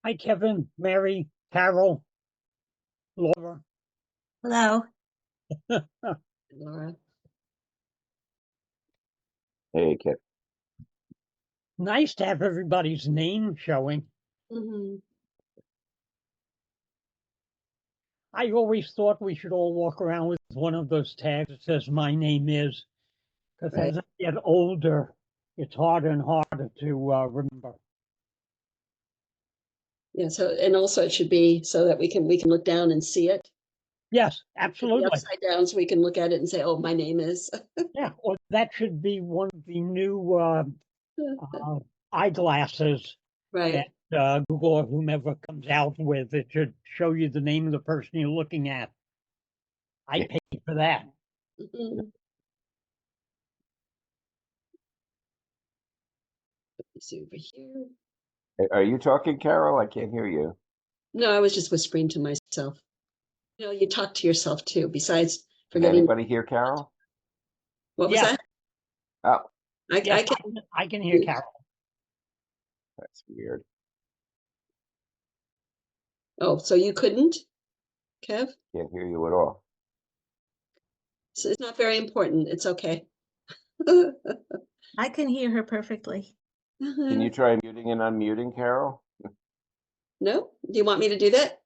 Hi, Kevin, Mary, Carol, Laura. Hello. Laura. Hey, Kip. Nice to have everybody's name showing. Mm-hmm. I always thought we should all walk around with one of those tags that says "My name is," because Right. as I get older, it's harder and harder to remember. Yeah. So, and also it should be so that we can look down and see it. Yes, It should be absolutely. upside down, so we can look at it and say, "Oh, my name is." Yeah, or that should be one of the new eyeglasses Right. that Google or whomever comes out with. It should show you the name of the person you're looking at. I paid for that. Mhm. Let's see over here. Are you talking, Carol? I can't hear you. No, I was just whispering to myself. You know, you talk to yourself too. Besides Can forgetting. anybody hear Carol? What was Yeah. that? Oh, Yes, can. I can hear Carol. that's weird. Oh, so you couldn't, Kev? Can't hear you at all. So it's not very important. It's okay. I can hear her perfectly. Can you try muting and unmuting, Carol? No? Do you want me to do that?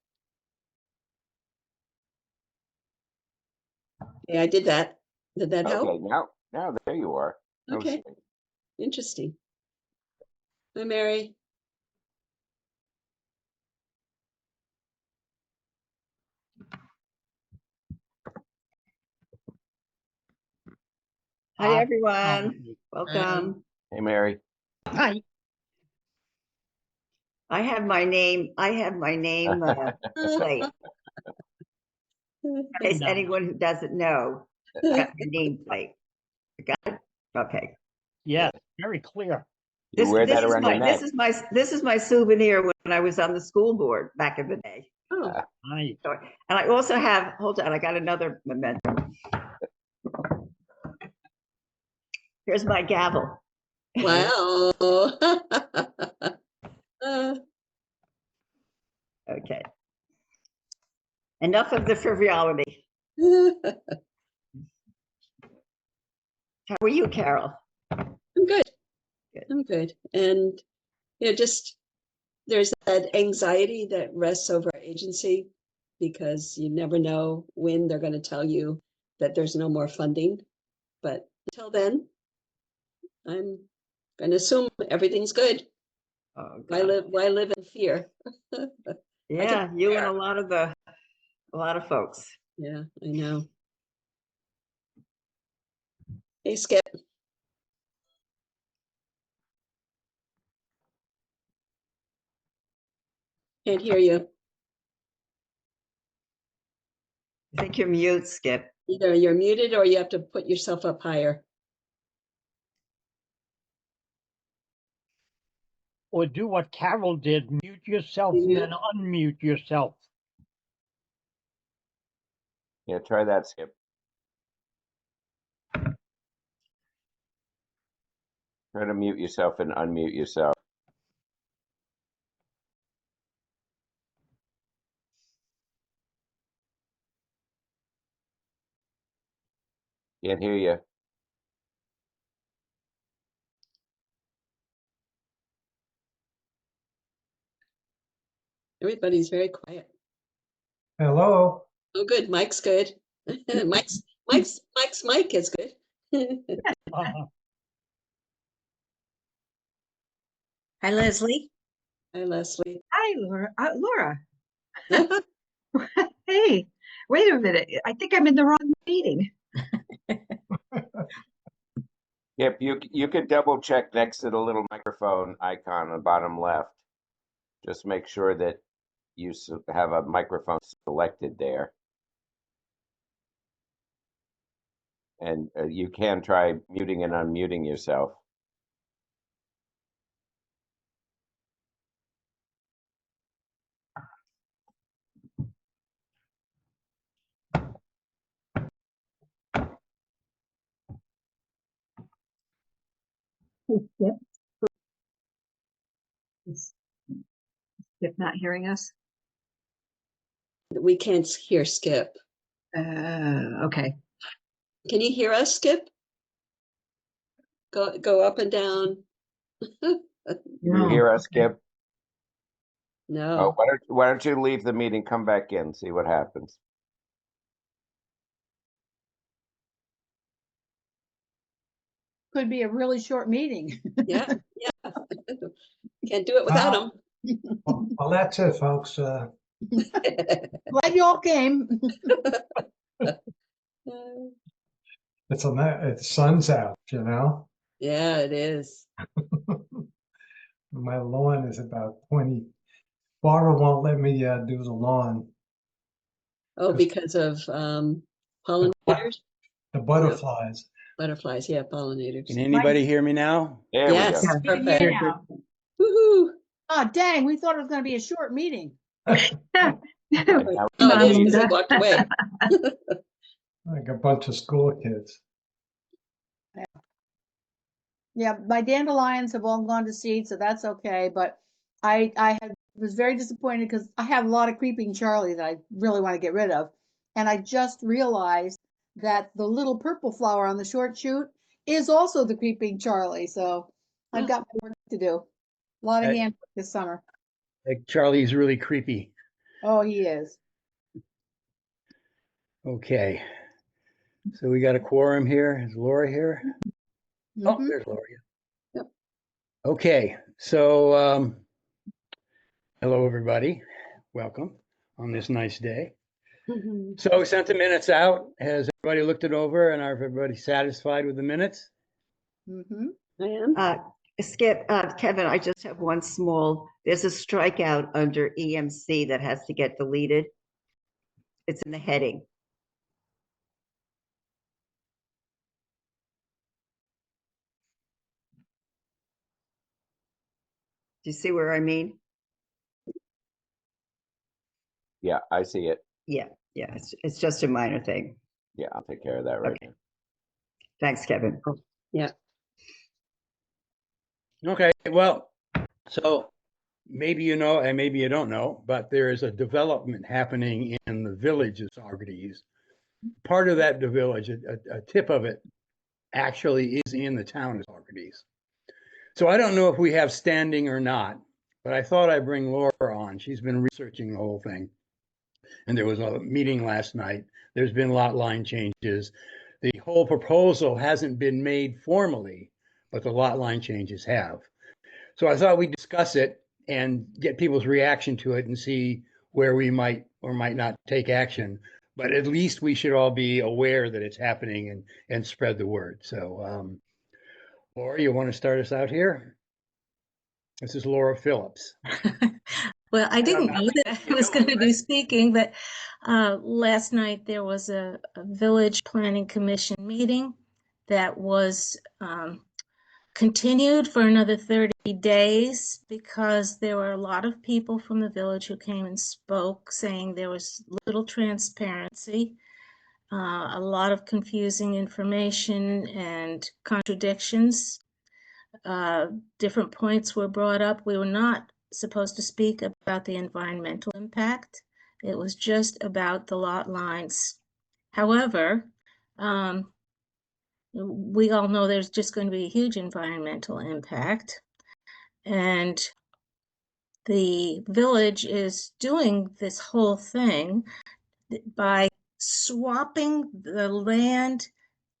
Yeah, I did that. Did that help? Okay, now there you are. Okay. Interesting. Hi, Mary. Hi, everyone. Welcome. Hey, Mary. Hi. I have my name plate. In case anyone who doesn't know, I got my name plate. You got it? Okay. Yeah, very clear. You wear that around your neck. This is my souvenir when I was on the school board back in the day. Oh, Nice. And I also have, hold on, I got another memento. Here's my gavel. wow. Okay. Enough of the frivolity. How are you, Carol? I'm good. I'm good. And, you know, just there's that anxiety that rests over our agency because you never know when they're going to tell you that there's no more funding. But until then, I'm going to assume everything's good. Oh, Why live in fear? Yeah, you and a lot of folks. Yeah, I know. Hey, Skip. Can't hear you. I think you're mute, Skip. Either you're muted or you have to put yourself up higher. Or do what Carol did, mute yourself and then unmute yourself. Yeah, try that, Skip. Try to mute yourself and unmute yourself. Can't hear you. Everybody's very quiet. Hello. Oh, good. Mike's good. Mike's mic is good. Hi, Leslie. Hi, Leslie. Hi, Laura. Hey, wait a minute. I think I'm in the wrong meeting. Yep, you could double check next to the little microphone icon on the bottom left. Just make sure that you have a microphone selected there. And you can try muting and unmuting yourself. Yep. Is Skip not hearing us? We can't hear Skip. Okay. Can you hear us, Skip? Go up and down. You hear us, Skip? Oh, No. why don't you leave the meeting, come back in, see what happens. Could be a really short meeting. Yeah. Can't do it without him. Well, that's it, folks. Glad you all came. It's the sun's out, you know? Yeah, it is. My lawn is about 20. Barbara won't let me do the lawn. Oh, because of pollinators? The butterflies. Butterflies, yeah, pollinators. Can anybody hear me now? There we Yes, go. perfect. Yeah. Woohoo! Oh, dang, we thought it was going to be a short meeting. And now Oh, it is, because he walked away. Like a bunch of school kids. Yeah, my dandelions have all gone to seed, so that's okay. But was very disappointed because I have a lot of creeping Charlie that I really want to get rid of. And I just realized that the little purple flower on the short shoot is also the creeping Charlie. So I've got my work to do. A lot of Hey. handwork this summer. Like Charlie's really creepy. Oh, he is. Okay. So we got a quorum here. Is Laura here? Oh, Mhm. there's Laura. Yep. Okay. So hello, everybody. Welcome on this nice day. So we sent the minutes out. Has everybody looked it over and are everybody satisfied with the minutes? Mhm. I am. Skip, Kevin, I just have one there's a strikeout under EMC that has to get deleted. It's in the heading. Do you see where I mean? Yeah, I see it. Yeah, it's just a minor thing. Yeah, I'll take care of that right Okay. now. Thanks, Kevin. Yeah. Okay. Well, so maybe you know, and maybe you don't know, but there is a development happening in the village of Saugerties. Part of that village, a tip of it, actually is in the town of Saugerties. So I don't know if we have standing or not, but I thought I'd bring Laura on. She's been researching the whole thing. And there was a meeting last night. There's been lot line changes. The whole proposal hasn't been made formally, but the lot line changes have. So I thought we'd discuss it and get people's reaction to it and see where we might or might not take action. But at least we should all be aware that it's happening and spread the word. So, Laura, you want to start us out here? This is Laura Phillips. Well, I didn't know that I was going to be speaking, but last night there was a village planning commission meeting that was continued for another 30 days because there were a lot of people from the village who came and spoke saying there was little transparency, a lot of confusing information and contradictions. Different points were brought up. We were not supposed to speak about the environmental impact. It was just about the lot lines. However, we all know there's just going to be a huge environmental impact. And the village is doing this whole thing by swapping the land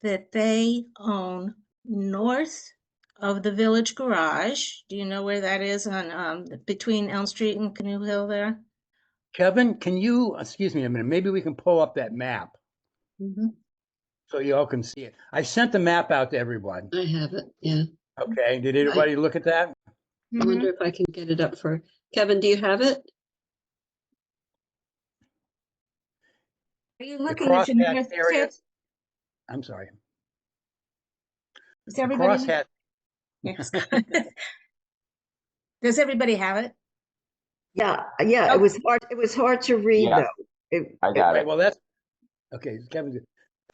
that they own north of the village garage. Do you know where that is on between Elm Street and Canoe Hill there? Kevin, can you, excuse me a minute, maybe we can pull up that map Mhm. so you all can see it. I sent the map out to everybody. I have it. Yeah. Okay, did anybody look at that? I wonder if I can get it up for Kevin. Do you have it? Are you The looking at the crosshatch north area. tip? I'm sorry. Does The everybody? crosshatch. Yes. Does everybody have it? Yeah, Oh. it was hard to read Yeah. though. I got Right, it. well, that's okay. Kevin,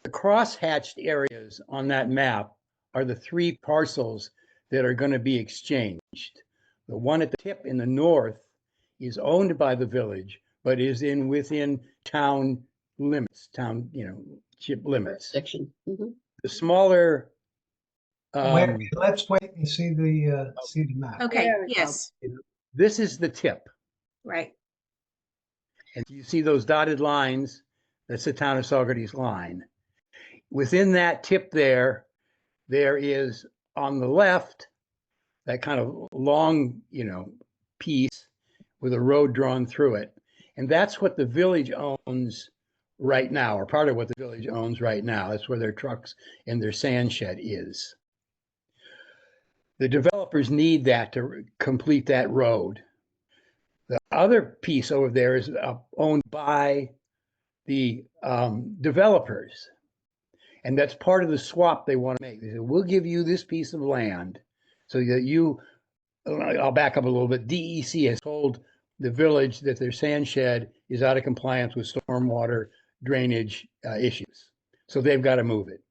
the crosshatched areas on that map are the three parcels that are going to be exchanged. The one at the tip in the north is owned by the village, but is within town limits, township limits. Section. Mhm. The smaller, Wait, let's wait and see the map. Okay, There we go. yes, this is the tip. right. And you see those dotted lines, that's the town of Saugerties line. Within that tip there is on the left, that kind of long, piece with a road drawn through it. And that's what the village owns right now, or part of what the village owns right now. That's where their trucks and their sand shed is. The developers need that to complete that road. The other piece over there is owned by the developers. And that's part of the swap they want to make. They said, we'll give you this piece of land so that I'll back up a little bit. DEC has told the village that their sand shed is out of compliance with stormwater drainage issues. So they've got to move it.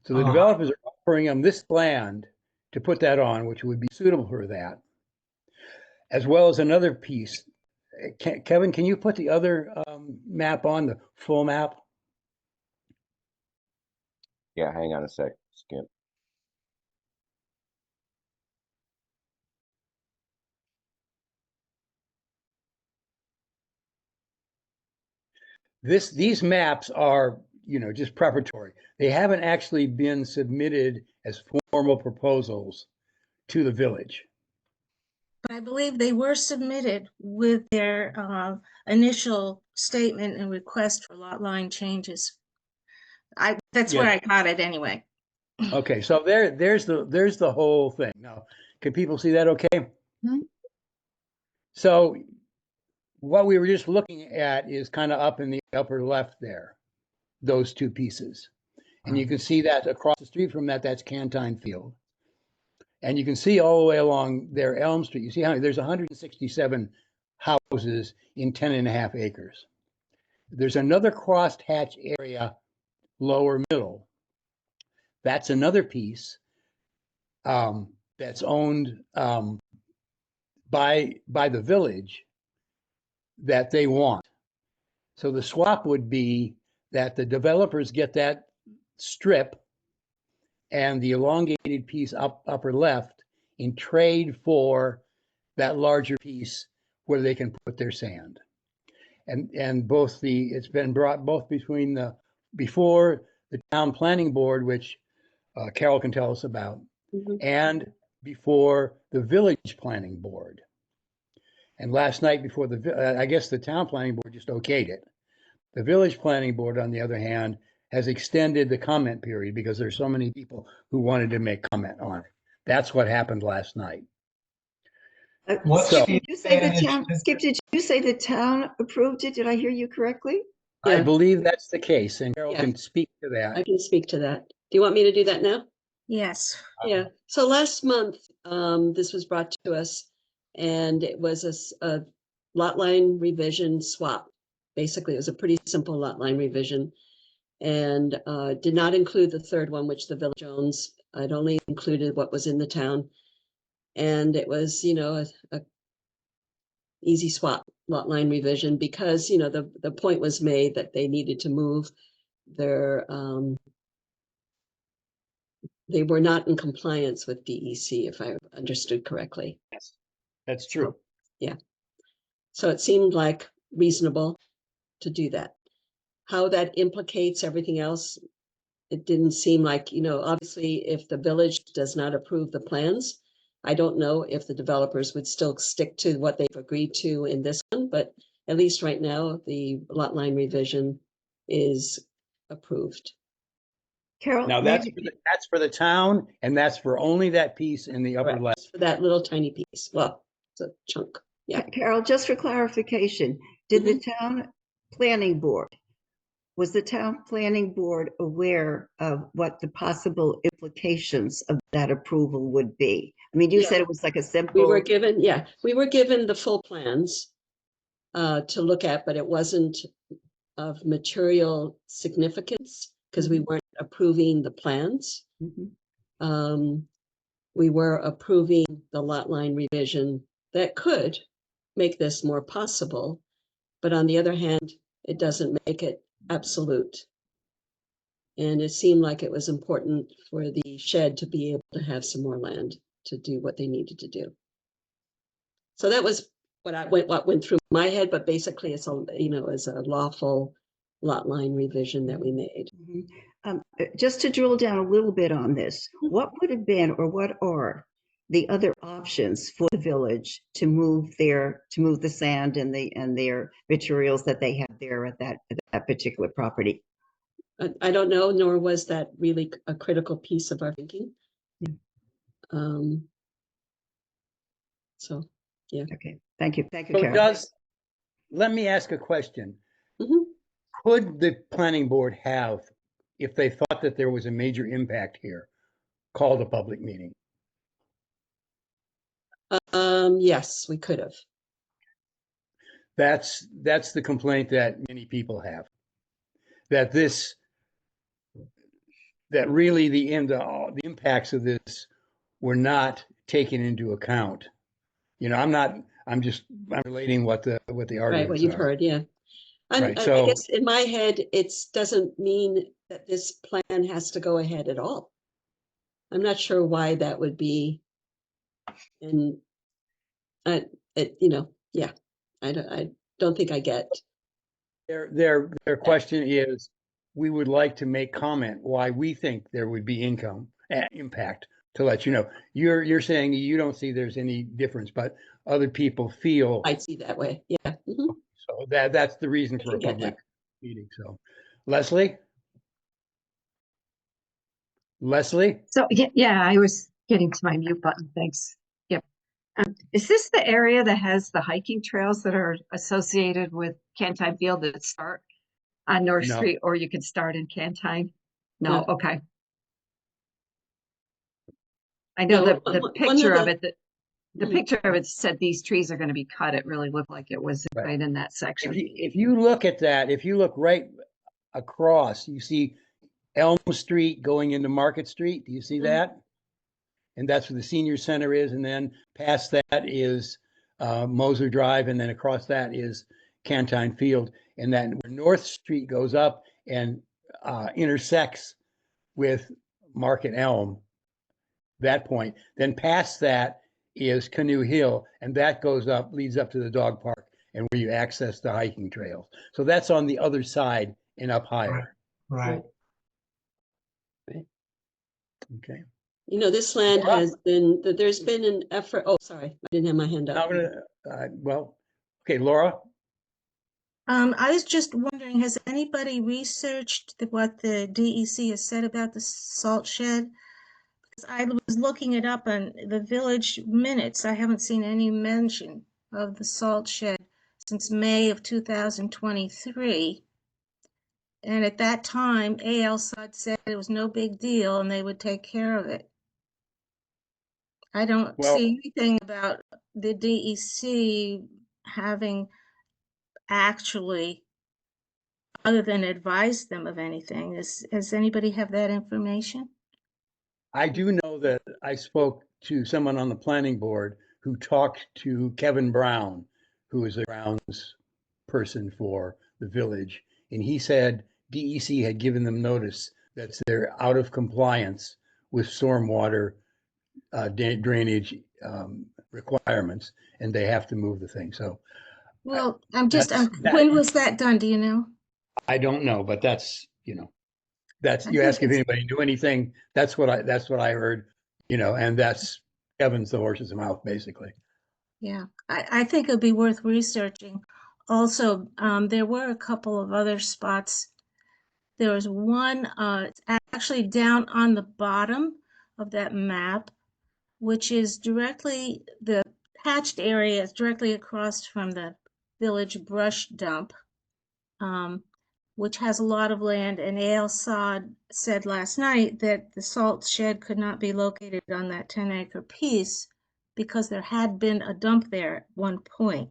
So the developers are offering them this land to put that on, which would be suitable for that, as well as another piece. Kevin, can you put the other map on, the full map? Yeah, hang on a sec, Skip. These maps are, just preparatory. They haven't actually been submitted as formal proposals to the village. I believe they were submitted with their initial statement and request for lot line changes. That's where I got it anyway. Okay, so there's the whole thing. Now, can people see that okay? Mhm. So what we were just looking at is kind of up in the upper left there, those two pieces. And you can see that across the street from that's Cantine Field. And you can see all the way along there, Elm Street, you see how there's 167 houses in 10.5 acres. There's another crosshatch area, lower middle. That's another piece that's owned by the village that they want. So the swap would be that the developers get that strip and the elongated piece upper left in trade for that larger piece where they can put their sand. And it's been brought both before the town planning board, which Carol can tell us about, and before the village planning board. And last night before I guess the town planning board just okayed it. The village planning board, on the other hand, has extended the comment period because there's so many people who wanted to make comment on it. That's what happened last night. Did you say the town, Skip, did you say the town approved it? Did I hear you correctly? I believe that's the case, and Carol can speak to that. I can speak to that. Do you want me to do that now? Yes. Yeah. So last month, this was brought to us, and it was a lot line revision swap. Basically, it was a pretty simple lot line revision, and did not include the third one, which the village owns. It only included what was in the town, and it was, a easy swap lot line revision because the point was made that they needed to move their they were not in compliance with DEC, if I understood correctly. Yes, that's true. Yeah. So it seemed like reasonable to do that. How that implicates everything else, it didn't seem like, obviously if the village does not approve the plans, I don't know if the developers would still stick to what they've agreed to in this one, but at least right now, the lot line revision is approved. Carol, Now that's for the town, and that's for only that piece in the upper Correct. left. For that little tiny piece. Well, it's a chunk. Yeah. Carol, just for clarification, did the town planning board, was the town planning board aware of what the possible implications of that approval would be? I mean, you said it was like a simple. We were given the full plans to look at, but it wasn't of material significance because we weren't approving the plans. we were approving the lot line revision that could make this more possible. But on the other hand, it doesn't make it absolute. And it seemed like it was important for the shed to be able to have some more land to do what they needed to do. So that was what went through my head, but basically it's a, it's a lawful lot line revision that we made. Just to drill down a little bit on this, what would have been or what are the other options for the village to move the sand and their materials that they have there at that particular property? I don't know, nor was that really a critical piece of our thinking. So, yeah. Okay, thank you, So Carol. let me ask a question. Mhm. Could the planning board have, if they thought that there was a major impact here, called a public meeting? Yes, we could have. That's the complaint that many people have. That really the impacts of this were not taken into account. I'm relating what the Right, what arguments you've are. heard, yeah. And Right, I so guess in my head, it doesn't mean that this plan has to go ahead at all. I'm not sure why that would be. And yeah, I don't think I get. their question is, we would like to make comment why we think there would be impact, to let you know. You're saying you don't see there's any difference, but other people feel I see that way. Yeah. Mhm. so. That's the reason for a get public that. meeting. So, Leslie? Leslie? So, yeah, I was getting to my mute button. Thanks. Yep. Is this the area that has the hiking trails that are associated with Cantine Field that start on North No. Street, or you could start in Cantine? No, No. okay. I know No, the one picture of of it, the Mm. picture of it said these trees are going to be cut. It really looked like it was Right. right in that section. If you look at that, if you look right across, you see Elm Street going into Market Street. Do you see that? And that's where the senior center is. And then past that is Moser Drive. And then across that is Cantine Field. And then where North Street goes up and intersects with Market Elm, that point. Then past that is Canoe Hill. And that leads up to the dog park and where you access the hiking trails. So that's on the other side and up higher. Right. Okay. This land has been, there's been an effort. Oh, sorry, I didn't have my hand up. Okay, Laura? I was just wondering, has anybody researched what the DEC has said about the salt shed? Because I was looking it up on the village minutes. I haven't seen any mention of the salt shed since May of 2023. And at that time, ALSOD said it was no big deal and they would take care of it. I don't see anything about the DEC having actually, other than advise them of anything. Does anybody have that information? I do know that I spoke to someone on the planning board who talked to Kevin Brown, who is a grounds person for the village. And he said DEC had given them notice that they're out of compliance with stormwater drainage requirements, and they have to move the thing. So, well, when was that done? Do you know? I don't know, but that's, that's, you think ask if anybody knew anything. That's what I heard, and that's Kevin's the horse's mouth, basically. Yeah, I think it'd be worth researching. Also, there were a couple of other spots. There was one, it's actually down on the bottom of that map, which is the hatched area is directly across from the village brush dump, which has a lot of land. And ALSOD said last night that the salt shed could not be located on that 10-acre piece because there had been a dump there at one point.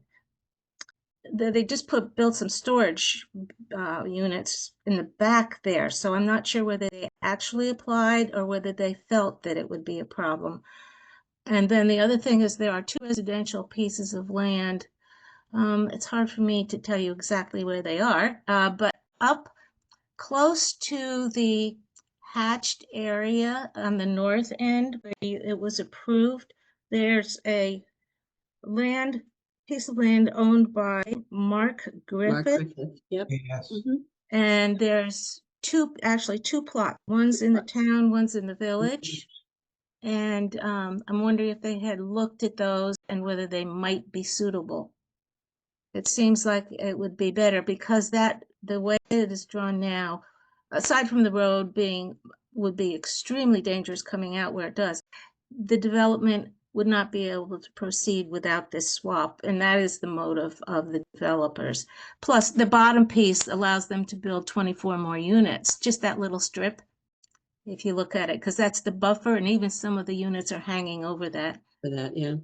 They just built some storage units in the back there. So I'm not sure whether they actually applied or whether they felt that it would be a problem. And then the other thing is there are 2 residential pieces of land. It's hard for me to tell you exactly where they are, but up close to the hatched area on the north end where it was approved, there's a piece of land owned by Mark Mark Griffith. Griffith, yep. Yes. Mhm. And there's actually two plots. One's in the town, one's in the village. And I'm wondering if they had looked at those and whether they might be suitable. It seems like it would be better because the way it is drawn now, aside from the road would be extremely dangerous coming out where it does, the development would not be able to proceed without this swap, and that is the motive of the developers. Plus, the bottom piece allows them to build 24 more units, just that little strip, if you look at it, because that's the buffer, and even some of the units are hanging over that. For that, yeah.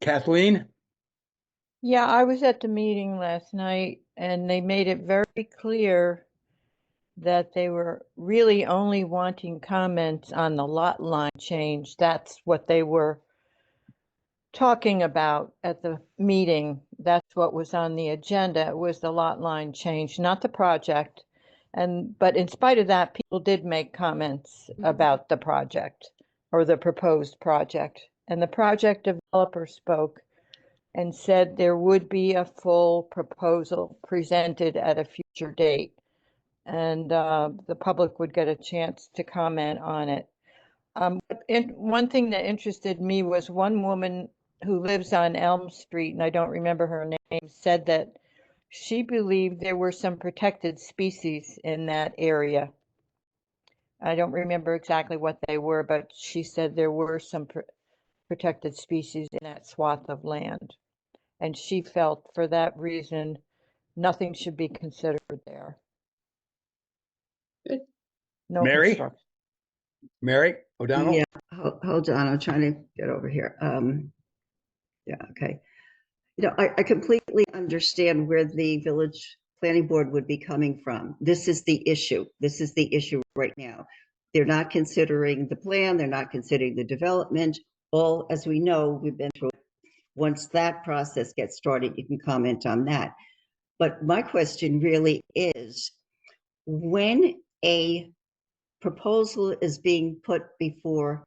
Kathleen? Yeah, I was at the meeting last night and they made it very clear that they were really only wanting comments on the lot line change. That's what they were talking about at the meeting. That's what was on the agenda. It was the lot line change, not the project. But in spite of that, people did make comments about the project or the proposed project. And the project developer spoke and said there would be a full proposal presented at a future date. And the public would get a chance to comment on it. One thing that interested me was one woman who lives on Elm Street, and I don't remember her name, said that she believed there were some protected species in that area. I don't remember exactly what they were, but she said there were some protected species in that swath of land. And she felt for that reason, nothing should be considered there. Good. No Mary? construction. Mary O'Donnell? Yeah, hold on, I'm trying to get over here. Yeah, okay. I completely understand where the village planning board would be coming from. This is the issue. This is the issue right now. They're not considering the plan. They're not considering the development. All, as we know, we've been through it. Once that process gets started, you can comment on that. But my question really is, when a proposal is being put before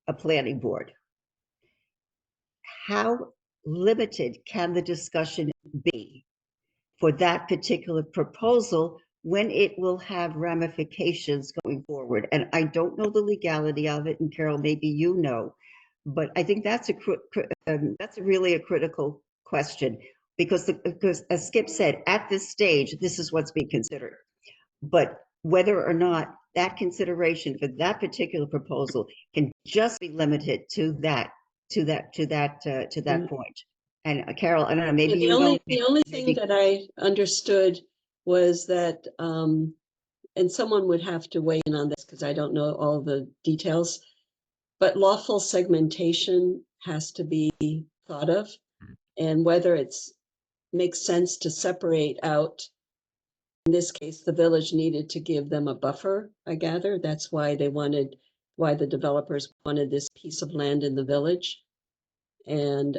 a planning board, how limited can the discussion be for that particular proposal when it will have ramifications going forward? And I don't know the legality of it, and Carol, maybe you know, but I think that's really a critical question because as Skip said, at this stage, this is what's being considered. But whether or not that consideration for that particular proposal can just be limited to that point. And Carol, I don't know, maybe Yeah, the only thing that I understood was that, and someone would have to weigh in on this because I don't know all the details, but lawful segmentation has to be thought of, and whether it's makes sense to separate out. In this case, the village needed to give them a buffer, I gather. That's why why the developers wanted this piece of land in the village. And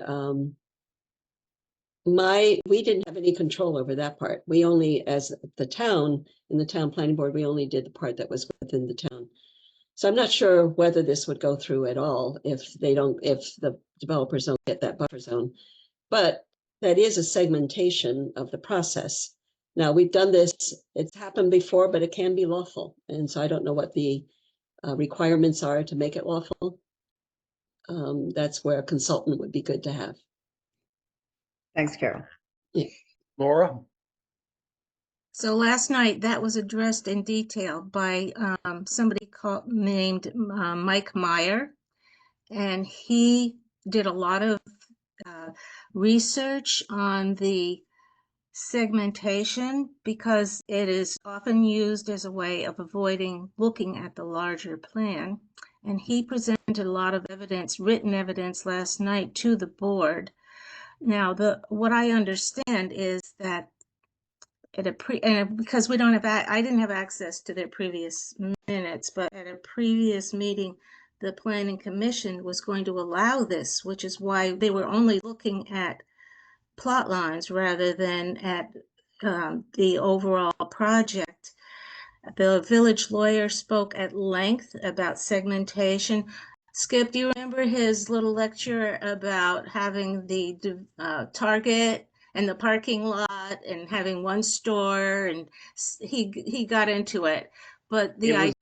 we didn't have any control over that part. We only, as the town, in the town planning board, we only did the part that was within the town. So I'm not sure whether this would go through at all if the developers don't get that buffer zone. But that is a segmentation of the process. Now, we've done this, it's happened before, but it can be lawful. And so I don't know what the requirements are to make it lawful. That's where a consultant would be good to have. Thanks, Carol. Yeah. Laura? So last night that was addressed in detail by somebody named Mike Meyer, and he did a lot of research on the segmentation because it is often used as a way of avoiding looking at the larger plan. And he presented a lot of evidence, written evidence last night to the board. Now, what I understand is that because I didn't have access to their previous minutes, but at a previous meeting, the Planning Commission was going to allow this, which is why they were only looking at plot lines rather than at the overall project. The village lawyer spoke at length about segmentation. Skip, do you remember his little lecture about having the Target and the parking lot and having one store? And he got into it, but the idea.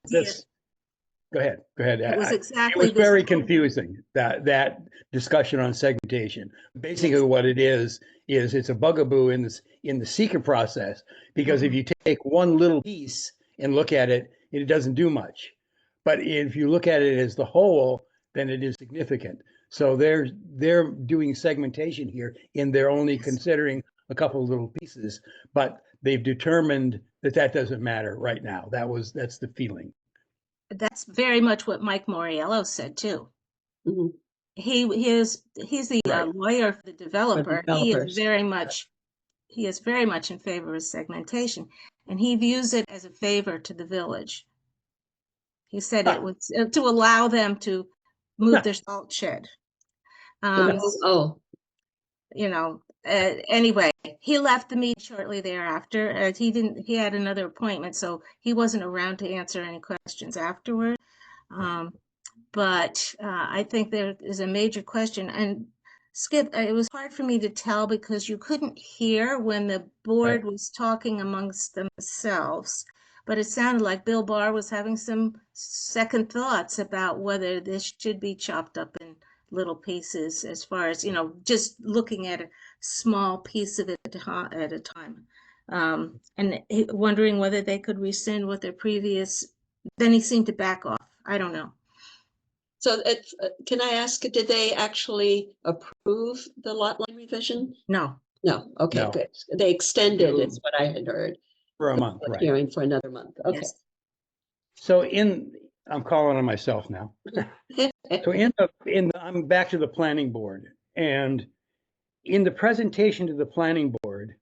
Go ahead. It was It exactly was this. very confusing, that discussion on segmentation. Basically, what it is it's a bugaboo in the seeker process, because if you take one little piece and look at it, it doesn't do much. But if you look at it as the whole, then it is significant. So they're doing segmentation here, and they're only considering a couple of little pieces, but they've determined that doesn't matter right now. That's the feeling. That's very much what Mike Moriello said too. Mhm. He's the Right. lawyer for the developer. He is developers. very much in favor of segmentation, and he views it as a favor to the village. He said it was to allow them to move their salt shed. Anyway, he left the meeting shortly thereafter. He had another appointment, so he wasn't around to answer any questions afterward. But I think there is a major question. And Skip, it was hard for me to tell because you couldn't hear when the board was talking amongst themselves. But it sounded like Bill Barr was having some second thoughts about whether this should be chopped up in little pieces, as far as, just looking at a small piece of it at a time. And wondering whether they could rescind what their previous, then he seemed to back off. I don't know. So can I ask, did they actually approve the lot line revision? No. No. Okay, No. good. They extended is what I had heard. For a the month, public right. Hearing for another month. Okay. Yes. So I'm calling on myself now. So I'm back to the planning board, and in the presentation to the planning board,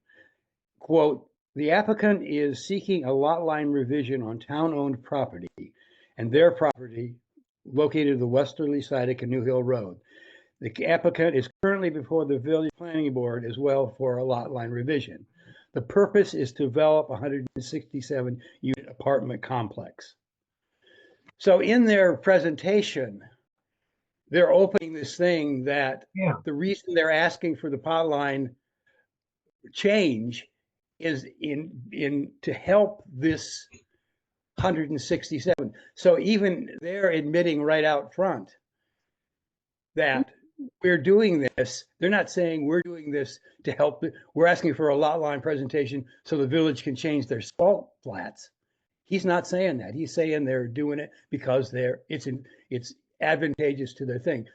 quote, the applicant is seeking a lot line revision on town-owned property and their property located at the westerly side of Canoe Hill Road. The applicant is currently before the village planning board as well for a lot line revision. The purpose is to develop a 167 unit apartment complex. So in their presentation, they're opening this thing that the reason they're asking for the pot line change is in to help this 167. So even they're admitting right out front that we're doing this. They're not saying we're doing this to help. We're asking for a lot line presentation so the village can change their salt flats. He's not saying that. He's saying they're doing it because it's advantageous to their thing.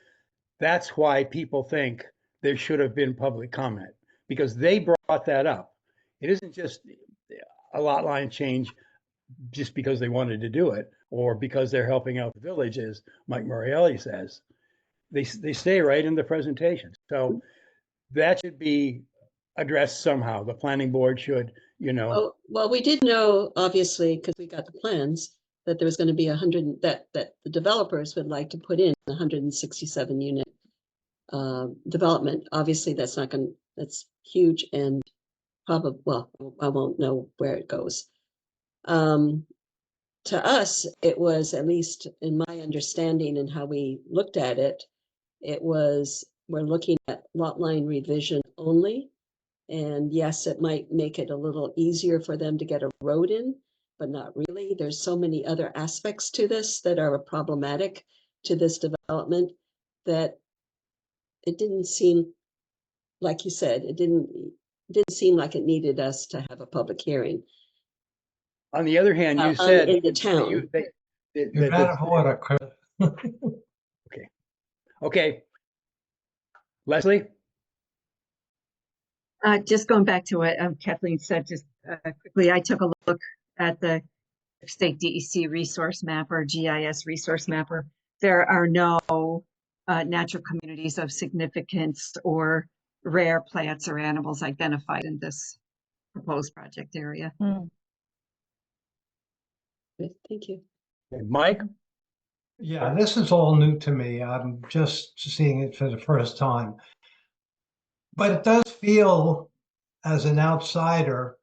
That's why people think there should have been public comment, because they brought that up. It isn't just a lot line change just because they wanted to do it or because they're helping out the village, as Mike Morelli says. They stay right in the presentation. So that should be addressed somehow. The planning board should, Well, we did know, obviously, because we got the plans, that there was going to be 100, that the developers would like to put in 167 unit development. Obviously, that's huge, and probably, well, I won't know where it goes. To us, it was, at least in my understanding and how we looked at it, we're looking at lot line revision only. And yes, it might make it a little easier for them to get a road in, but not really. There's so many other aspects to this that are problematic to this development that it didn't seem, like you said, it didn't seem like it needed us to have a public hearing. On the other hand, you said in the town. You're out of order, Chris. Okay. Leslie? Just going back to what Kathleen said, just quickly, I took a look at the state DEC resource mapper, GIS resource mapper. There are no natural communities of significance or rare plants or animals identified in this proposed project area. Thank you. Mike? Yeah, this is all new to me. I'm just seeing it for the first time. But it does feel, as an outsider,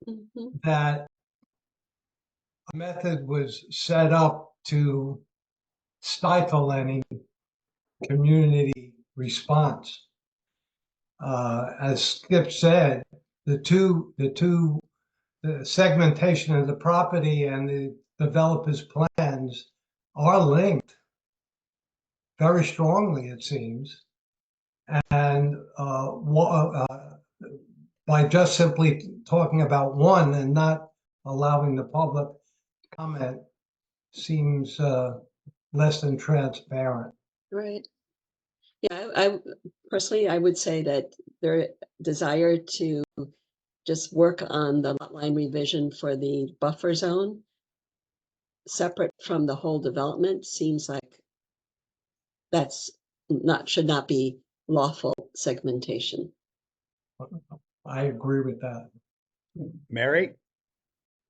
Mhm. that a method was set up to stifle any community response. As Skip said, the segmentation of the property and the developer's plans are linked very strongly, it seems. And by just simply talking about one and not allowing the public comment seems less than transparent. Right. Yeah, I personally, I would say that their desire to just work on the lot line revision for the buffer zone, separate from the whole development, seems like should not be lawful segmentation. I agree with that. Mary?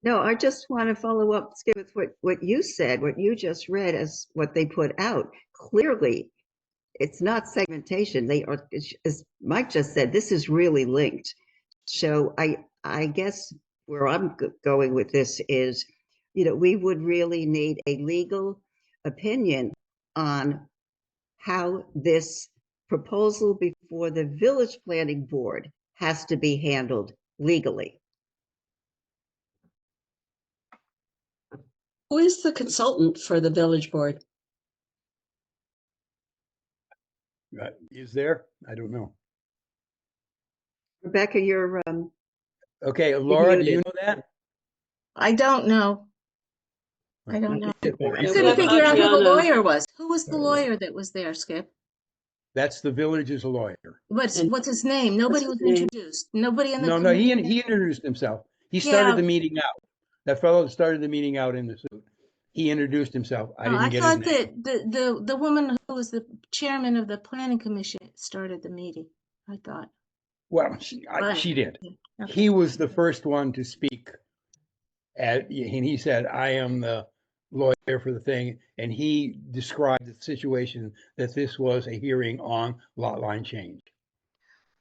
No, I just want to follow up, Skip, with what you said, what you just read as what they put out. Clearly, it's not segmentation. They are, as Mike just said, this is really linked. So I guess where I'm going with this is, we would really need a legal opinion on how this proposal before the village planning board has to be handled legally. Who is the consultant for the village board? Is there? I don't know. Rebecca, you're Okay, Laura, do you muted. know that? I don't know. I don't know. Skip, I you couldn't know figure out who the Adriana. lawyer was. Who was the lawyer that was there, Skip? That's the village's lawyer. And What's his name? Nobody his was name? introduced. Nobody in the No, committee. he introduced himself. He Yeah. started the meeting out. That fellow that started the meeting out in the suit. He introduced himself. I No, didn't I get his thought name. that the woman who was the chairman of the planning commission started the meeting. I thought. Well, But she did. okay. He was the first one to speak and he said, I am the lawyer for the thing. And he described the situation that this was a hearing on lot line change.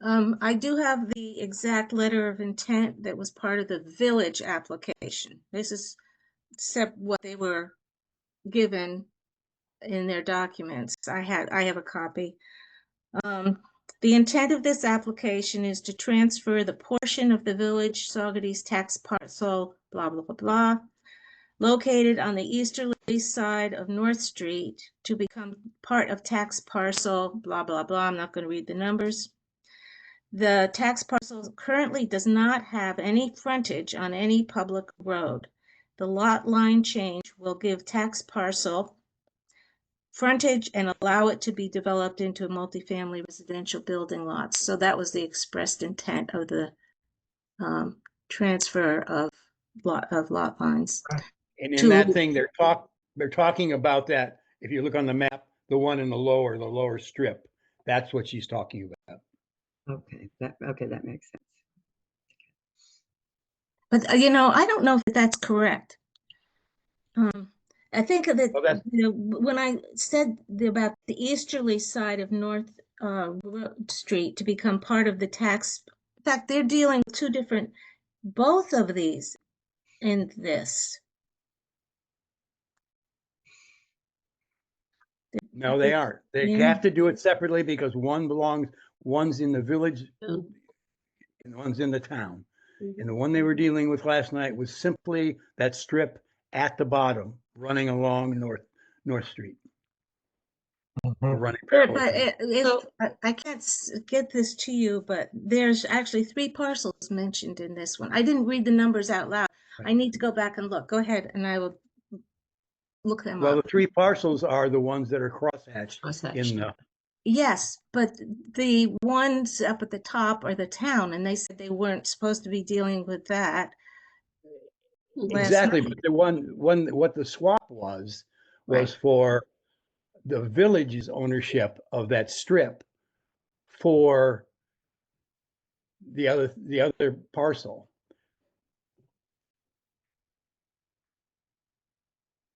I do have the exact letter of intent that was part of the village application. This is what they were given in their documents. I have a copy. The intent of this application is to transfer the portion of the village Saugerties tax parcel, blah, blah, blah, blah, located on the easterly side of North Street to become part of tax parcel, blah, blah, blah. I'm not going to read the numbers. The tax parcel currently does not have any frontage on any public road. The lot line change will give tax parcel frontage and allow it to be developed into multifamily residential building lots. So that was the expressed intent of the transfer of lot lines. And in that thing, they're talking about that. If you look on the map, the one in the lower strip, that's what she's talking about. Okay, that makes sense. But I don't know if that's correct. I think that Well, when I said about the easterly side of North Street to become part of the tax, in fact, they're dealing with two different, both of these in this. No, they aren't. They Yeah. have to do it separately because one's in the village Oh. and one's in the town. Mhm. And the one they were dealing with last night was simply that strip at the bottom running along North Street. Running But parallel. I can't get this to you, but there's actually 3 parcels mentioned in this one. I didn't read the numbers out loud. I need to go back and look. Go ahead, and I will look them Well, up. the 3 parcels are the ones that are crosshatched in the. Yes, but the ones up at the top are the town, and they said they weren't supposed to be dealing with that. Exactly, but the one what the swap was Right. for the village's ownership of that strip for the other parcel.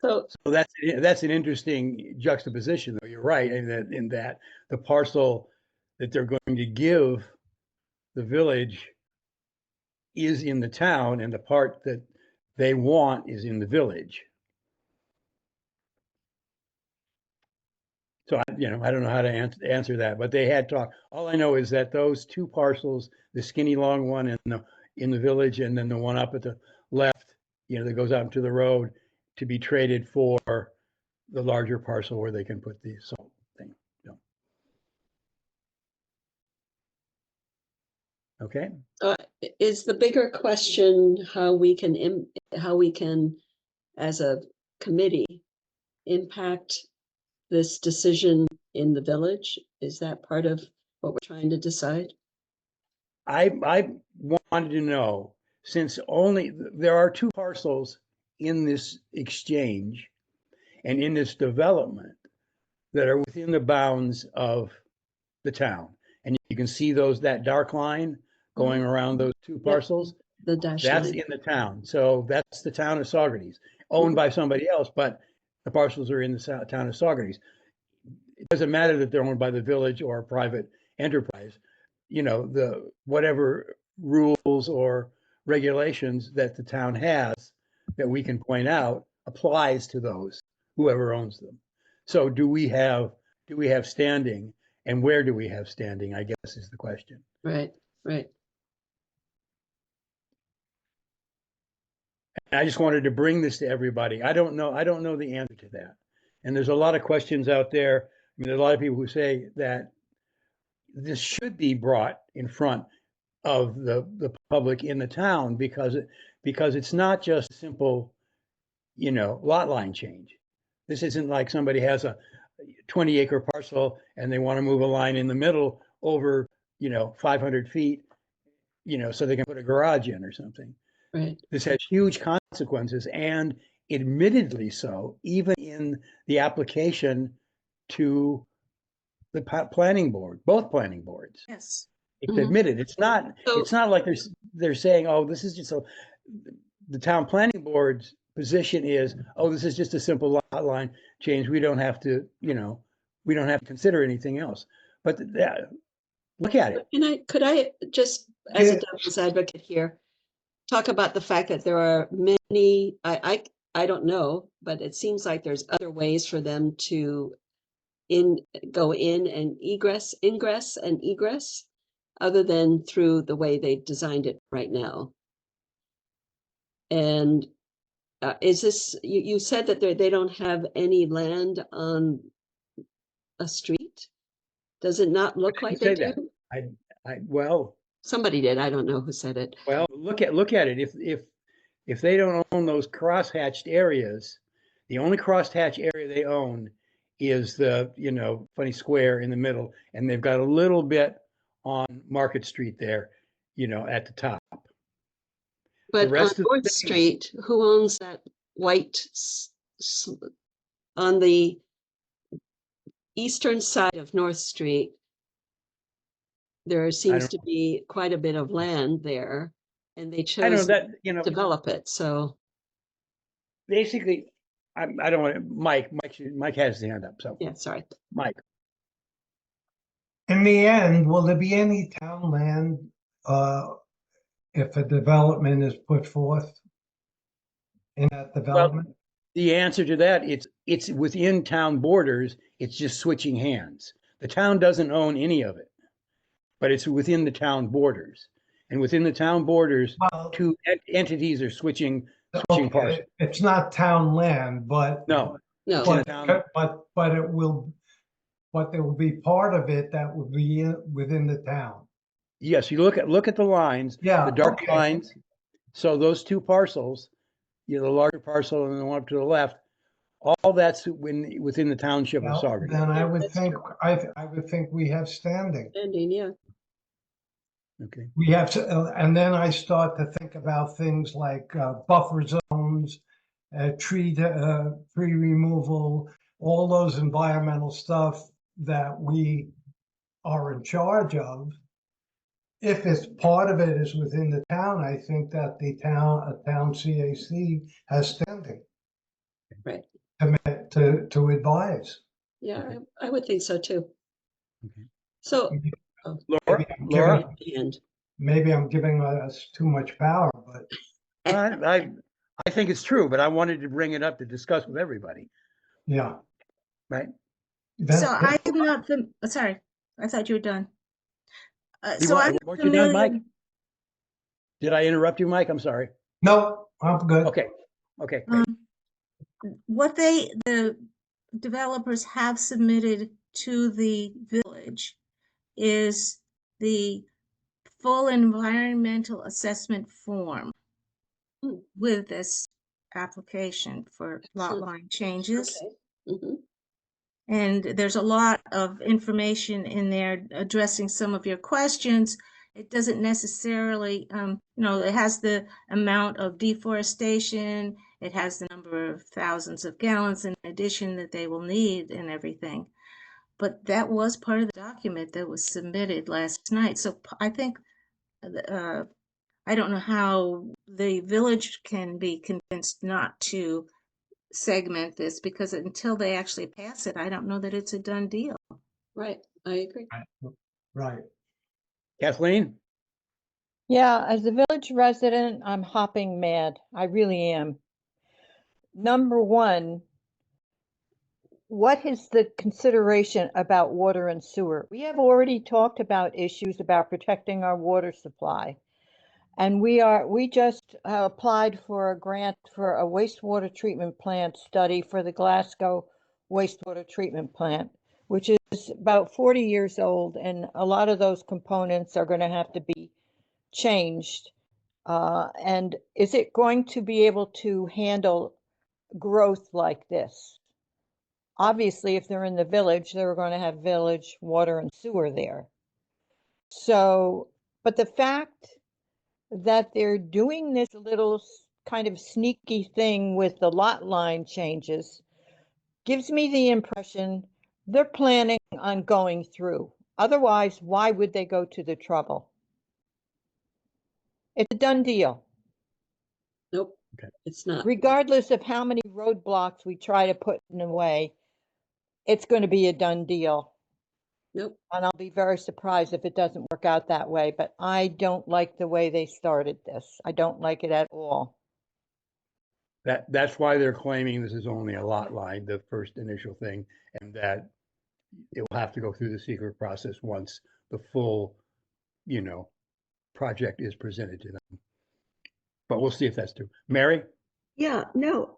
So, So that's an interesting juxtaposition, though. You're right in that the parcel that they're going to give the village is in the town, and the part that they want is in the village. So I don't know how to answer that, but they had talked. All I know is that those two parcels, the skinny long one in the village, and then the one up at the left, that goes out into the road, to be traded for the larger parcel where they can put the salt thing. Okay. is the bigger question how we can, as a committee, impact this decision in the village? Is that part of what we're trying to decide? I wanted to know, since only there are two parcels in this exchange and in this development that are within the bounds of the town, and you can see that dark line going around those two parcels. The dash That's line. in the town. So that's the town of Saugerties, owned by somebody else, but the parcels are in the town of Saugerties. It doesn't matter that they're owned by the village or a private enterprise. The whatever rules or regulations that the town has that we can point out applies to those, whoever owns them. So do we have standing, and where do we have standing, I guess, is the question. Right. I just wanted to bring this to everybody. I don't know the answer to that. And there's a lot of questions out there. I mean, there's a lot of people who say that this should be brought in front of the public in the town because it's not just simple, lot line change. This isn't like somebody has a 20-acre parcel and they want to move a line in the middle over, 500 feet, so they can put a garage in or something. Right. This has huge consequences, and admittedly so, even in the application to the planning board, both planning boards. Yes. It's Mhm. admitted. It's not like they're saying, oh, this is just the town planning board's position is, oh, this is just a simple lot line change. We don't have to, we don't have to consider anything else. But look at it. Could I just, as a Yeah. devil's advocate here, talk about the fact that there are many, I don't know, but it seems like there's other ways for them to go in and ingress and egress, other than through the way they designed it right now. And is this, you said that they don't have any land on a street? Does it not look like they Say do? that. Somebody did. I don't know who said it. Well, look at it. If they don't own those crosshatched areas, the only crosshatch area they own is the funny square in the middle, and they've got a little bit on Market Street there, at the top. But on rest of the North thing- Street, who owns that white on the eastern side of North Street? There seems to be quite a bit of land there, and they I know chose that to develop it. So basically, I don't want to. Mike has his hand up. So yeah, sorry. Mike. In the end, will there be any town land if a development is put forth in that development? The answer to that, it's within town borders. It's just switching hands. The town doesn't own any of it, but it's within the town borders. And within the town borders, Well, two entities are switching okay, parcels. it's not town land, but No, No, it's in the but town. but it will, but there will be part of it that will be within the town. Yes, you look at the lines, Yeah, the dark okay. lines. So those two parcels, the larger parcel and the one up to the left, all that's within the township of Well, Saugerties. then I Yeah, would that's think, true. I would think we have standing. ending, yeah. Okay. We have to, and then I start to think about things like buffer zones, tree removal, all those environmental stuff that we are in charge of. If it's part of it is within the town, I think that a town CAC has standing. Right. to advise. Yeah, I would think so too. Okay. So, Maybe oh, Laura, I'm Laura, and maybe I'm giving us too much power, but I think it's true, but I wanted to bring it up to discuss with everybody, yeah. right? So That, I'm not, sorry, I thought you were done. You So want- I'm not weren't you done, familiar. Mike? Did I interrupt you, Mike? I'm sorry. no, I'm good. Okay, okay, great. What the developers have submitted to the village is the full environmental assessment form Hmm. with this application for lot Excellent. line changes. okay. Mhm. And there's a lot of information in there addressing some of your questions. It doesn't necessarily, it has the amount of deforestation, it has the number of thousands of gallons in addition that they will need and everything. But that was part of the document that was submitted last night. So I think, I don't know how the village can be convinced not to segment this, because until they actually pass it, I don't know that it's a done deal. Right, I agree. Right. Kathleen? Yeah, as a village resident, I'm hopping mad. I really am. Number one, what is the consideration about water and sewer? We have already talked about issues about protecting our water supply. And we just applied for a grant for a wastewater treatment plant study for the Glasgow wastewater treatment plant, which is about 40 years old, and a lot of those components are going to have to be changed. And is it going to be able to handle growth like this? Obviously, if they're in the village, they're going to have village water and sewer there. So, but the fact that they're doing this little kind of sneaky thing with the lot line changes gives me the impression they're planning on going through. Otherwise, why would they go to the trouble? It's a done deal. Nope, Okay. it's not. Regardless of how many roadblocks we try to put in the way, it's going to be a done deal. Nope. And I'll be very surprised if it doesn't work out that way. But I don't like the way they started this. I don't like it at all. That's why they're claiming this is only a lot line, the first initial thing, and that it will have to go through the secret process once the full, project is presented to them. But we'll see if that's true. Mary? Yeah, no,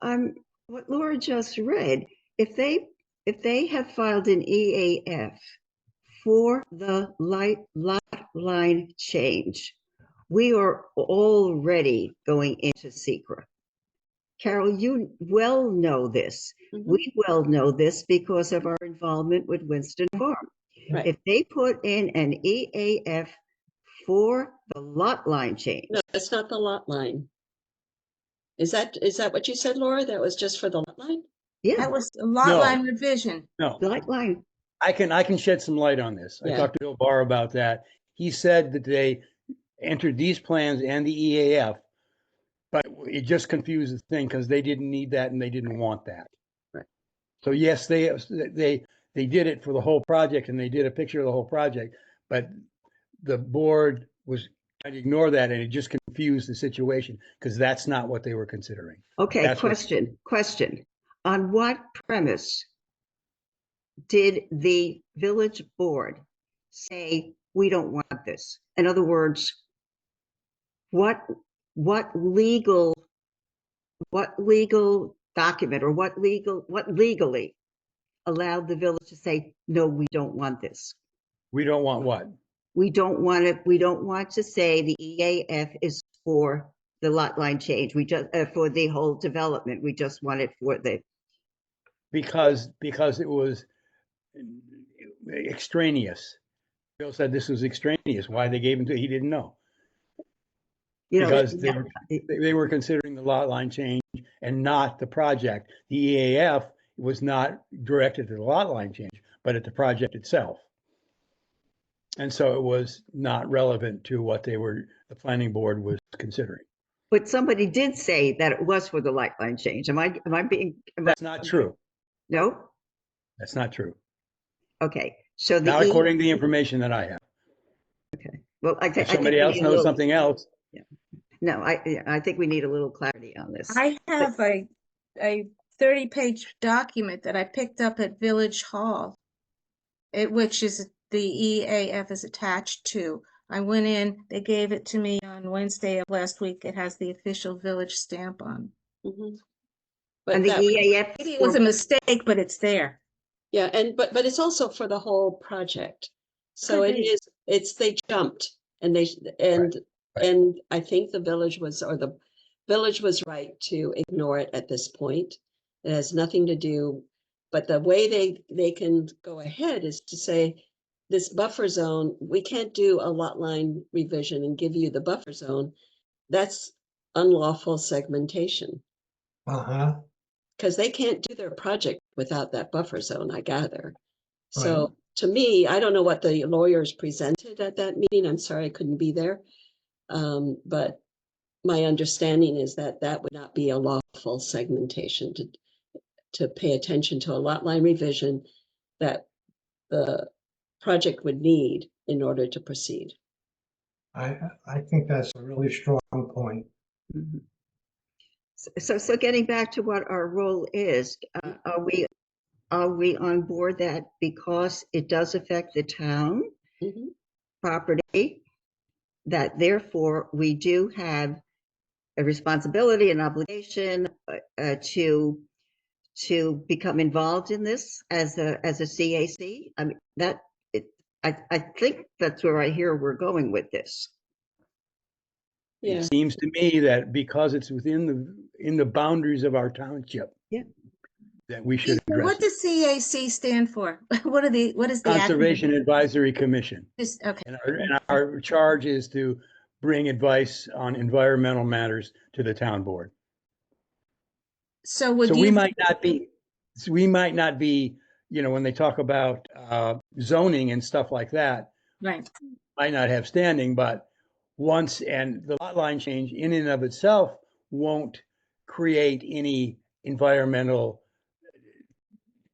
what Laura just read, if they have filed an EAF for the lot line change, we are already going into secret. Carol, you well know this. Mhm. We well know this because of our involvement with Winston Farm. Right. If they put in an EAF for the lot line change, No, that's not the lot line. Is that what you said, Laura? That was just for the lot line? yeah, That was a lot No. line revision. No, lot line, I can shed some light on this. I Yeah. talked to Bill Barr about that. He said that they entered these plans and the EAF, but it just confused the thing because they didn't need that and they didn't want that. Right. So yes, they did it for the whole project and they did a picture of the whole project, but the board was trying to ignore that and it just confused the situation because that's not what they were considering. okay, That's what- question. On what premise did the village board say, we don't want this? In other words, what legal document or what legally allowed the village to say, no, we don't want this? We don't want what? We don't want to say the EAF is for the lot line change. We just, for the whole development, we just want it for the, Because it was extraneous. Bill said this was extraneous. Why they gave him to, he didn't know. you know. Because they were considering the lot line change and not the project. The EAF was not directed to the lot line change, but at the project itself. And so it was not relevant to what the planning board was considering. But somebody did say that it was for the light line change. Am I being, That's not true. no? That's not true. Okay, so the Not E, according to the information that I have. well, I If think somebody we else need a knows little, something else, no, I think we need a little clarity on this. I have a 30-page document that I picked up at Village Hall, which is the EAF is attached to. I went in, they gave it to me on Wednesday of last week. It has the official village stamp on. Mhm. And But the that, EAF, Maybe it was a mistake, but it's there. yeah, and but it's also for the whole project. So Could it be. is, they jumped and and right. and I think the village was right to ignore it at this point. It has nothing to do, but the way they can go ahead is to say this buffer zone, we can't do a lot line revision and give you the buffer zone. That's unlawful segmentation. Uh-huh. Because they can't do their project without that buffer zone, I gather. Right. So to me, I don't know what the lawyers presented at that meeting. I'm sorry I couldn't be there. But my understanding is that that would not be a lawful segmentation to pay attention to a lot line revision that the project would need in order to proceed. I think that's a really strong point. Mhm. So getting back to what our role is, are we on board that because it does affect the town Mhm. property, that therefore we do have a responsibility and obligation to become involved in this as a CAC? I mean, I think that's where I hear we're going with this. Yeah. It seems to me that because it's within the boundaries of our township, Yeah. that we should address What it. does CAC stand for? What is the acronym? Conservation Advisory Commission. Okay. And our charge is to bring advice on environmental matters to the town board. So would So you? we might not be, when they talk about zoning and stuff like that, Right. might not have standing, but and the lot line change in and of itself won't create any environmental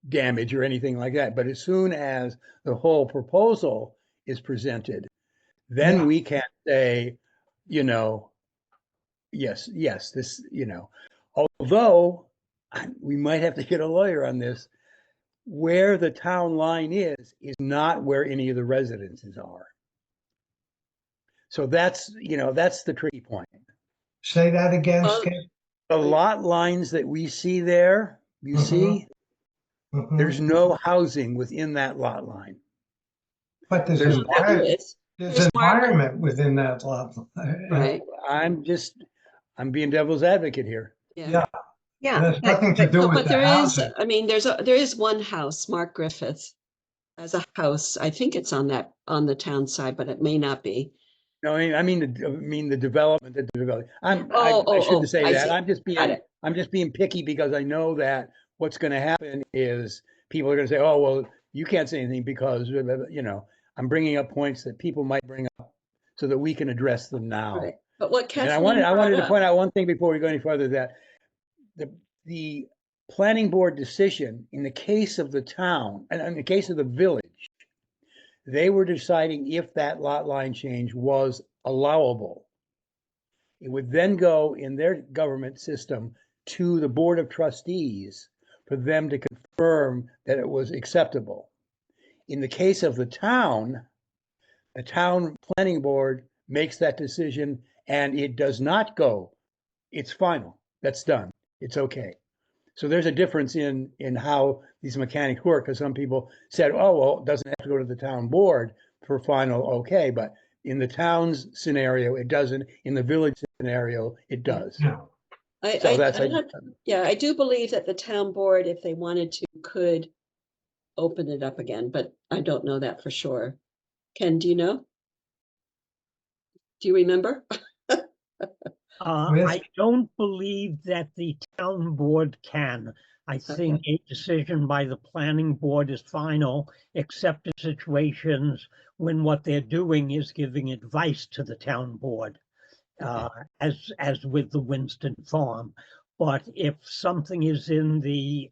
damage or anything like that. But as soon as the whole proposal is presented, then Yeah. we can say, yes, this, although we might have to get a lawyer on this, where the town line is not where any of the residences are. So that's the tricky point. Say that again, Well, Skip. The lot lines that we see there, you see, Mhm. there's no housing within that lot line. But there's no, there is. There's environment within that lot. Right. I'm being devil's advocate here. Yeah. Yeah, It has nothing to do with But the there is, housing. I mean, there is one house, Mark Griffith as a house. I think it's on the town side, but it may not be. No, I mean the development that they're developing. I Oh, shouldn't say I that. see. Got it. I'm just being picky because I know that what's going to happen is people are going to say, "Oh, well, you can't say anything because I'm bringing up points that people might bring up so that we can address them now." Right. But what And I Kathleen wanted to brought point up, out one thing before we go any further, that the planning board decision in the case of the town and in the case of the village, they were deciding if that lot line change was allowable. It would then go in their government system to the Board of Trustees for them to confirm that it was acceptable. In the case of the town planning board makes that decision and it does not go. It's final. That's done. It's okay. So there's a difference in how these mechanics work, because some people said, oh, well, it doesn't have to go to the town board for final okay, but in the town's scenario, it doesn't. In the village scenario, it does. Yeah. I do believe that the town board, if they wanted to, could open it up again, but I don't know that for sure. Ken, do you know? Do you remember? I don't believe that the town board can. I think a decision by the planning board is final, except in situations when what they're doing is giving advice to the town board. as with the Winston Farm. But if something is in the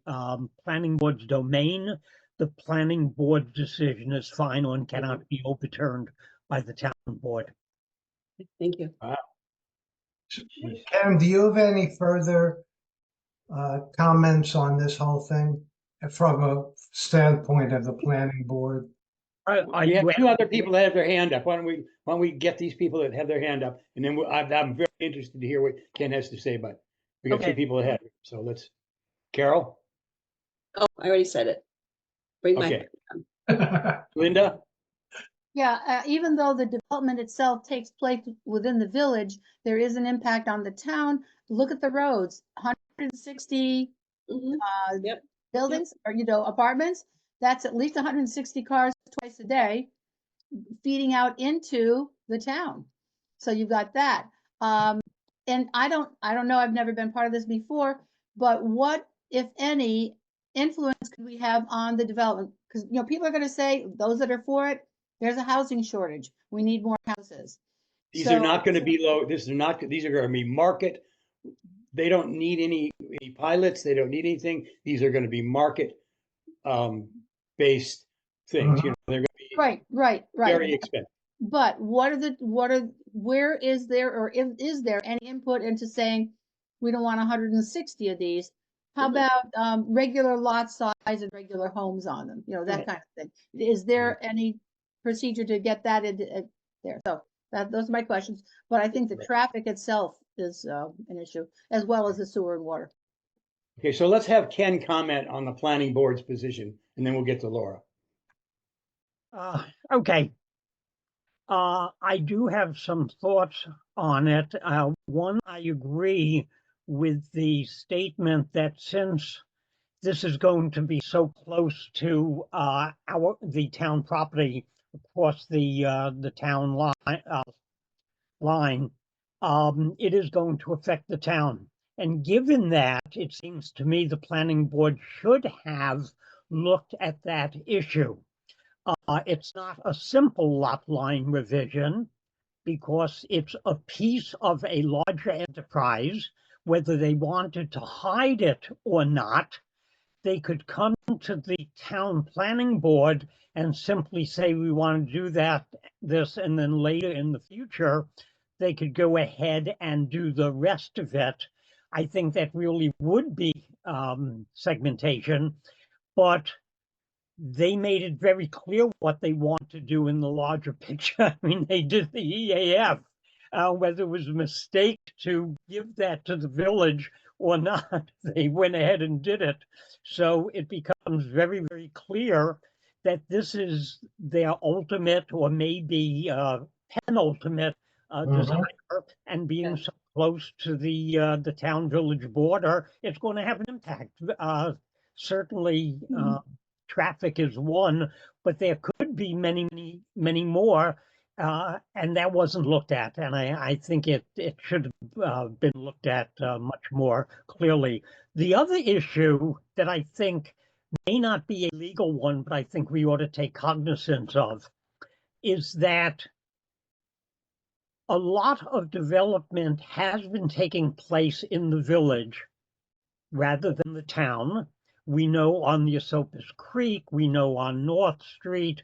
planning board's domain, the planning board decision is final and cannot be overturned by the town board. Thank you. Jeez. Karen, do you have any further comments on this whole thing from a standpoint of the planning board? Are We have you two other people that have their hand up. Why don't we get these people that have their hand up, and then I'm very interested to hear what Ken has to say. But we got two Okay. people ahead, so let's. Carol, Oh, I already said it. Bring my, okay. Linda, Yeah, even though the development itself takes place within the village, there is an impact on the town. Look at the roads, 160 Mhm. Yep. buildings or, apartments. That's at least 160 cars twice a day feeding out into the town. So you've got that. And I don't know, I've never been part of this before, but what, if any, influence could we have on the development? Because, people are going to say, those that are for it, there's a housing shortage. We need more houses. these So- are not going to be low. These are going to be market. They don't need any pilots. They don't need anything. These are going to be market based things. They're going to be Right. very expensive. But where is there, or is there any input into saying, we don't want 160 of these? How about regular lot size and regular homes on them, that Right. kind of thing? Is there any procedure to get that into there? So those are my questions, but I think the traffic itself is an issue, as well as the sewer and water. Okay, so let's have Ken comment on the planning board's position, and then we'll get to Laura. Okay. I do have some thoughts on it. One, I agree with the statement that since this is going to be so close to the town property across the town line, it is going to affect the town. And given that, it seems to me the planning board should have looked at that issue. It's not a simple lot line revision because it's a piece of a larger enterprise. Whether they wanted to hide it or not, they could come to the town planning board and simply say, we want to do this, and then later in the future, they could go ahead and do the rest of it. I think that really would be segmentation, but they made it very clear what they want to do in the larger picture. I mean, they did the EAF, whether it was a mistake to give that to the village or not, they went ahead and did it. So it becomes very, very clear that this is their ultimate or maybe penultimate desire, and being so close to the town village border, it's going to have an impact. Certainly, traffic is one, but there could be many more, and that wasn't looked at. And I think it should have been looked at much more clearly. The other issue that I think may not be a legal one, but I think we ought to take cognizance of, is that a lot of development has been taking place in the village rather than the town. We know on the Esopus Creek, we know on North Street,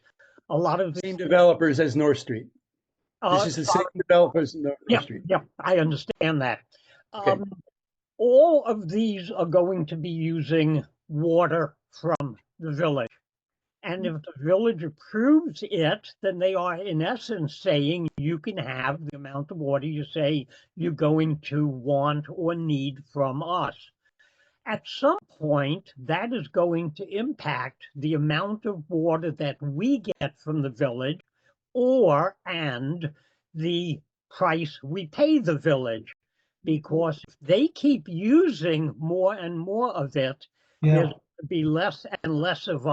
a lot of Same developers as North Street. This is the same developers in North Street. Yeah, I understand that. Okay. All of these are going to be using water from the village. And if the village approves it, then they are in essence saying you can have the amount of water you say you're going to want or need from us. At some point, that is going to impact the amount of water that we get from the village and the price we pay the village. Because if they keep using more and more of it, there's going to be less and less of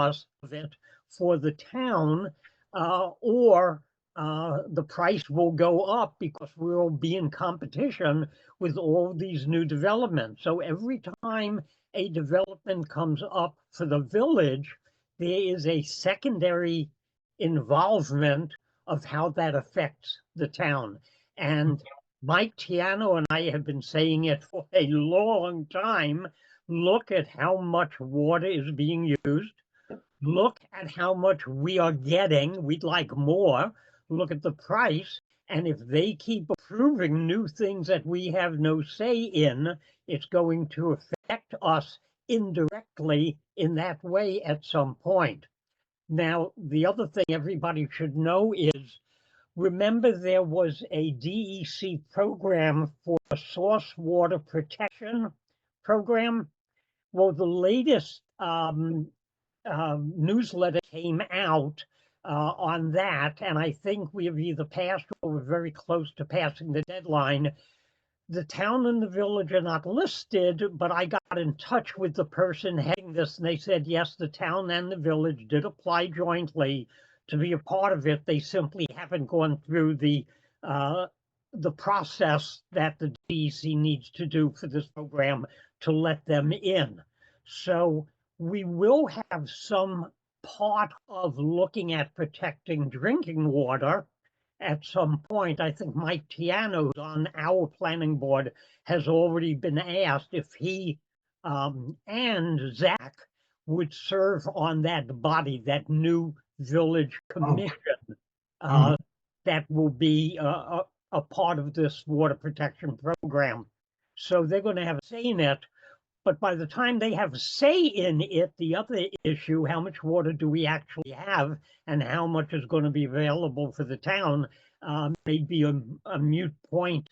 it for the town, or the price will go up because we'll be in competition with all these new developments. So every time a development comes up for the village, there is a secondary involvement of how that affects the town. And Mike Tiano and I have been saying it for a long time. Look at how much water is being used. Look at how much we are getting. We'd like more. Look at the price. And if they keep approving new things that we have no say in, it's going to affect us indirectly in that way at some point. Now, the other thing everybody should know is, remember there was a DEC program for a source water protection program? Well, the latest newsletter came out on that, and I think we have either passed or we're very close to passing the deadline. The town and the village are not listed, but I got in touch with the person heading this, and they said, yes, the town and the village did apply jointly to be a part of it. They simply haven't gone through the process that the DEC needs to do for this program to let them in. So we will have some part of looking at protecting drinking water at some point. I think Mike Tiano on our planning board has already been asked if he and Zach would serve on that body, that new village commission that will be a part of this water protection program. So they're going to have a say in it. But by the time they have a say in it, the other issue, how much water do we actually have and how much is going to be available for the town, may be a moot point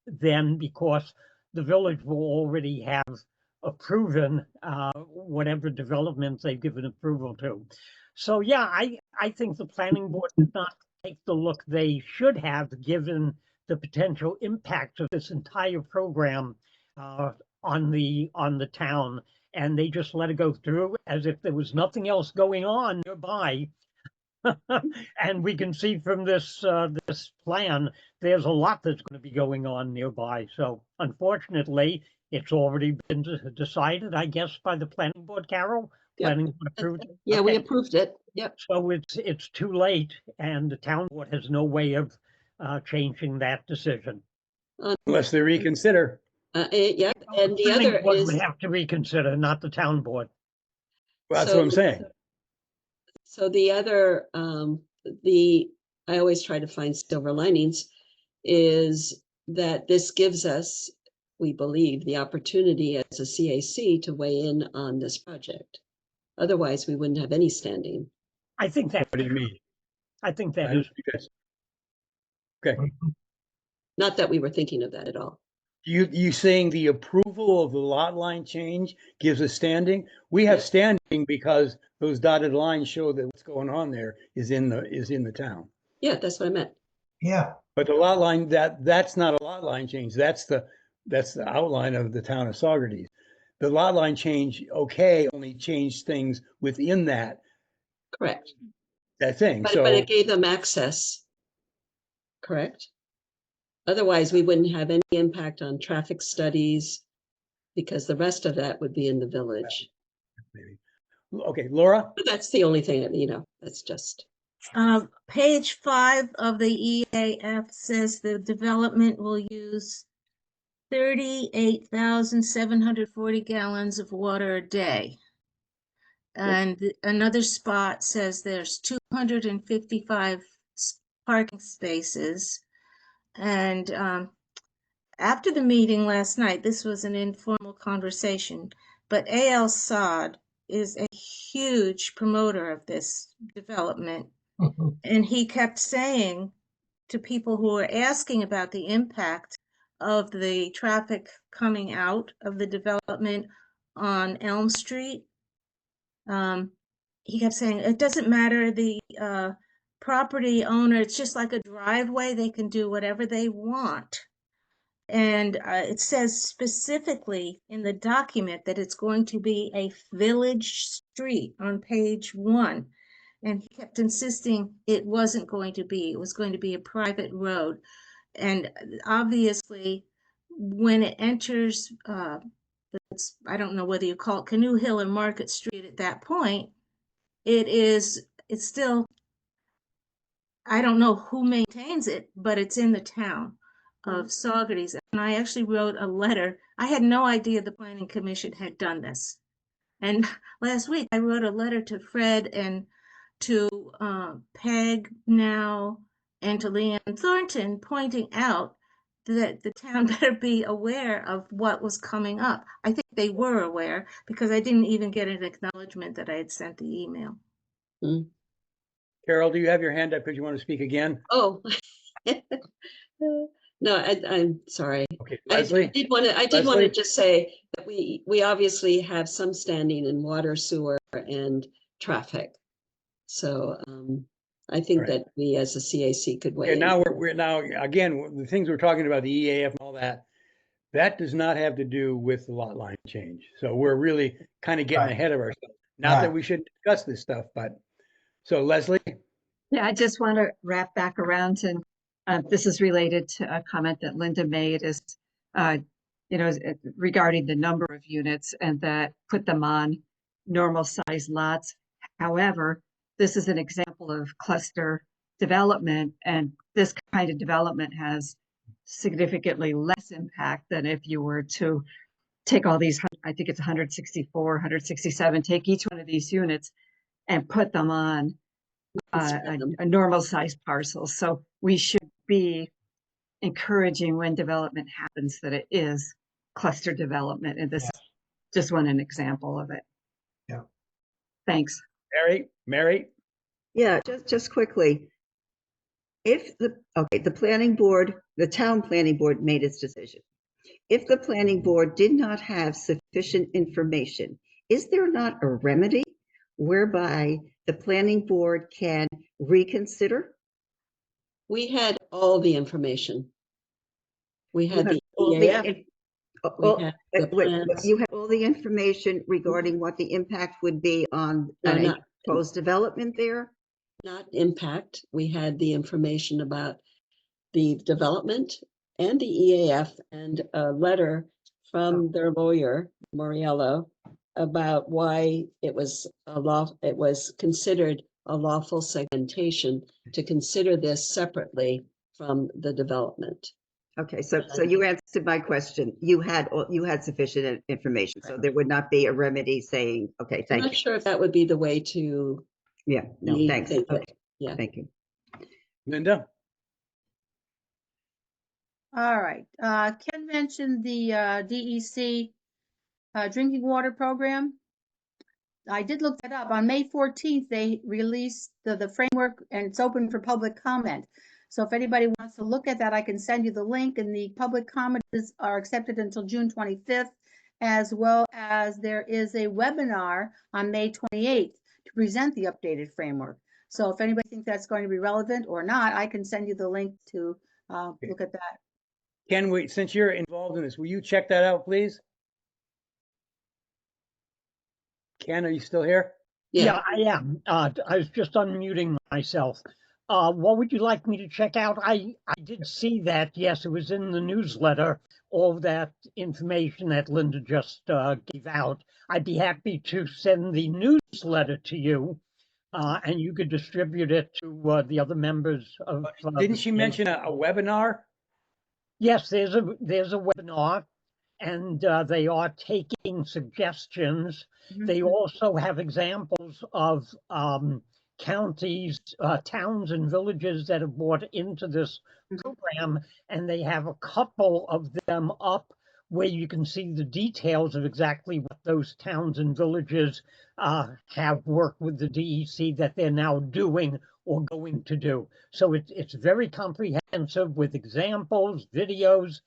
then, because the village will already have proven whatever developments they've given approval to. So yeah, I think the planning board did not take the look they should have, given the potential impact of this entire program on the town, and they just let it go through as if there was nothing else going on nearby. And we can see from this this plan, there's a lot that's going to be going on nearby. So unfortunately, it's already been decided, I guess, by the planning board. Carol, Yep. planning board approved it. Yeah, we Okay. approved it. Yep. So it's too late, and the town board has no way of changing that decision. Unless they reconsider. Yeah, and the planning other board is, would have to reconsider, not the town board. Well, that's So- what I'm saying. so the other, I always try to find silver linings, is that this gives us, we believe, the opportunity as a CAC to weigh in on this project. Otherwise, we wouldn't have any standing. I think that, What do you mean? I think that I don't is, think that's- Okay. Not that we were thinking of that at all. You saying the approval of the lot line change gives us standing? We have Yeah. standing because those dotted lines show that what's going on there is in the town. Yeah, that's what I meant. Yeah, But the lot line, that's not a lot line change. That's the outline of the town of Saugerties. The lot line change, okay, only changed things within that Correct. thing. But So it gave them access. Correct. Otherwise, we wouldn't have any impact on traffic studies because the rest of that would be in the village. maybe. Okay, Laura? But that's the only thing, that's just. Page 5 of the EAF says the development will use 38,740 gallons of water a day. And another spot says there's 255 parking spaces. And after the meeting last night, this was an informal conversation, but A.L. Saad is a huge promoter of this development. And he kept saying to people who were asking about the impact of the traffic coming out of the development on Elm Street, he kept saying, it doesn't matter, the property owner, it's just like a driveway, they can do whatever they want. And it says specifically in the document that it's going to be a village street on page 1. And he kept insisting it wasn't going to be, it was going to be a private road. And obviously, when it enters, I don't know whether you call it Canoe Hill or Market Street at that point, it's still, I don't know who maintains it, but it's in the town. of Saugerties. And I actually wrote a letter. I had no idea the Planning Commission had done this. And last week I wrote a letter to Fred and to Peg now and to Leanne Thornton, pointing out that the town better be aware of what was coming up. I think they were aware because I didn't even get an acknowledgement that I had sent the email. Carol, do you have your hand up because you want to speak again? Oh. No, I'm sorry. Okay, I Leslie? did want to Leslie? just say that we obviously have some standing in water, sewer, and traffic. So I think Right. that we as a CAC could weigh Okay, in. now we're now, again, the things we're talking about, the EAF and all that, that does not have to do with the lot line change. So we're really kind of getting Right. ahead of ourselves. Not that Right. we shouldn't discuss this stuff, but, so Leslie? Yeah, I just want to wrap back around and this is related to a comment that Linda made is, regarding the number of units and that put them on normal size lots. However, this is an example of cluster development, and this kind of development has significantly less impact than if you were to take all these, I think it's 164, 167, take each one of these units and put them on a normal size parcel. So we should be encouraging when development happens that it is cluster development. And this is just an example of it. Yeah. Thanks. Mary? Yeah, just quickly. If the planning board, the town planning board made its decision. If the planning board did not have sufficient information, is there not a remedy whereby the planning board can reconsider? We had all the information. We had the all EAF. all- We had the wait, plans. you had all the information regarding what the impact would be on a proposed development there? Not impact. We had the information about the development and the EAF and a letter from their lawyer, Moriello, about why it was considered a lawful segmentation to consider this separately from the development. Okay, so you answered my question. You had sufficient information, so there would not be a remedy saying, okay, I'm thank not you. sure if that would be the way to. Yeah, no, thanks. take it. Okay, Yeah. thank you. Linda? All right. Ken mentioned the DEC drinking water program. I did look that up. On May 14th, they released the framework and it's open for public comment. So if anybody wants to look at that, I can send you the link, and the public comments are accepted until June 25th, as well as there is a webinar on May 28th to present the updated framework. So if anybody thinks that's going to be relevant or not, I can send you the link to look at that. Ken, since you're involved in this, will you check that out, please? Ken, are you still here? Yeah, I am. I was just unmuting myself. What would you like me to check out? I did see that. Yes, it was in the newsletter, all that information that Linda just gave out. I'd be happy to send the newsletter to you, and you could distribute it to the other members of. Didn't she mention a webinar? Yes, there's a webinar, and they are taking suggestions. They also have examples of counties, towns and villages that have bought into this program, and they have a couple of them up where you can see the details of exactly what those towns and villages have worked with the DEC that they're now doing or going to do. So it's very comprehensive with examples, videos.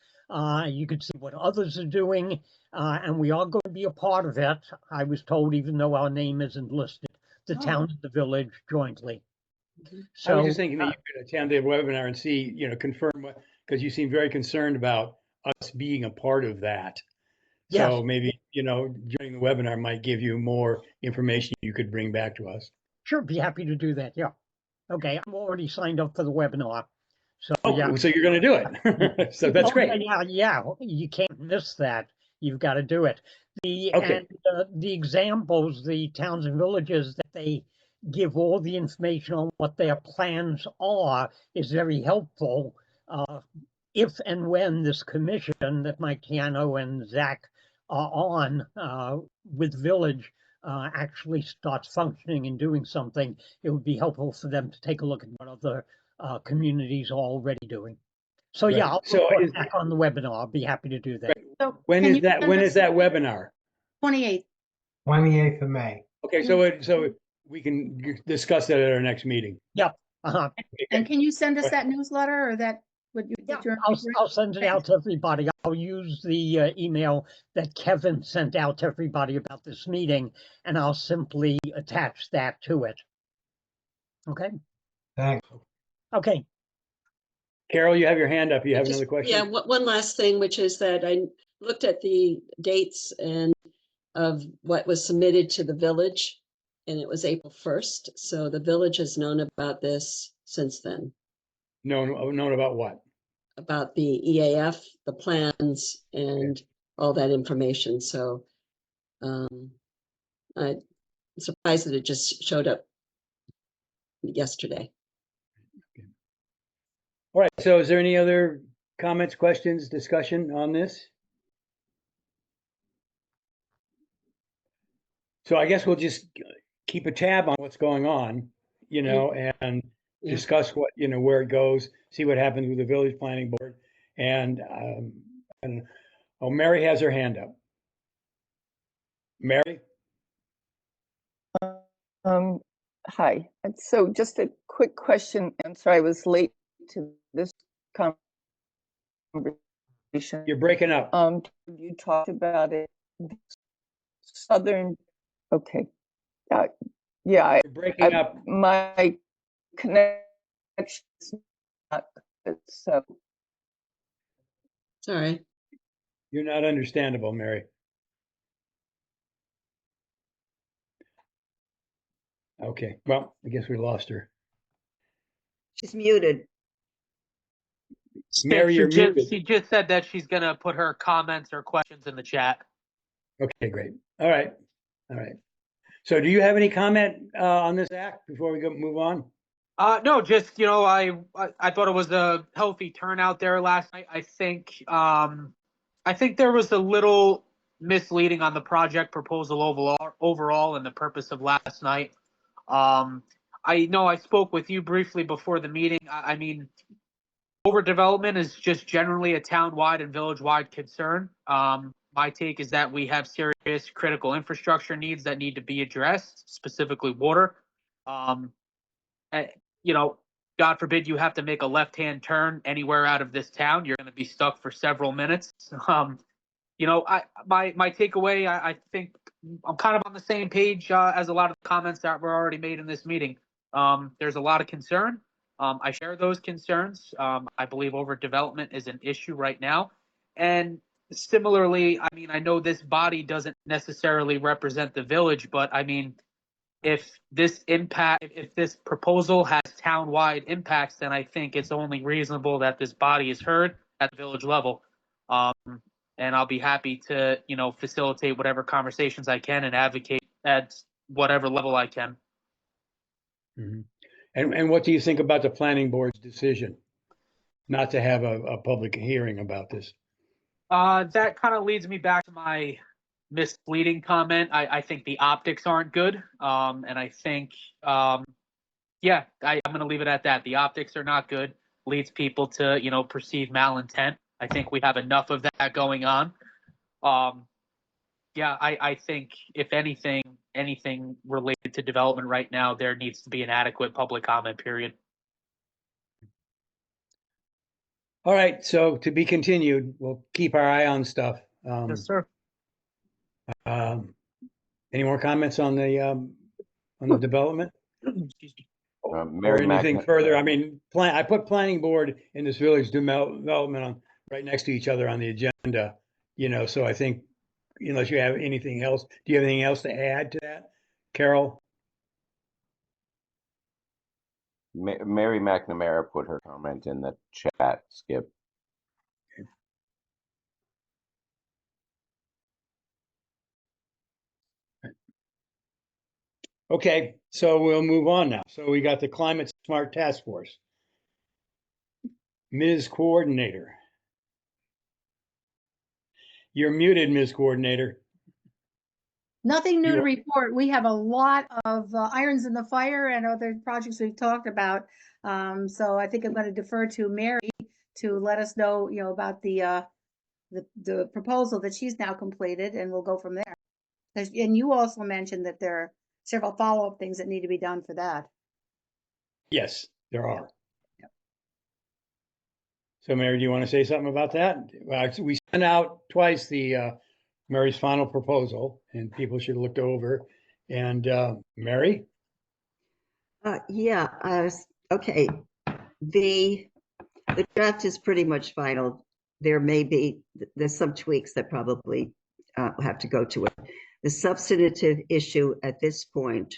You could see what others are doing, and we are going to be a part of it. I was told, even though our name isn't listed, the town and the village jointly. So I was just thinking that you could attend the webinar and see, confirm what, because you seem very concerned about us being a part of that. Yes. So maybe, joining the webinar might give you more information you could bring back to us. Sure, be happy to do that. Yeah. Okay, I'm already signed up for the webinar. So yeah. So you're going to do it. So that's great. Yeah, you can't miss that. You've got to do it. And the examples, the towns and villages that they give all the information on what their plans are is very helpful if and when this commission that Mike Tiano and Zach are on with Village actually starts functioning and doing something, it would be helpful for them to take a look at what other communities are already doing. So Right. yeah, I'll So report is- back on the webinar. I'll be happy to do that. So When can is you that? send When us is that webinar? 28th. 28th of May. Okay, so we can discuss that at our next meeting. Yep. Uh-huh. And can you send us that newsletter or that, would you? Yeah, your- I'll send it out to everybody. I'll use the email that Kevin sent out to everybody about this meeting, and I'll simply attach that to it. Okay? Thanks. Okay. Carol, you have your hand up. You have Just- another question? Yeah, one last thing, which is that I looked at the dates and of what was submitted to the village, and it was April 1st. So the village has known about this since then, Known about what? about the EAF, the plans, and all that information. So I'm surprised that it just showed up yesterday. All right, so is there any other comments, questions, discussion on this? So I guess we'll just keep a tab on what's going on, and Yeah. discuss what, where it goes, see what happens with the village planning board. And Mary has her hand up. Mary? Hi. So just a quick question. I'm sorry I was late to this conversation. You're breaking up. You talked about it. Southern. Okay. Yeah. You're breaking up. My connection is not good, so. Sorry. You're not understandable, Mary. Okay, well, I guess we lost her. She's muted. Mary, you're muted. She just said that she's gonna put her comments or questions in the chat. Okay, great. All right. So do you have any comment on this act before we move on? No, just I thought it was a healthy turnout there last night. I think there was a little misleading on the project proposal overall and the purpose of last night. I know I spoke with you briefly before the meeting. I mean, overdevelopment is just generally a town-wide and village-wide concern. My take is that we have serious critical infrastructure needs that need to be addressed, specifically water. God forbid you have to make a left-hand turn anywhere out of this town, you're going to be stuck for several minutes. My takeaway, I think I'm kind of on the same page as a lot of the comments that were already made in this meeting. There's a lot of concern. I share those concerns. I believe overdevelopment is an issue right now. And similarly, I mean, I know this body doesn't necessarily represent the village, but I mean, if this proposal has town-wide impacts, then I think it's only reasonable that this body is heard at the village level. And I'll be happy to, facilitate whatever conversations I can and advocate at whatever level I can. Mm-hmm. And what do you think about the planning board's decision not to have a public hearing about this? That kind of leads me back to my misleading comment. I think the optics aren't good. And I think, I'm going to leave it at that. The optics are not good. Leads people to, perceive malintent. I think we have enough of that going on. I think if anything related to development right now, there needs to be an adequate public comment period. All right, so to be continued, we'll keep our eye on stuff. Yes, sir. Any more comments on the development? Excuse me. Mary Or anything Magna- further? I mean, I put planning board in this village development on right next to each other on the agenda. So I think unless you have anything else, do you have anything else to add to that, Carol? Mary McNamara put her comment in the chat, Skip. Okay, so we'll move on now. So we got the Climate Smart Task Force. Ms. Coordinator. You're muted, Ms. Coordinator. Nothing new You to are- report. We have a lot of irons in the fire and other projects we've talked about. So I think I'm going to defer to Mary to let us know, about the proposal that she's now completed, and we'll go from there. And you also mentioned that there are several follow-up things that need to be done for that. Yes, there are. Yep. So Mary, do you want to say something about that? We sent out twice the Mary's final proposal, and people should look over. And Mary? Yeah, okay. The draft is pretty much final. There's some tweaks that probably have to go to it. The substantive issue at this point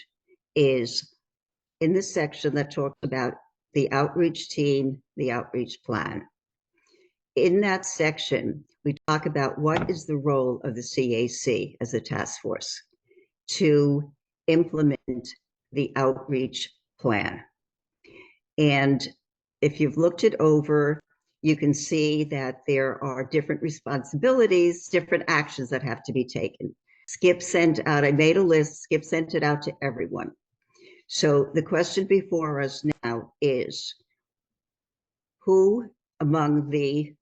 is in the section that talks about the outreach team, the outreach plan. In that section, we talk about what is the role of the CAC as a task force to implement the outreach plan. And if you've looked it over, you can see that there are different responsibilities, different actions that have to be taken. Skip sent out, I made a list, Skip sent it out to everyone. So the question before us now is, who among the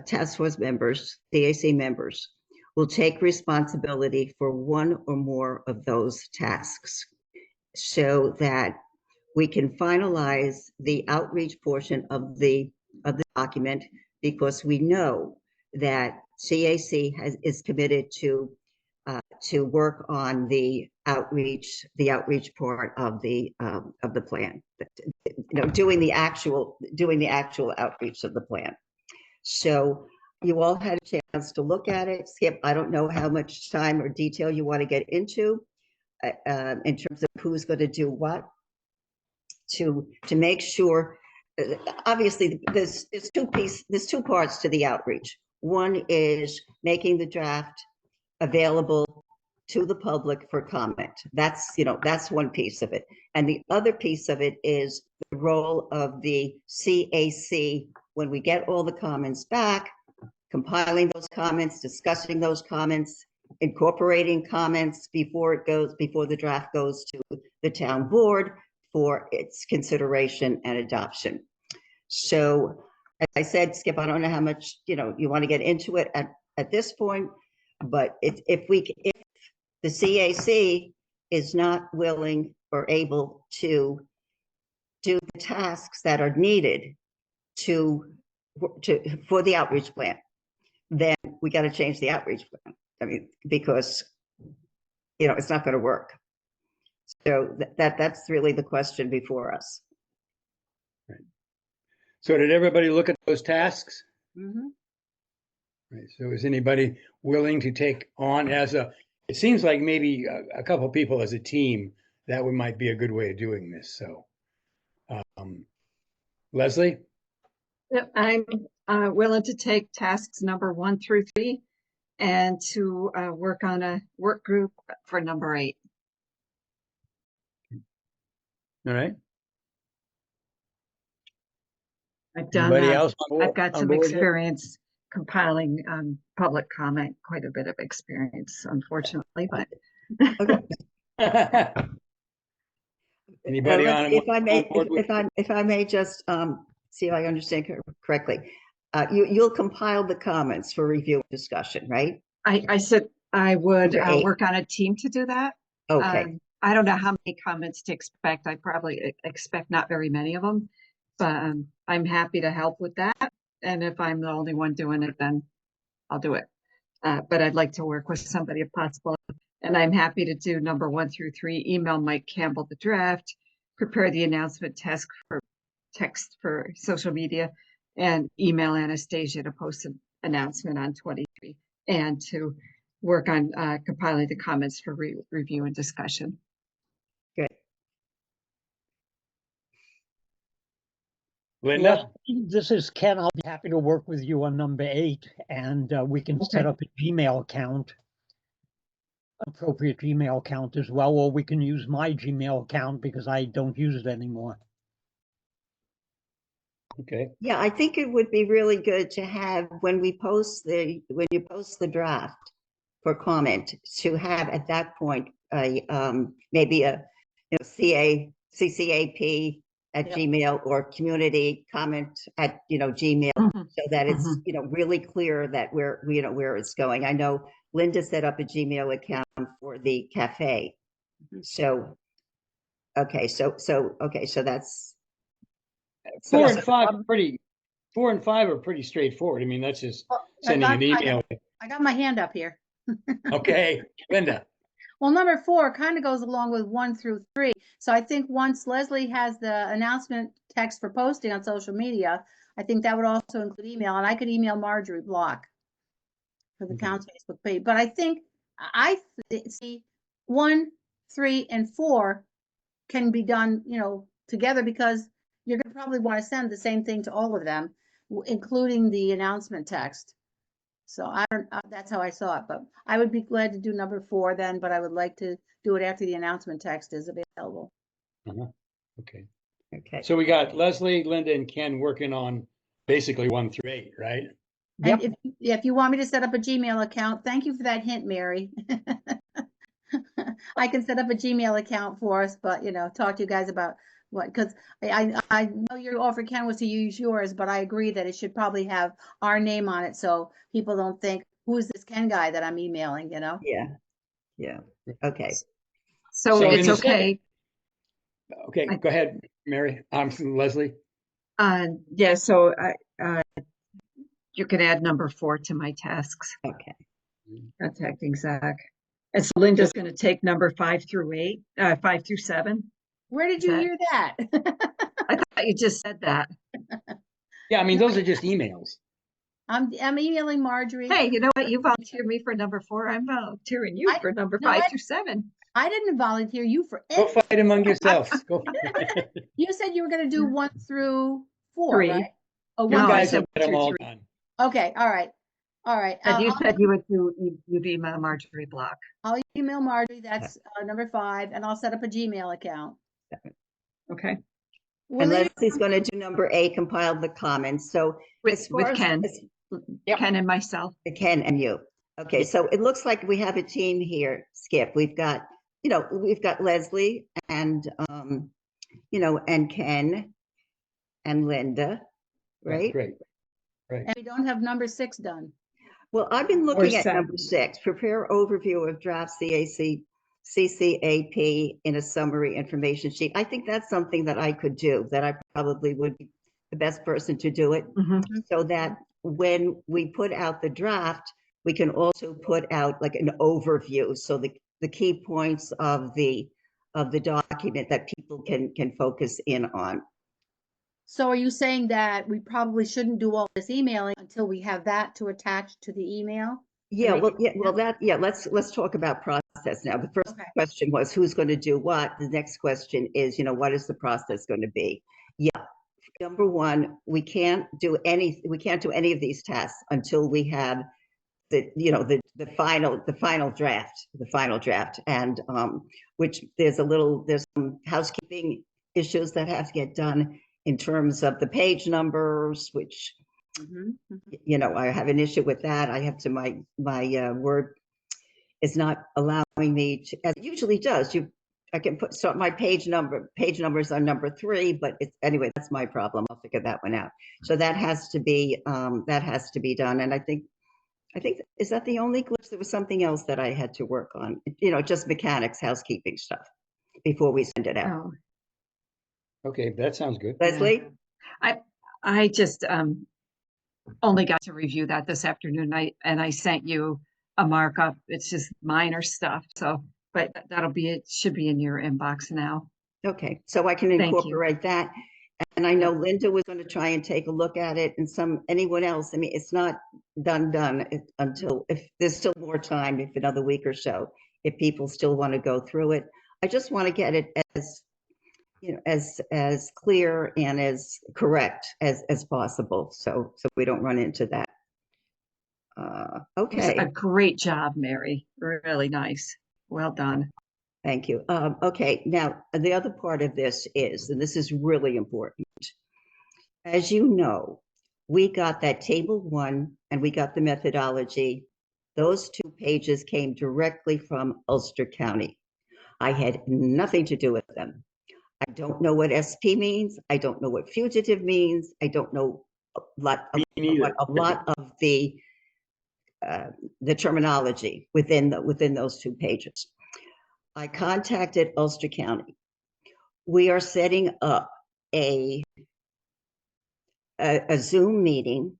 task force members, CAC members, will take responsibility for one or more of those tasks so that we can finalize the outreach portion of the document, because we know that CAC is committed to work on the outreach part of the plan, doing the actual outreach of the plan. So you all had a chance to look at it. Skip, I don't know how much time or detail you want to get into in terms of who's going to do what to make sure. Obviously, there's two parts to the outreach. One is making the draft available to the public for comment. That's one piece of it. And the other piece of it is the role of the CAC when we get all the comments back, compiling those comments, discussing those comments, incorporating comments before the draft goes to the town board for its consideration and adoption. So as I said, Skip, I don't know how much you want to get into it at this point, but if the CAC is not willing or able to do the tasks that are needed for the outreach plan, then we got to change the outreach plan. I mean, because it's not going to work. So that's really the question before us. Right. So did everybody look at those tasks? Mm-hmm. Right. So is anybody willing to take on it seems like maybe a couple of people as a team, that might be a good way of doing this. So, Leslie? Yep, I'm willing to take tasks number 1 through 3 and to work on a work group for number 8. All right. I've done Anybody else I've got on some board here? experience compiling public comment, quite a bit of experience, unfortunately, but Anybody on? If I may just see if I understand correctly, you'll compile the comments for review and discussion, right? I said I would Number 8. work on a team to do that. Okay. I don't know how many comments to expect. I probably expect not very many of them, but I'm happy to help with that. And if I'm the only one doing it, then I'll do it. But I'd like to work with somebody if possible. And I'm happy to do number 1 through 3, email Mike Campbell the draft, prepare the announcement text for social media, and email Anastasia to post an announcement on 23, and to work on compiling the comments for review and discussion. Good. Linda? This is Ken. I'll be happy to work with you on number 8, and we can set up a Gmail account, appropriate Gmail account as well, or we can use my Gmail account because I don't use it anymore. Okay. Yeah, I think it would be really good to have, when you post the draft for comment, to have at that point, maybe a, CCAP at Yep. Gmail, or community comment at, Gmail, so that it's, really clear that where it's going. I know Linda set up a Gmail account for the cafe. So, okay, so that's. Four So- and five are pretty straightforward. I mean, that's just Well, sending an email. I got my hand up here. Okay, Linda. Well, number 4 kind of goes along with 1 through 3. So I think once Leslie has the announcement text for posting on social media, I think that would also include email, and I could email Marjorie Block for the town's Facebook page. But I think see 1, 3, and 4 can be done, together, because you're going to probably want to send the same thing to all of them, including the announcement text. So that's how I saw it, but I would be glad to do number 4 then, but I would like to do it after the announcement text is available. Okay. Okay. So we got Leslie, Linda, and Ken working on basically 1 through 8, right? And if you want me to set up a Gmail account, thank you for that hint, Mary. I can set up a Gmail account for us, but talk to you guys about what, because I know your offer, Ken, was to use yours, but I agree that it should probably have our name on it, so people don't think, who's this Ken guy that I'm emailing, Yeah. Okay. So So it's in the okay. Okay, go ahead, Mary. I'm Leslie. Yeah, so you can add number 4 to my tasks. Okay. Contacting Zach. And so Linda's going to take number 5 through 7. Where did you hear that? I thought you just said that. Yeah, I mean, those are just emails. I'm emailing Marjorie. Hey, you know what? You volunteered me for number 4. I'm volunteering you for number 5 through 7. I didn't volunteer you for Go anything. fight among yourselves. Go. You said you were going to do 1 through 4, 3. right? Oh, You 1 guys through have got them all 3. done. Okay, all right. And you said you would you'd email Marjorie Block. I'll email Marjorie. That's number 5, and I'll set up a Gmail account. Okay. And Leslie's going to do number 8, compile the comments. So With Ken. Ken and myself. Ken and you. Okay, so it looks like we have a team here, Skip. We've got, Leslie and, and Ken and Linda, right? Great. Right. And we don't have number 6 done. Well, I've been looking at number 6, prepare overview of draft CCAP in a summary information sheet. I think that's something that I could do, that I probably would be the best person to do it, so that when we put out the draft, we can also put out like an overview, so the key points of the document that people can focus in on. So are you saying that we probably shouldn't do all this emailing until we have that to attach to the email? Yeah, let's talk about process now. The first question was who's going to do what. The next question is, what is the process going to be? Yeah. Number 1, we can't do any of these tasks until we have the final draft, and which there's some housekeeping issues that have to get done in terms of the page numbers, which I have an issue with that. I have to my Word is not allowing me to, as it usually does. I can start my page numbers on number 3, but anyway, that's my problem. I'll figure that one out. So that has to be done. And I think, is that the only glitch? There was something else that I had to work on, just mechanics, housekeeping stuff before we send it out. Oh. Okay, that sounds good. Leslie? I just only got to review that this afternoon, and I sent you a markup. It's just minor stuff. So, but it should be in your inbox now. Okay, so I can incorporate that. And I know Linda was going to try and take a look at it, and anyone else. I mean, it's not done until, if there's still more time, if another week or so, if people still want to go through it. I just want to get it as clear and as correct as possible, so we don't run into that. Okay. A great job, Mary. Really nice. Well done. Thank you. Okay, now the other part of this is, and this is really important, As you know, we got that table 1 and we got the methodology. Those 2 pages came directly from Ulster County. I had nothing to do with them. I don't know what SP means. I don't know what fugitive means. I don't know what a lot of the terminology within those 2 pages. I contacted Ulster County. We are setting up a Zoom meeting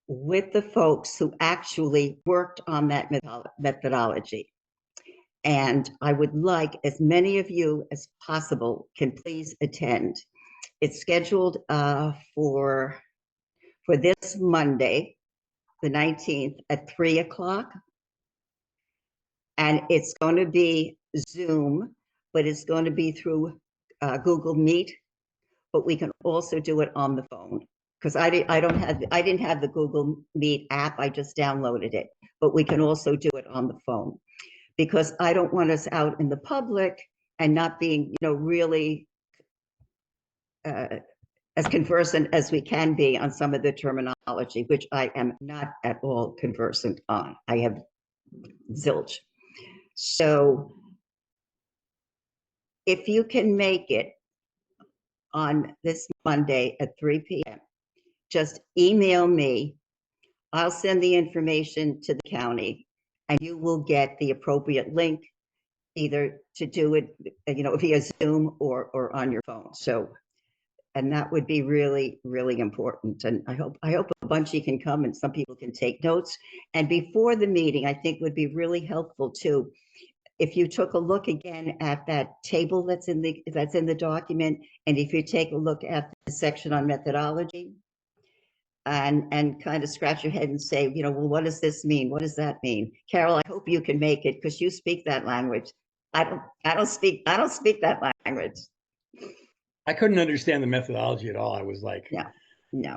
with the folks who actually worked on that methodology. And I would like as many of you as possible can please attend. It's scheduled for this Monday, the 19th at 3 o'clock. And it's going to be Zoom, but it's going to be through Google Meet, but we can also do it on the phone. Because I didn't have the Google Meet app, I just downloaded it, but we can also do it on the phone. Because I don't want us out in the public and not being, really as conversant as we can be on some of the terminology, which I am not at all conversant on. I have zilch. So if you can make it on this Monday at 3 p.m., just email me. I'll send the information to the county and you will get the appropriate link either to do it, via Zoom or on your phone. So, and that would be really, really important. And I hope a bunch of you can come and some people can take notes. And before the meeting, I think would be really helpful too, if you took a look again at that table that's in the document, and if you take a look at the section on methodology, and kind of scratch your head and say, well, what does this mean? What does that mean? Carol, I hope you can make it because you speak that language. I don't speak that language. I couldn't understand the methodology at all. I was like, no.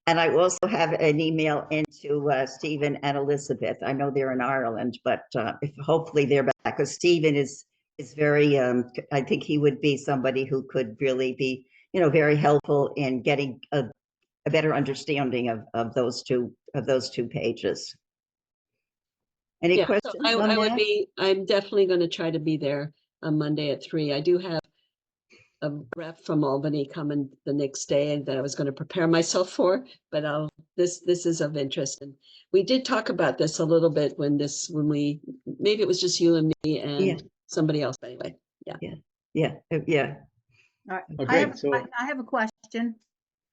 And I also have an email into Stephen and Elizabeth. I know they're in Ireland, but if hopefully they're back, because Stephen is very, I think he would be somebody who could really be, very helpful in getting a better understanding of those two pages. Any questions so on I would that? I'm definitely going to try to be there on Monday at 3. I do have a rep from Albany coming the next day and that I was going to prepare myself for, but this is of interest. And we did talk about this a little bit when maybe it was just you and me and somebody else, but anyway. Yeah. All right. okay, I have a question.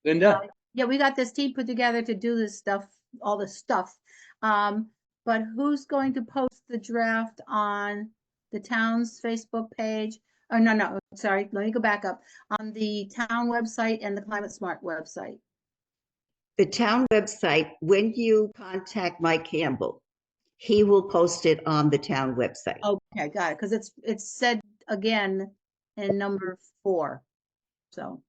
Linda? Yeah, we got this team put together to do this stuff, all this stuff. But who's going to post the draft on the town's Facebook page? Oh, no, sorry, let me go back up. On the town website and the Climate Smart website. The town website, when you contact Mike Campbell, he will post it on the town website. Okay, got it, because it's said again in number 4. So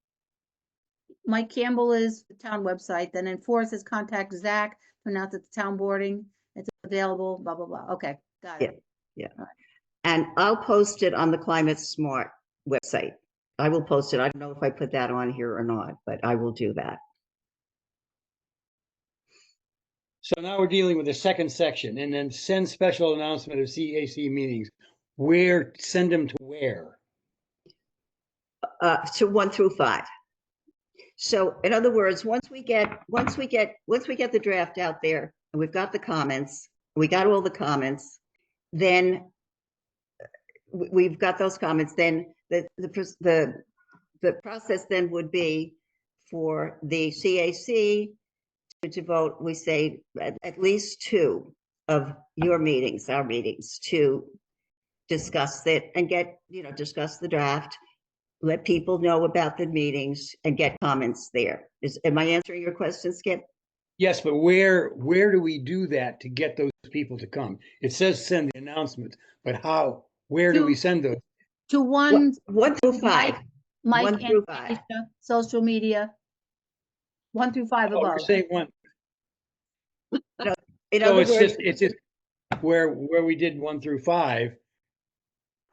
Mike Campbell is the town website, then in 4 it says contact Zach to announce that the town boarding, it's available, blah, blah, blah. Okay, got it. Yeah. All right. And I'll post it on the Climate Smart website. I will post it. I don't know if I put that on here or not, but I will do that. So now we're dealing with the second section, and then send special announcement of CAC meetings. Send them to where? To 1 through 5. So in other words, once we get the draft out there and we've got the comments, we got all the comments, then we've got those comments, then the process then would be for the CAC to vote. We say at least 2 of your meetings, our meetings, to discuss it and discuss the draft, let people know about the meetings and get comments there. Am I answering your question, Skip? Yes, but where do we do that to get those people to come? It says send the announcements, but where do we send those? To 1 through 5. Mike 1 and through 5. Aisha, social media, 1 through 5 Oh, above. we're saying 1. No, in So other it's words, just where we did 1 through 5,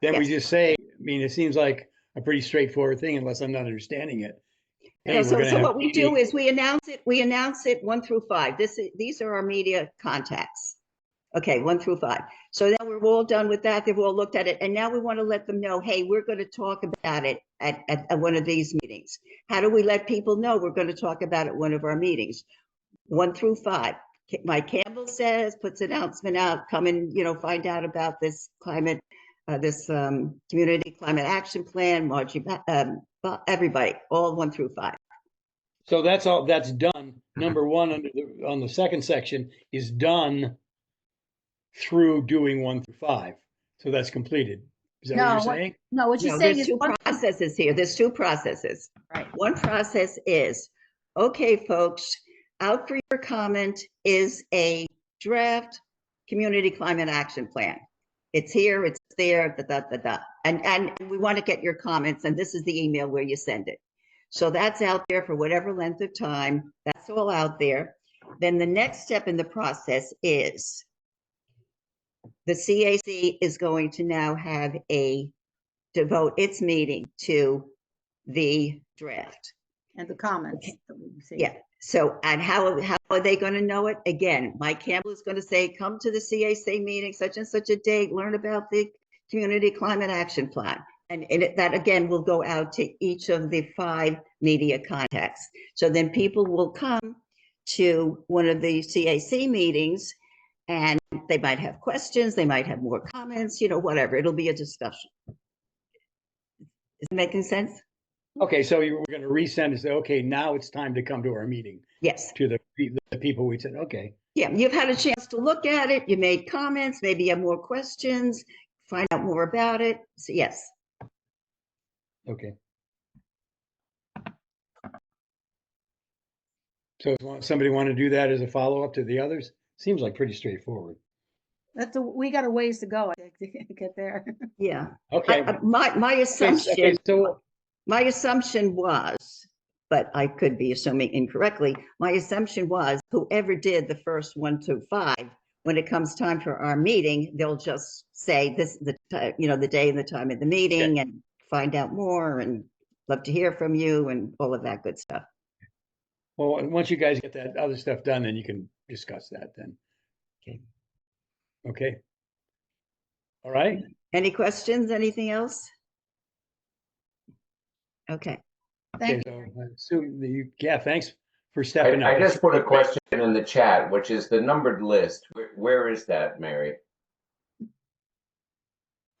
then we Yes. just say, it seems like a pretty straightforward thing unless I'm not understanding it. hey, we're So, gonna so have what we do is we announce it 1 through 5. These are our media contacts. Okay, 1 through 5. So now we're all done with that. They've all looked at it. And now we want to let them know, hey, we're going to talk about it at one of these meetings. How do we let people know we're going to talk about it at one of our meetings? 1 through 5. Mike Campbell says, puts an announcement out, come and, find out about this climate, this community climate action plan, Margie, everybody, all 1 through 5. So that's all, that's done. Number one, on the second section is done through doing 1 through 5. So that's completed. Is that what you're saying? No, what you're No, saying there's is two processes here. There's 2 processes. Right. One process is, okay, folks, out for your comment is a draft community climate action plan. It's here, it's there, And we want to get your comments, and this is the email where you send it. So that's out there for whatever length of time. That's all out there. Then the next step in the process is the CAC is going to now have devote its meeting to the draft. And the comments that we see. Yeah. So, and how are they going to know it? Again, Mike Campbell is going to say, come to the CAC meeting, such and such a date, learn about the community climate action plan. And that again will go out to each of the 5 media contacts. So then people will come to one of the CAC meetings and they might have questions, they might have more comments, whatever. It'll be a discussion. Is it making sense? Okay, so we're going to resend and say, okay, now it's time to come to our meeting. Yes. To the people we said, okay. Yeah, you've had a chance to look at it. You made comments. Maybe you have more questions. Find out more about it. So yes. Okay. So somebody want to do that as a follow-up to the others? Seems like pretty straightforward. We got a ways to go, I think, to get there. Yeah. Okay. My assumption. Okay, so my assumption was, but I could be assuming incorrectly. My assumption was whoever did the first 1 through 5, when it comes time for our meeting, they'll just say the day and the time of the meeting and find out more and love to hear from you and all of that good stuff. Well, once you guys get that other stuff done, then you can discuss that then. Okay. Okay. All right. Any questions? Anything else? Okay. Thank you. So thanks for stepping up. I just put a question in the chat, which is the numbered list. Where is that, Mary?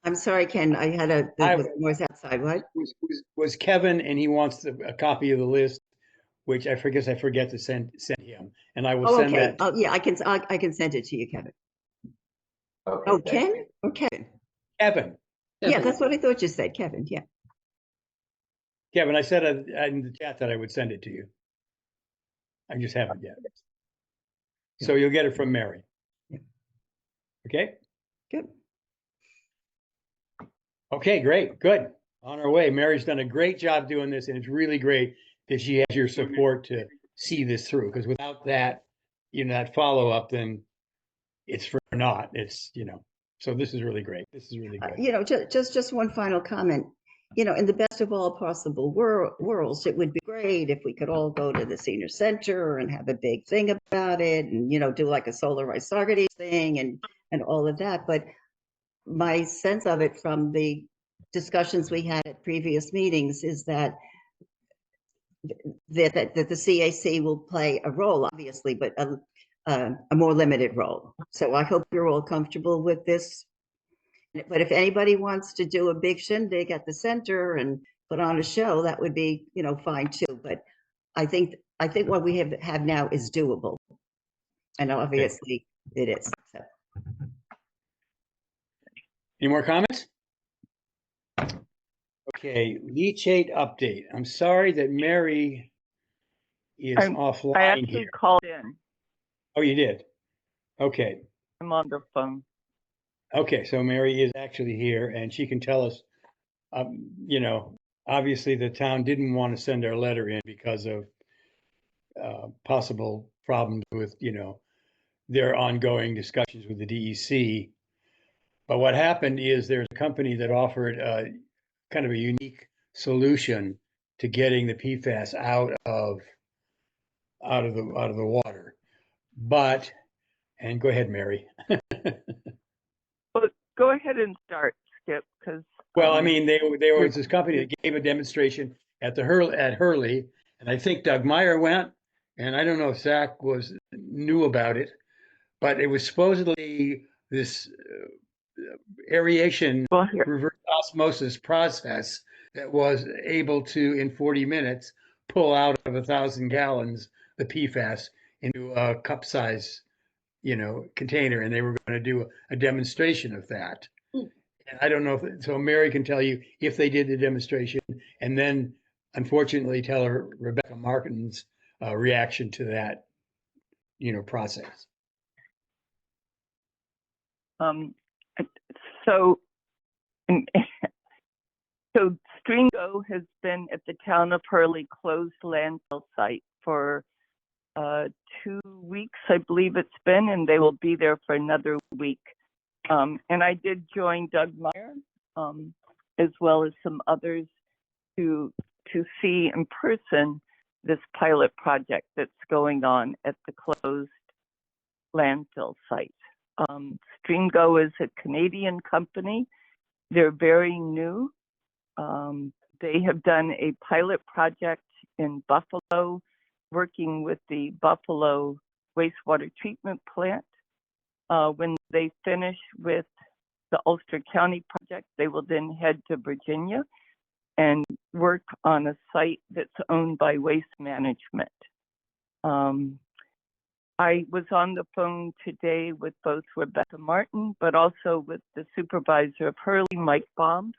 I'm sorry, Ken. I had a noise outside. What? Was Kevin, and he wants a copy of the list, which I forget to send him, and I will send that. Oh, yeah, I can send it to you, Kevin. Okay. Oh, Ken or Kevin? Kevin. Yeah, that's what I thought you said, Kevin. Yeah. Kevin, I said in the chat that I would send it to you. I just haven't yet. So you'll get it from Mary. Yeah. Okay. Good. Okay, great, good. On our way. Mary's done a great job doing this, and it's really great that she has your support to see this through. Because without that, that follow-up, then it's for naught. It's So this is really great. This is really good. Just one final comment. In the best of all possible worlds, it would be great if we could all go to the senior center and have a big thing about it, and do like a solar Sargades thing and all of that. But my sense of it from the discussions we had at previous meetings is that the CAC will play a role, obviously, but a more limited role. So I hope you're all comfortable with this. But if anybody wants to do a big shindig at the center and put on a show, that would be, fine too. But I think what we have now is doable, and obviously it is. So. Any more comments? Okay, leachate update. I'm sorry that Mary is offline I actually here. called in. Oh, you did? Okay. I'm on the phone. Okay, so Mary is actually here, and she can tell us, obviously the town didn't want to send our letter in because of possible problems with, their ongoing discussions with the DEC. But what happened is there's a company that offered kind of a unique solution to getting the PFAS out of the water. But, and go ahead, Mary. Well, go ahead and start, Skip, because Well, I mean, there was this company that gave a demonstration at Hurley, and I think Doug Meyer went, and I don't know if Zach knew about it, but it was supposedly this aeration well, here. reverse osmosis process that was able to, in 40 minutes, pull out of 1,000 gallons the PFAS into a cup size, container, and they were going to do a demonstration of that. And I don't know so Mary can tell you if they did the demonstration, and then unfortunately tell her Rebecca Martin's reaction to that, process. So, so Stringo has been at the town of Hurley closed landfill site for 2 weeks, I believe it's been, and they will be there for another week. And I did join Doug Meyer, as well as some others, to see in person this pilot project that's going on at the closed landfill site. Stringo is a Canadian company. They're very new. They have done a pilot project in Buffalo, working with the Buffalo wastewater treatment plant. When they finish with the Ulster County project, they will then head to Virginia and work on a site that's owned by Waste Management. I was on the phone today with both Rebecca Martin, but also with the supervisor of Hurley, Mike Bombs.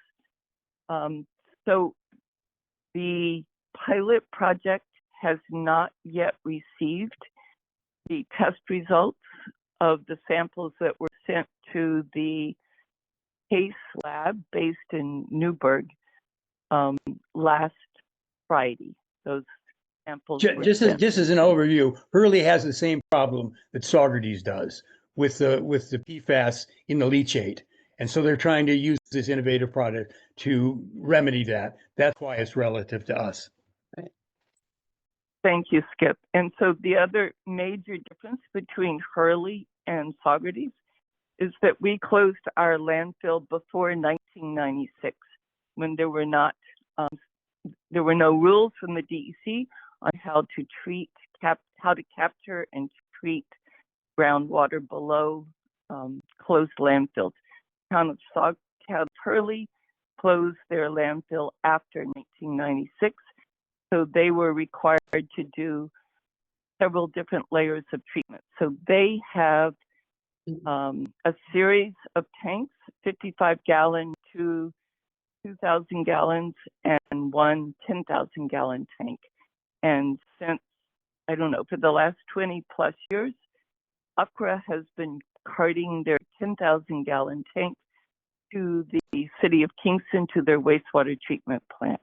So the pilot project has not yet received the test results of the samples that were sent to the CAC lab based in Newburgh last Friday. Those samples were Just sent. as an overview, Hurley has the same problem that Saugerties does with the PFAS in the leachate, and so they're trying to use this innovative product to remedy that. That's why it's relative to us. Thank you, Skip. And so the other major difference between Hurley and Saugerties is that we closed our landfill before 1996, when there were no rules from the DEC on how to capture and treat groundwater below closed landfills. Town of Hurley closed their landfill after 1996, so they were required to do several different layers of treatment. So they have a series of tanks, 55-gallon, 2,000 gallons, and one 10,000-gallon tank. And since, I don't know, for the last 20 plus years, UCRA has been carting their 10,000-gallon tank to the city of Kingston, to their wastewater treatment plant.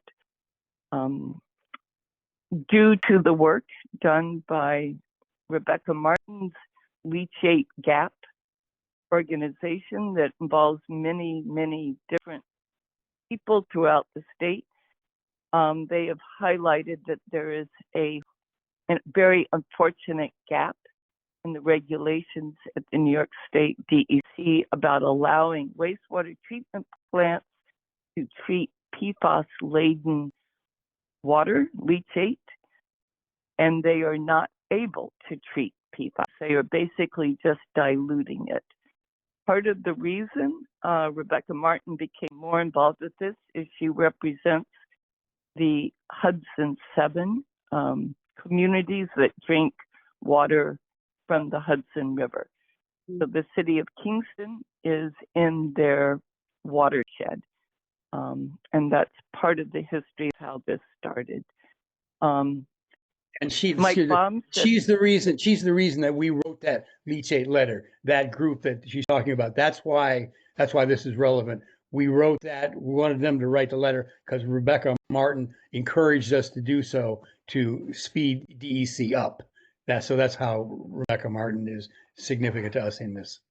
Due to the work done by Rebecca Martin's Leachate Gap organization that involves many, many different people throughout the state, they have highlighted that there is a very unfortunate gap in the regulations at the New York State DEC about allowing wastewater treatment plants to treat PFAS-laden water, leachate, and they are not able to treat PFAS. They are basically just diluting it. Part of the reason Rebecca Martin became more involved with this is she represents the Hudson 7 communities that drink water from the Hudson River. So the city of Kingston is in their watershed. And that's part of the history of how this started. And she's the reason that we wrote that leachate letter, that group that she's talking about. That's why this is relevant. We wrote that. We wanted them to write the letter because Rebecca Martin encouraged us to do so to speed DEC up. So that's how Rebecca Martin is significant to us in this.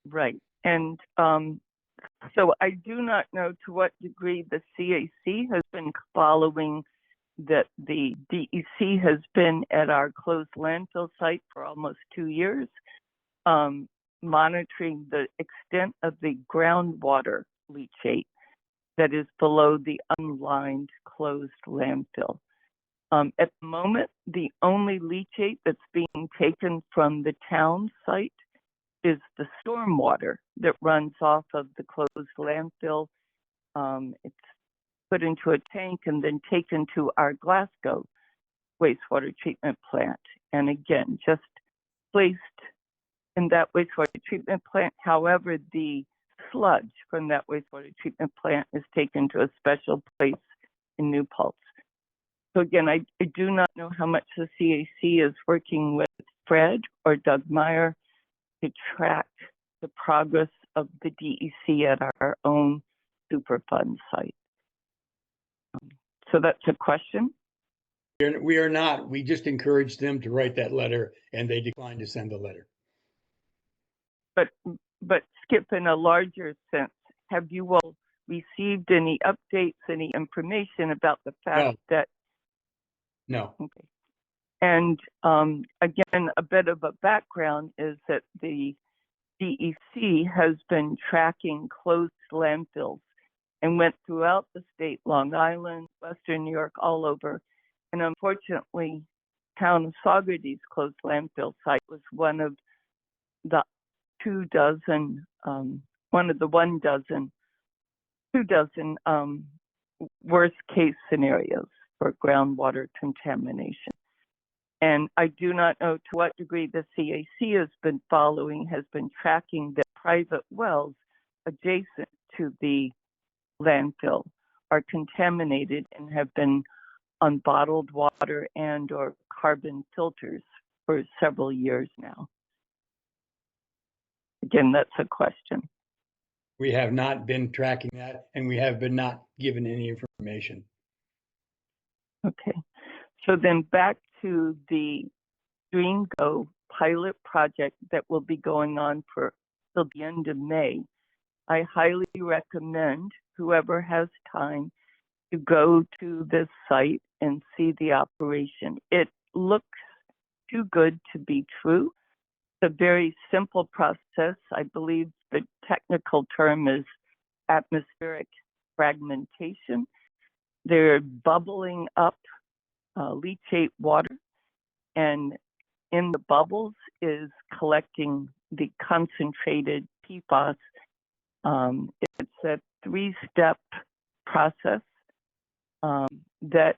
Right. And So I do not know to what degree the CAC has been following that. The DEC has been at our closed landfill site for almost 2 years, monitoring the extent of the groundwater leachate that is below the unlined closed landfill. At the moment, the only leachate that's being taken from the town site is the stormwater that runs off of the closed landfill. It's put into a tank and then taken to our Glasgow wastewater treatment plant. And again, just placed in that wastewater treatment plant. However, the sludge from that wastewater treatment plant is taken to a special place in New Paltz. So again, I do not know how much the CAC is working with Fred or Doug Meyer to track the progress of the DEC at our own Superfund site. So that's a question. We are not. We just encouraged them to write that letter, and they declined to send the letter. But Skip, in a larger sense, have you all received any updates, any information about the fact that? No. Okay. And again, a bit of a background is that the DEC has been tracking closed landfills and went throughout the state, Long Island, Western New York, all over. And unfortunately, town of Saugerties closed landfill site was one of the 24 worst case scenarios for groundwater contamination. And I do not know to what degree the CAC has been tracking that private wells adjacent to the landfill are contaminated and have been on bottled water and or carbon filters for several years now. Again, that's a question. We have not been tracking that, and we have been not given any information. Okay, so then back to the Green Go pilot project that will be going on for till the end of May. I highly recommend whoever has time to go to this site and see the operation. It looks too good to be true. It's a very simple process. I believe the technical term is atmospheric fragmentation. They're bubbling up leachate water, and in the bubbles is collecting the concentrated PFAS. It's a 3-step process that,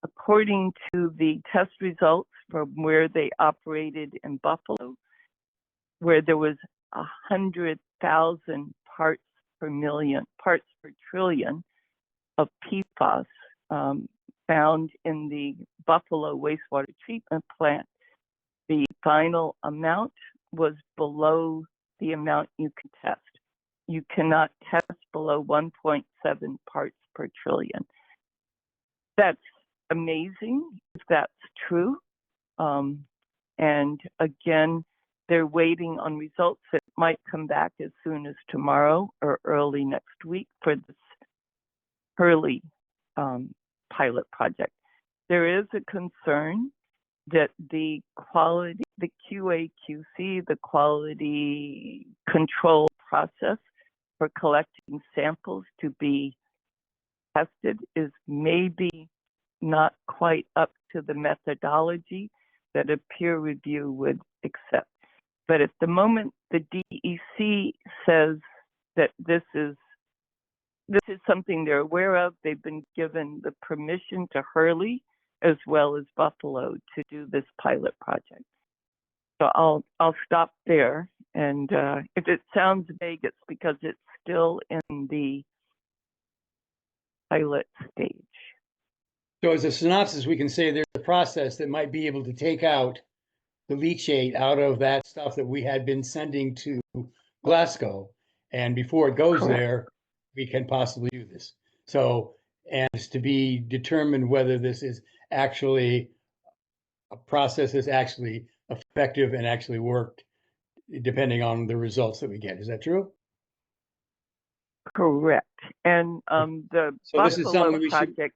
according to the test results from where they operated in Buffalo, where there was 100,000 parts per trillion of PFAS found in the Buffalo wastewater treatment plant, the final amount was below the amount you can test. You cannot test below 1.7 parts per trillion. That's amazing if that's true. And again, they're waiting on results that might come back as soon as tomorrow or early next week for this early pilot project. There is a concern that the quality, the QA/QC, the quality control process for collecting samples to be tested is maybe not quite up to the methodology that a peer review would accept. But at the moment, the DEC says that this is something they're aware of. They've been given the permission to Hurley as well as Buffalo to do this pilot project. So I'll stop there. And if it sounds vague, it's because it's still in the pilot stage. So as a synopsis, we can say there's a process that might be able to take out the leachate out of that stuff that we had been sending to Glasgow. And before it goes there, we can possibly do this. So, and it's to be determined whether this is actually a process that's actually effective and actually worked, depending on the results that we get. Is that true? Correct. And the So this is Buffalo something we should. project,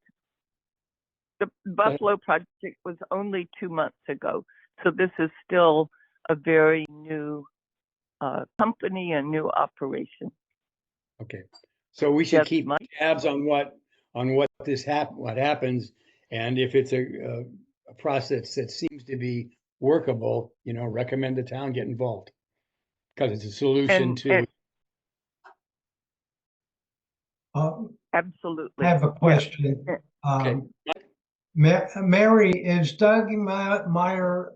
the Buffalo project was only 2 months ago. So this is still a very new company and new operation. Okay, so we should Yes, keep Mike? tabs on what what happens, and if it's a process that seems to be workable, recommend the town get involved because it's a solution And, to. and I absolutely. have a question. Okay. Mary, is Doug Meyer,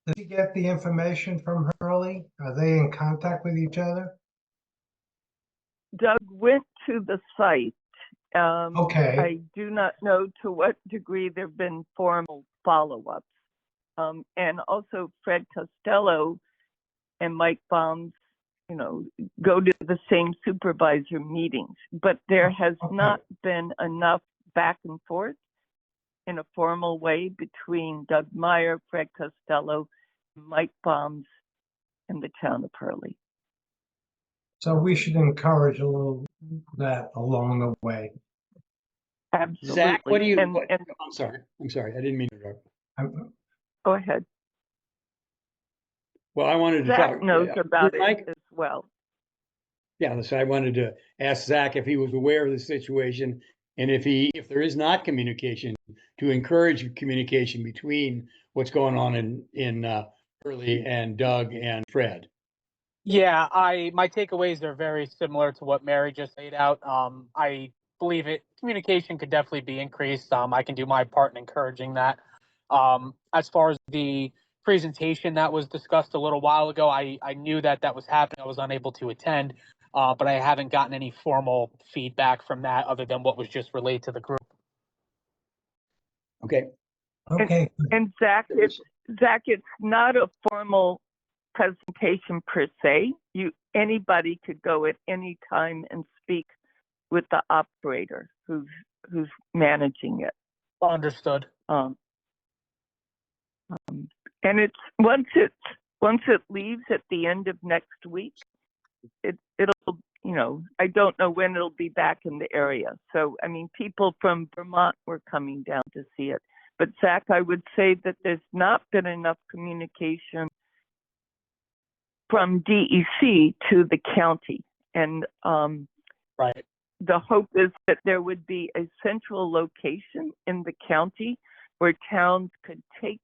did he get the information from Hurley? Are they in contact with each other? Doug went to the site. Okay. I do not know to what degree there have been formal follow-ups. And also Fred Costello and Mike Baums, go to the same supervisor meetings, but there has not been enough back and forth in a formal way between Doug Meyer, Fred Costello, Mike Baums, and the town of Hurley. So we should encourage a little that along the way. Absolutely. Zach, what do you? And I'm sorry. I didn't mean to interrupt. Go ahead. Well, I wanted to Zach talk. knows about Mike? it as well. Yeah, so I wanted to ask Zach if he was aware of the situation and if there is not communication, to encourage communication between what's going on in Hurley and Doug and Fred. Yeah, my takeaways are very similar to what Mary just laid out. I believe communication could definitely be increased. I can do my part in encouraging that. As far as the presentation that was discussed a little while ago, I knew that was happening. I was unable to attend, but I haven't gotten any formal feedback from that other than what was just relayed to the group. Okay. Okay. And Zach, it's not a formal presentation per se. Anybody could go at any time and speak with the operator who's managing it. Understood. And it's once it leaves at the end of next week, it'll I don't know when it'll be back in the area. So I mean, people from Vermont were coming down to see it. But Zach, I would say that there's not been enough communication from DEC to the county, and right. The hope is that there would be a central location in the county where towns could take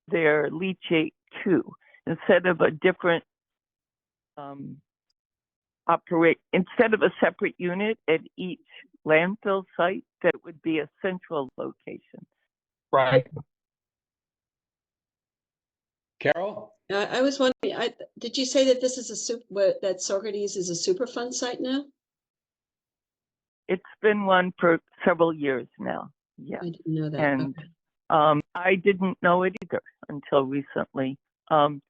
their leachate to, instead of a different instead of a separate unit at each landfill site, that it would be a central location. Right. Carol? I was wondering, did you say that this is that Saugerties is a Superfund site now? It's been one for several years now. Yeah. I didn't know that. And okay. I didn't know it either until recently. And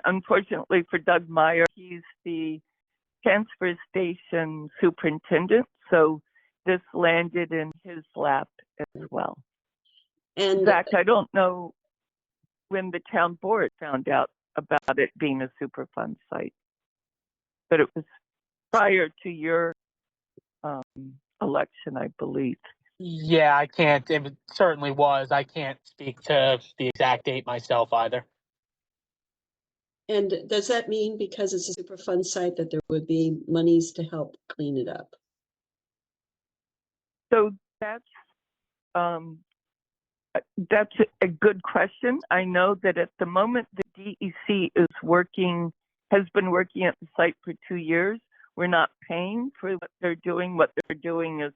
unfortunately for Doug Meyer, he's the transfer station superintendent, so this landed in his lap as well. And Zach, I don't know when the town board found out about it being a Superfund site, but it was prior to your election, I believe. Yeah, I can't. It certainly was. I can't speak to the exact date myself either. And does that mean because it's a Superfund site that there would be monies to help clean it up? So that's a good question. I know that at the moment the DEC has been working at the site for 2 years. We're not paying for what they're doing. What they're doing is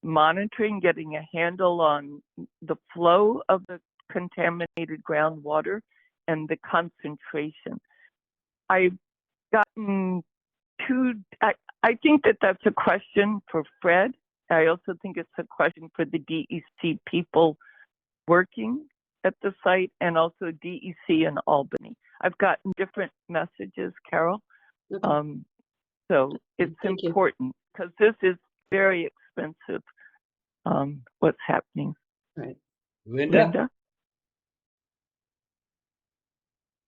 monitoring, getting a handle on the flow of the contaminated groundwater and the concentration. I've gotten I think that's a question for Fred. I also think it's a question for the DEC people working at the site, and also DEC in Albany. I've gotten different messages, Carol. Okay. So it's Thank important because this is very expensive, what's happening. Right. Linda?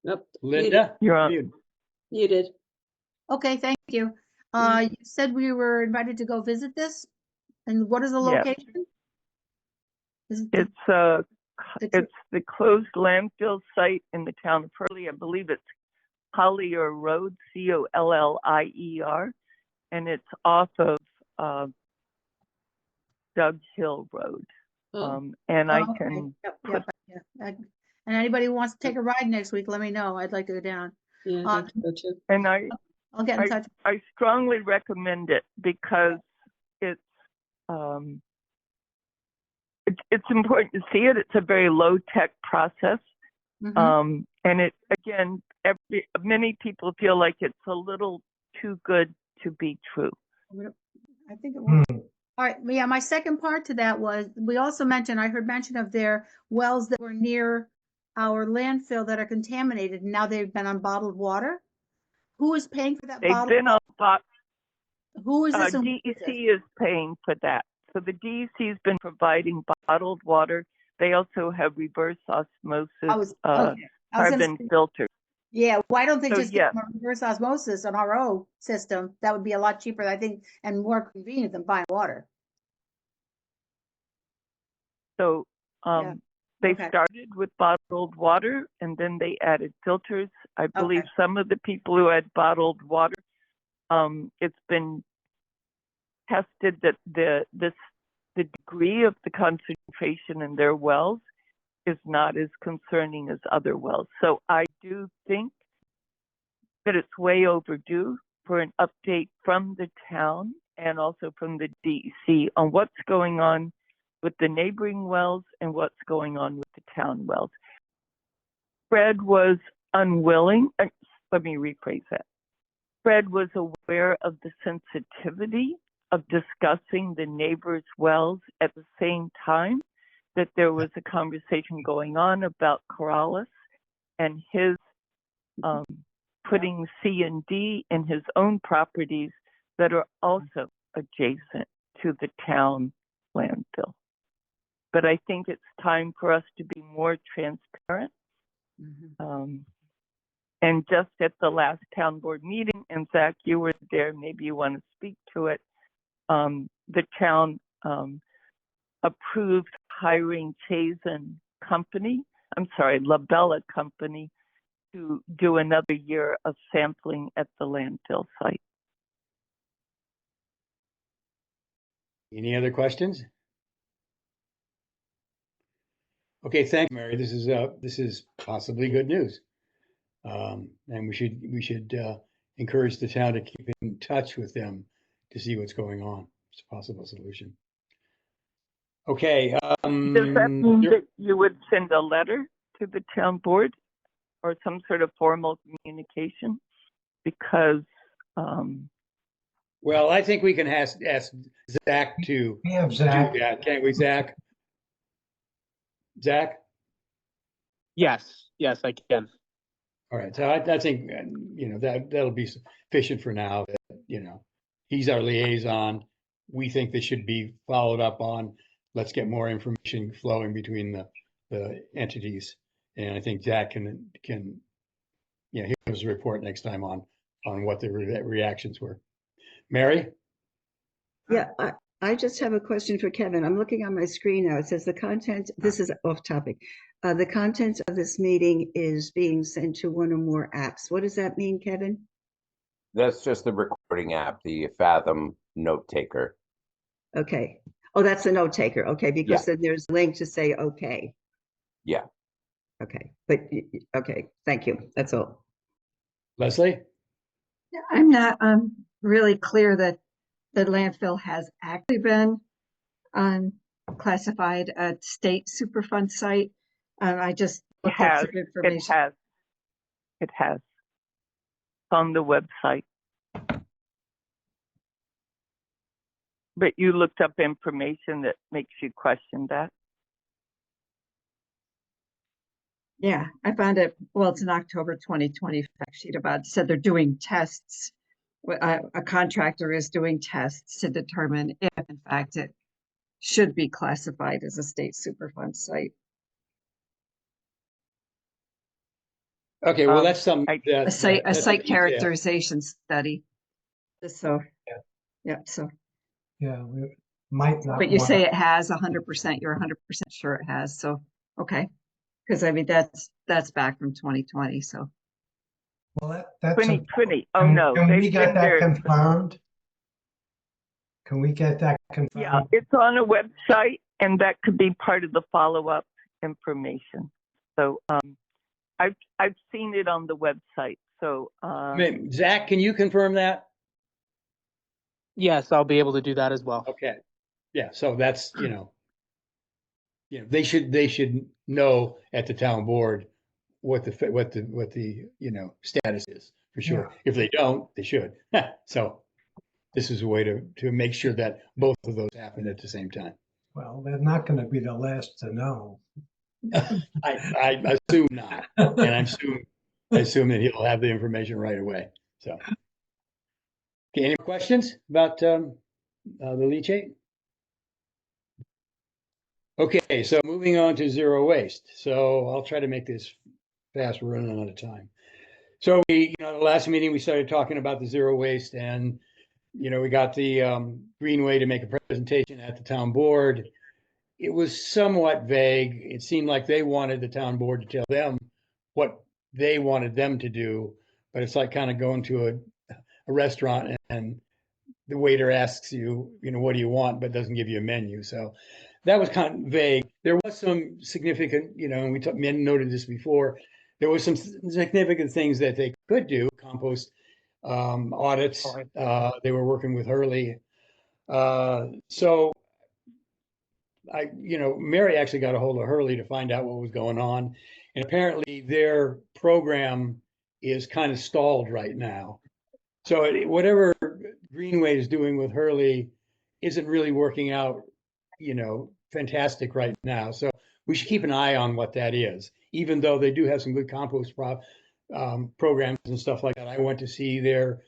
Nope. Linda? You're on. Muted. Okay, thank you. You said we were invited to go visit this, and what is the Yes. location? Is it It's the- the closed landfill site in the town of Hurley. I believe it's Collier Road, Collier, and it's off of Doug Hill Road. Oh, And Oh, I okay. can Yep, put, yeah. And anybody who wants to take a ride next week, let me know. I'd like to go down. yeah, I'd like to go too. and I'll get in touch. I strongly recommend it because it's it's important to see it. It's a very low tech process. Mhm. And it, again, many people feel like it's a little too good to be true. I think it will. All right, yeah, my second part to that was, we also mentioned, I heard mention of their wells that were near our landfill that are contaminated, and now they've been on bottled water. Who is paying for that They've bottled been on Who is this and who is this? DEC is paying for that. So the DEC has been providing bottled water. They also have reverse osmosis I was gonna carbon say, filters. yeah, why don't they So, just get reverse osmosis on our RO system? That would be a lot cheaper, I think, and more convenient than buying water. So Yeah. they Okay. started with bottled water and then they added filters. I believe some of the people who had bottled water, it's been tested that the degree of the concentration in their wells is not as concerning as other wells. So I do think that it's way overdue for an update from the town and also from the DEC on what's going on with the neighboring wells and what's going on with the town wells. Fred was unwilling, let me rephrase that. Fred was aware of the sensitivity of discussing the neighbors' wells at the same time that there was a conversation going on about Corrales and his putting C and D in his own properties that are also adjacent to the town landfill. But I think it's time for us to be more transparent. And just at the last town board meeting, and Zach, you were there, maybe you want to speak to it, the town approved hiring Labella Company to do another year of sampling at the landfill site. Any other questions? Okay, thanks, Mary. This is possibly good news. And we should encourage the town to keep in touch with them to see what's going on. It's a possible solution. Okay. Does that mean that you would send a letter to the town board or some sort of formal communication? Because well, I think we can ask Zach to do that, can't we, Zach? Zach? Yes, I can. All right, so I think that'll be sufficient for now. That he's our liaison. We think this should be followed up on. Let's get more information flowing between the entities, and I think Zach can he'll give us a report next time on what the reactions were. Mary? Yeah, I just have a question for Kevin. I'm looking on my screen now. It says the content, this is off topic. The content of this meeting is being sent to one or more apps. What does that mean, Kevin? That's just the recording app, the Fathom note taker. Okay. Oh, that's the note taker. Okay, because then there's a link to say okay. Yeah. Okay, but okay, thank you. That's all. Leslie? I'm not really clear that the landfill has actually been classified a state Superfund site. I just looked at some information. It has. On the website. But you looked up information that makes you question that? Yeah, I found it. Well, it's an October 2020 fact sheet about said they're doing tests. A contractor is doing tests to determine if, in fact, it should be classified as a state Superfund site. Okay, well, that's something I- that. A site that's site detail. characterization study. So, Yeah. yeah, so, Yeah, we might not but you want say it has 100%, you're 100% sure it has, so, okay. Because I mean, that's back from 2020, so. well, that's a, 2020. Oh no, can we they've get been that there. confirmed? Can we get that Yeah, confirmed? it's on a website, and that could be part of the follow-up information. So I've seen it on the website. So Zach, can you confirm that? Yes, I'll be able to do that as well. Okay. Yeah, so that's, they should know at the town board what the status is for sure. If they don't, they should. So this is a way to make sure that both of those happen at the same time. Well, they're not going to be the last to know. I assume not, and I assume that he'll have the information right away. So, okay, any questions about the leachate? Okay, so moving on to zero waste. So I'll try to make this fast. We're running out of time. So the last meeting we started talking about the zero waste, and we got the Greenway to make a presentation at the town board. It was somewhat vague. It seemed like they wanted the town board to tell them what they wanted them to do, but it's like kind of going to a restaurant and the waiter asks you, what do you want, but doesn't give you a menu. So that was kind of vague. There was some significant, and men noted this before, there was some significant things that they could do, compost audits. They were working with Hurley. So Mary actually got a hold of Hurley to find out what was going on. And apparently their program is kind of stalled right now. So whatever Greenway is doing with Hurley isn't really working out, fantastic right now. So we should keep an eye on what that is, even though they do have some good compost programs and stuff like that. I went to see their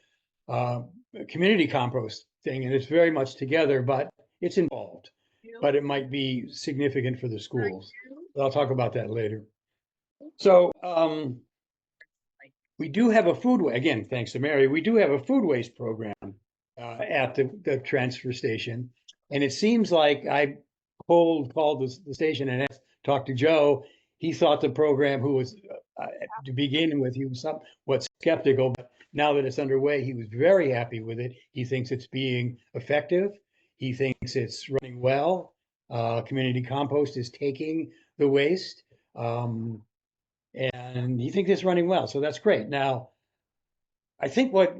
community compost thing, and it's very much together, but it's involved. But it might be significant for the schools. But I'll talk about that later. So we do have a again, thanks to Mary, we do have a food waste program at the transfer station. And it seems like I called the station and talked to Joe. He thought the program, who was, to begin with, he was somewhat skeptical, but now that it's underway, he was very happy with it. He thinks it's being effective. He thinks it's running well. Community compost is taking the waste. And he thinks it's running well. So that's great. Now, I think what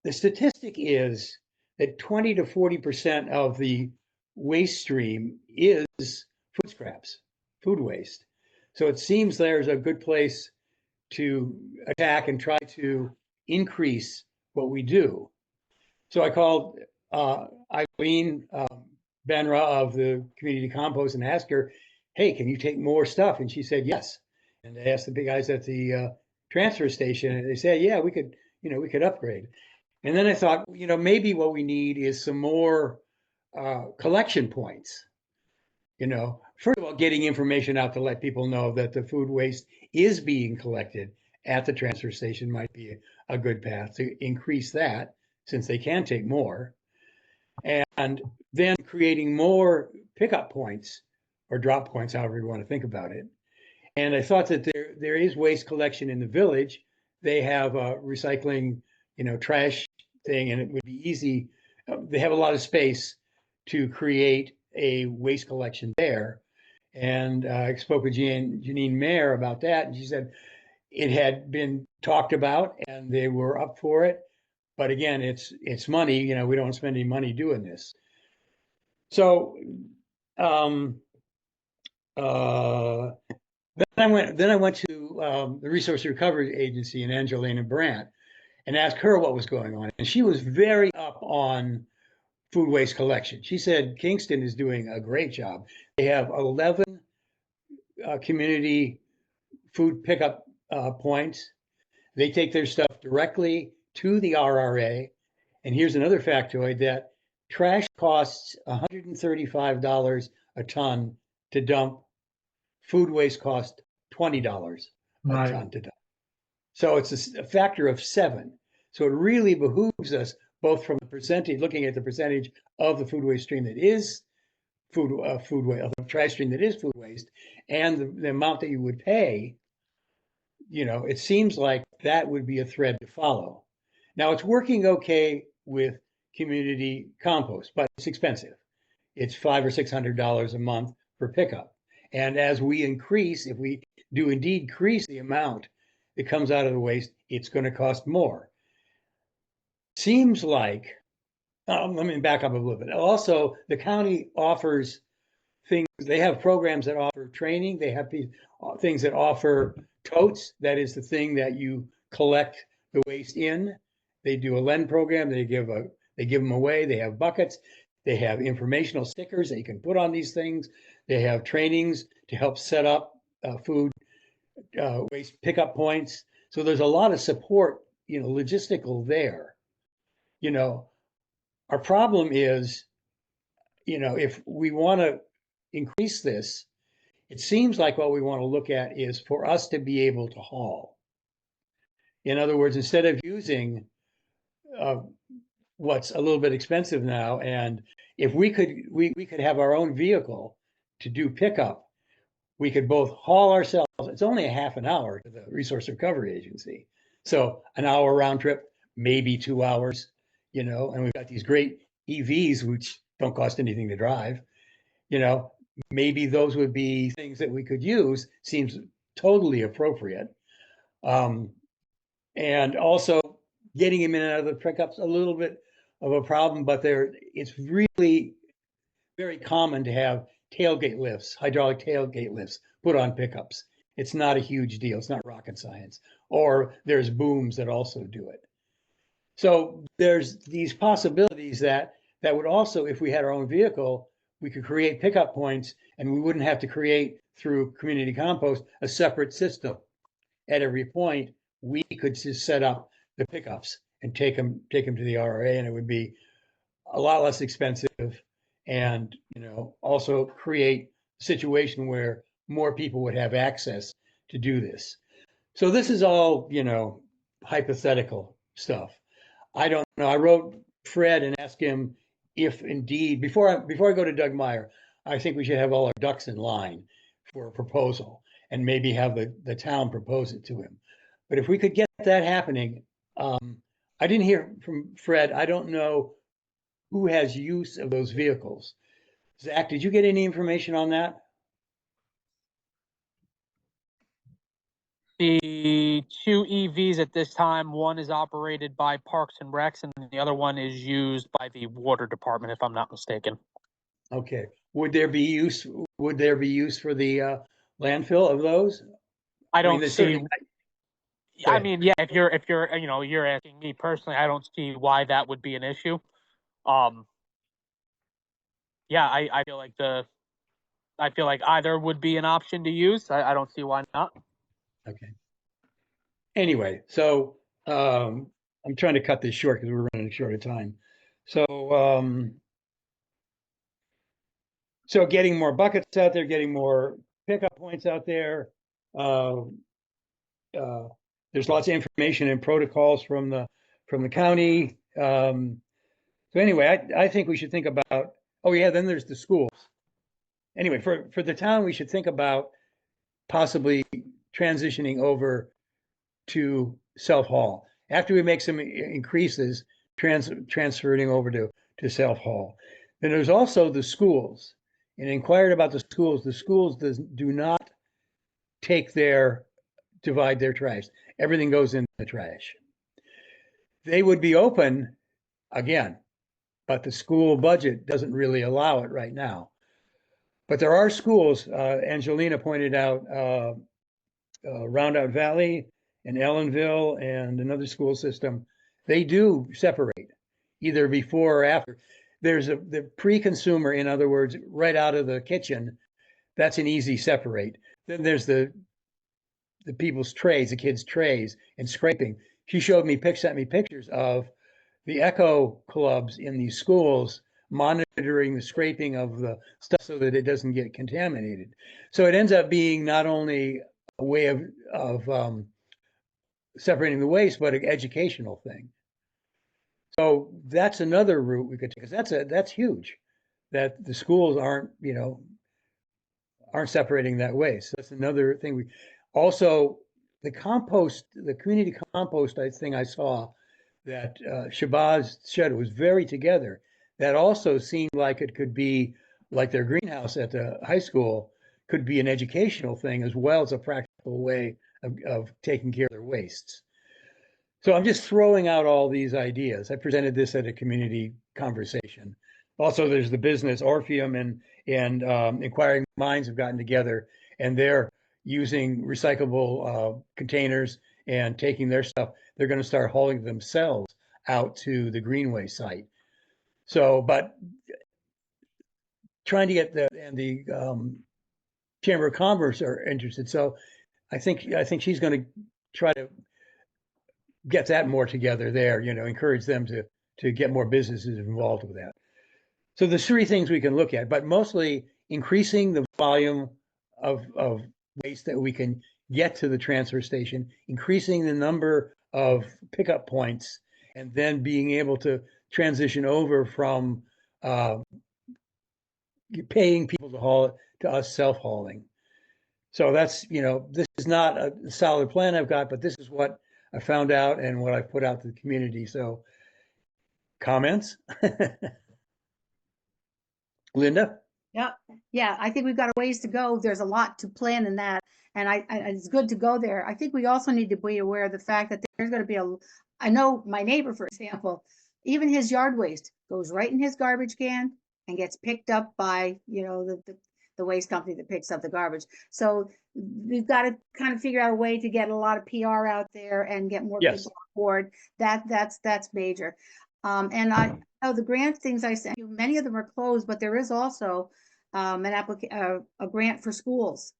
the statistic is that 20 to 40% of the waste stream is food scraps, food waste. So it seems there's a good place to attack and try to increase what we do. So I called Eileen Benra of the community compost and asked her, hey, can you take more stuff? And she said, yes. And I asked the big guys at the transfer station, and they said, yeah, we could upgrade. And then I thought, maybe what we need is some more collection points. First of all, getting information out to let people know that the food waste is being collected at the transfer station might be a good path to increase that, since they can take more. And then creating more pickup points or drop points, however you want to think about it. And I thought that there is waste collection in the village. They have a recycling, trash thing, and it would be easy. They have a lot of space to create a waste collection there. And I spoke with Janine Mayer about that, and she said it had been talked about and they were up for it. But again, it's money. We don't spend any money doing this. So then I went to the Resource Recovery Agency and Angelina Brandt and asked her what was going on. And she was very up on food waste collection. She said Kingston is doing a great job. They have 11 community food pickup points. They take their stuff directly to the RRA. And here's another factoid, that trash costs $135 a ton to dump. Food waste costs $20 a Right. ton to ton. So it's a factor of 7. So it really behooves us, both from the percentage, looking at the percentage of the food waste stream that is food waste, of the trash stream that is food waste, and the amount that you would pay. It seems like that would be a thread to follow. Now it's working okay with community compost, but it's expensive. It's $500 or $600 a month for pickup. And as we increase, if we do indeed increase the amount that comes out of the waste, it's going to cost more. Seems like, let me back up a little bit. Also, the county offers things, they have programs that offer training. They have things that offer totes. That is the thing that you collect the waste in. They do a lend program. They give them away. They have buckets. They have informational stickers that you can put on these things. They have trainings to help set up food waste pickup points. So there's a lot of support, logistical there. Our problem is, if we want to increase this, it seems like what we want to look at is for us to be able to haul. In other words, instead of using what's a little bit expensive now, and if we could have our own vehicle to do pickup, we could both haul ourselves. It's only a half an hour to the Resource Recovery Agency. So an hour round trip, maybe 2 hours, and we've got these great EVs, which don't cost anything to drive. Maybe those would be things that we could use. Seems totally appropriate. And also getting him in and out of the pickups, a little bit of a problem, but it's really very common to have tailgate lifts, hydraulic tailgate lifts put on pickups. It's not a huge deal. It's not rocket science. Or there's booms that also do it. So there's these possibilities that would also, if we had our own vehicle, we could create pickup points, and we wouldn't have to create through community compost a separate system. At every point, we could just set up the pickups and take them to the RRA, and it would be a lot less expensive, and also create a situation where more people would have access to do this. So this is all hypothetical stuff. I don't know. I wrote Fred and asked him if indeed, before I go to Doug Meyer, I think we should have all our ducks in line for a proposal, and maybe have the town propose it to him. But if we could get that happening, I didn't hear from Fred. I don't know who has use of those vehicles. Zach, did you get any information on that? The 2 EVs at this time, one is operated by Parks and Recs, and the other one is used by the water department, if I'm not mistaken. Okay. Would there be use for the landfill of those? I don't mean, see. Go I ahead. mean, yeah, if you're you're asking me personally, I don't see why that would be an issue. Yeah, I feel like either would be an option to use. I don't see why not. Okay. Anyway, so I'm trying to cut this short because we're running short of time. So getting more buckets out there, getting more pickup points out there. There's lots of information and protocols from the county. So anyway, I think we should think about. Oh yeah, then there's the schools. Anyway, for the town, we should think about possibly transitioning over to self-haul. After we make some increases, transferring over to self-haul. Then there's also the schools. And inquired about the schools. The schools do not divide their trash. Everything goes in the trash. They would be open again, but the school budget doesn't really allow it right now. But there are schools, Angelina pointed out, Roundout Valley and Ellenville and another school system, they do separate either before or after. There's the pre-consumer, in other words, right out of the kitchen. That's an easy separate. Then there's the people's trays, the kids' trays and scraping. She sent me pictures of the eco clubs in these schools monitoring the scraping of the stuff so that it doesn't get contaminated. So it ends up being not only way of separating the waste, but an educational thing. So that's another route we could take, because that's huge, that the schools aren't separating that waste. That's another thing. We also, the community compost, thing I saw that Shabazz said was very together. That also seemed like it could be like their greenhouse at the high school could be an educational thing as well as a practical way of taking care of their wastes. So I'm just throwing out all these ideas. I presented this at a community conversation. Also, there's the business Orpheum and Inquiring Minds have gotten together, and they're using recyclable containers and taking their stuff. They're going to start hauling themselves out to the Greenway site. So, but trying to get the Chamber of Commerce are interested. So I think she's going to try to get that more together there, encourage them to get more businesses involved with that. So there's three things we can look at, but mostly increasing the volume of waste that we can get to the transfer station, increasing the number of pickup points, and then being able to transition over from paying people to haul it to us self-hauling. So that's, this is not a solid plan I've got, but this is what I found out and what I've put out to the community. So comments? Linda? Yeah, I think we've got a ways to go. There's a lot to plan in that. And it's good to go there. I think we also need to be aware of the fact that there's going to be I know my neighbor, for example, even his yard waste goes right in his garbage can and gets picked up by, the waste company that picks up the garbage. So we've got to kind of figure out a way to get a lot of PR out there and get more Yes. people on board. That's major. And I know the grant things I sent you, many of them are closed, but there is also a grant for schools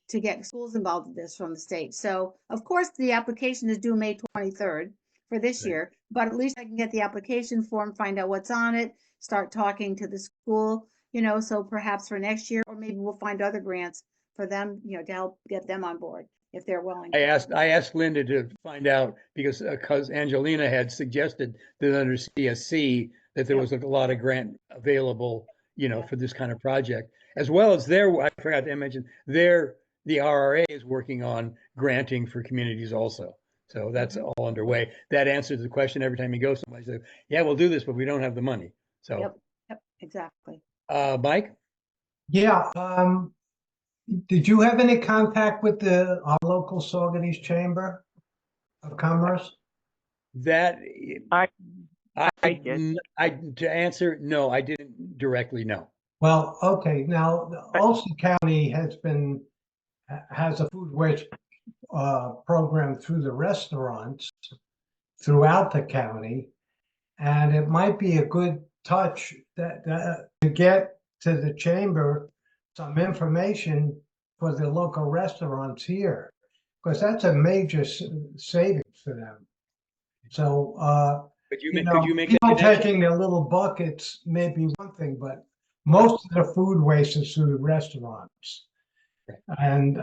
to get schools involved in this from the state. So of course the application is due May 23rd for this Right. year, but at least I can get the application form, find out what's on it, start talking to the school, so perhaps for next year, or maybe we'll find other grants for them, to help get them on board if they're willing. I asked Linda to find out because Angelina had suggested that under CSC that there was a lot of grant available, for this kind of project, as well as I forgot to mention, the RRA is working on granting for communities also. So that's all underway. That answers the question every time you go somewhere. Say, yeah, we'll do this, but we don't have the money. So, Yep, exactly. Mike? Yeah, did you have any contact with our local Saugerties Chamber of Commerce? That I did. To answer, no, I didn't directly know. Well, okay. Now, Ulster County has a food waste program through the restaurants throughout the county, and it might be a good touch to get to the chamber some information for the local restaurants here, because that's a major savings for them. So, Could you make that people connection? taking their little buckets may be one thing, but most of the food waste is through the restaurants. Right. And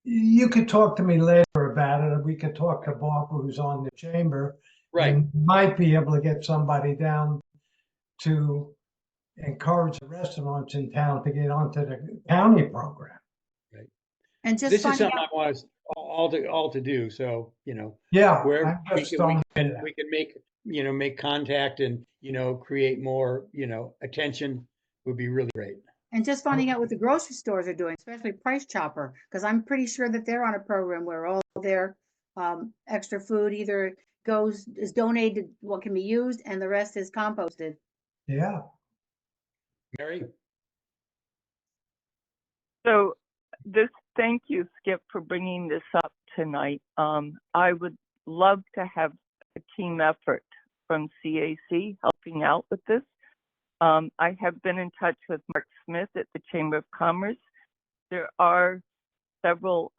you could talk to me later about it. We could talk to Barbara, who's on the chamber. Right. And might be able to get somebody down to encourage the restaurants in town to get onto the county program. Right. And just This is finding something out, I want us all to do. So, Yeah, where I'm we just can throwing make contact and, create more, attention would be really great. and just finding out what the grocery stores are doing, especially Price Chopper, because I'm pretty sure that they're on a program where all their extra food either is donated, what can be used, and the rest is composted. Yeah. Mary? So thank you, Skip, for bringing this up tonight. I would love to have a team effort from CAC helping out with this. I have been in touch with Mark Smith at the Chamber of Commerce. There are several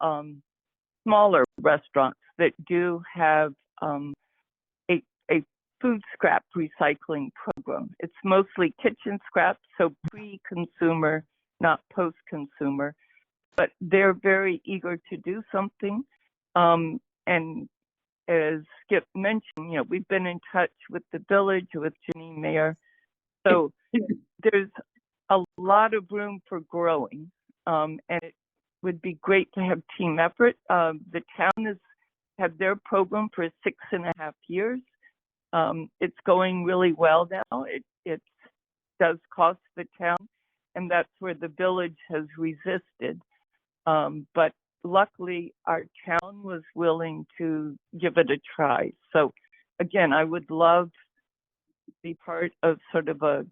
smaller restaurants that do have a food scrap recycling program. It's mostly kitchen scraps, so pre-consumer, not post-consumer. but they're very eager to do something. And as Skip mentioned, we've been in touch with the village, with Janine Mayer. So there's a lot of room for growing, and it would be great to have team effort. The town has had their program for 6.5 years. It's going really well now. It does cost the town, and that's where the village has resisted. But luckily, our town was willing to give it a try. So again, I would love to be part of sort of a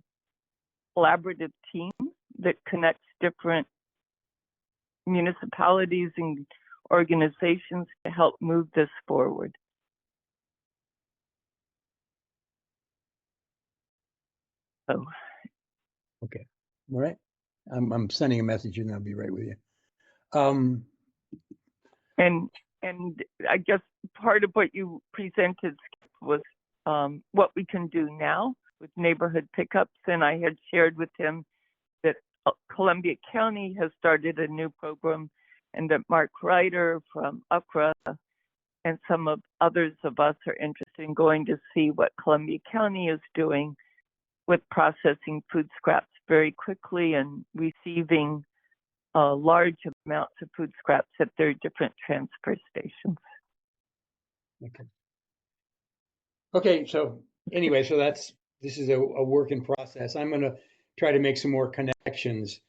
collaborative team that connects different municipalities and organizations to help move this forward. So, Okay, all right. I'm sending a message and I'll be right with you. and I guess part of what you presented was what we can do now with neighborhood pickups, and I had shared with him that Columbia County has started a new program, and that Mark Ryder from UCRA and some of others of us are interested in going to see what Columbia County is doing with processing food scraps very quickly and receiving large amounts of food scraps at their different transfer stations. Okay, so anyway, so this is a work in process. I'm going to try to make some more connections.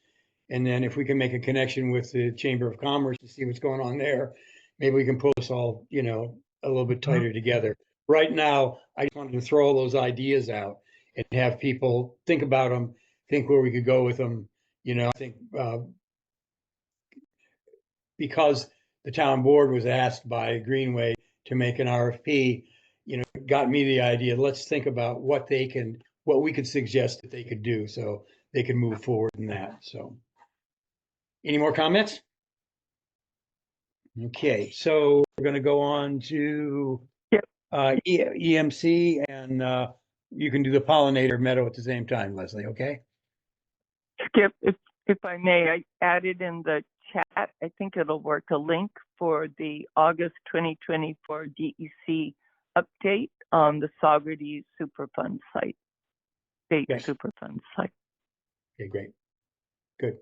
And then if we can make a connection with the Chamber of Commerce to see what's going on there, maybe we can pull us all, a little bit tighter together. Right now, I just wanted to throw all those ideas out and have people think about them, think where we could go with them. I think because the town board was asked by Greenway to make an RFP, got me the idea. Let's think about what we could suggest that they could do so they can move forward in that. So, any more comments? Okay, so we're going to go on to EMC, and you can do the pollinator meadow at the same time, Leslie. Okay. Skip, if I may, I added in the chat, I think it'll work, a link for the August 2024 DEC update on the Saugerties Superfund site, state Superfund site. Okay, great. Good.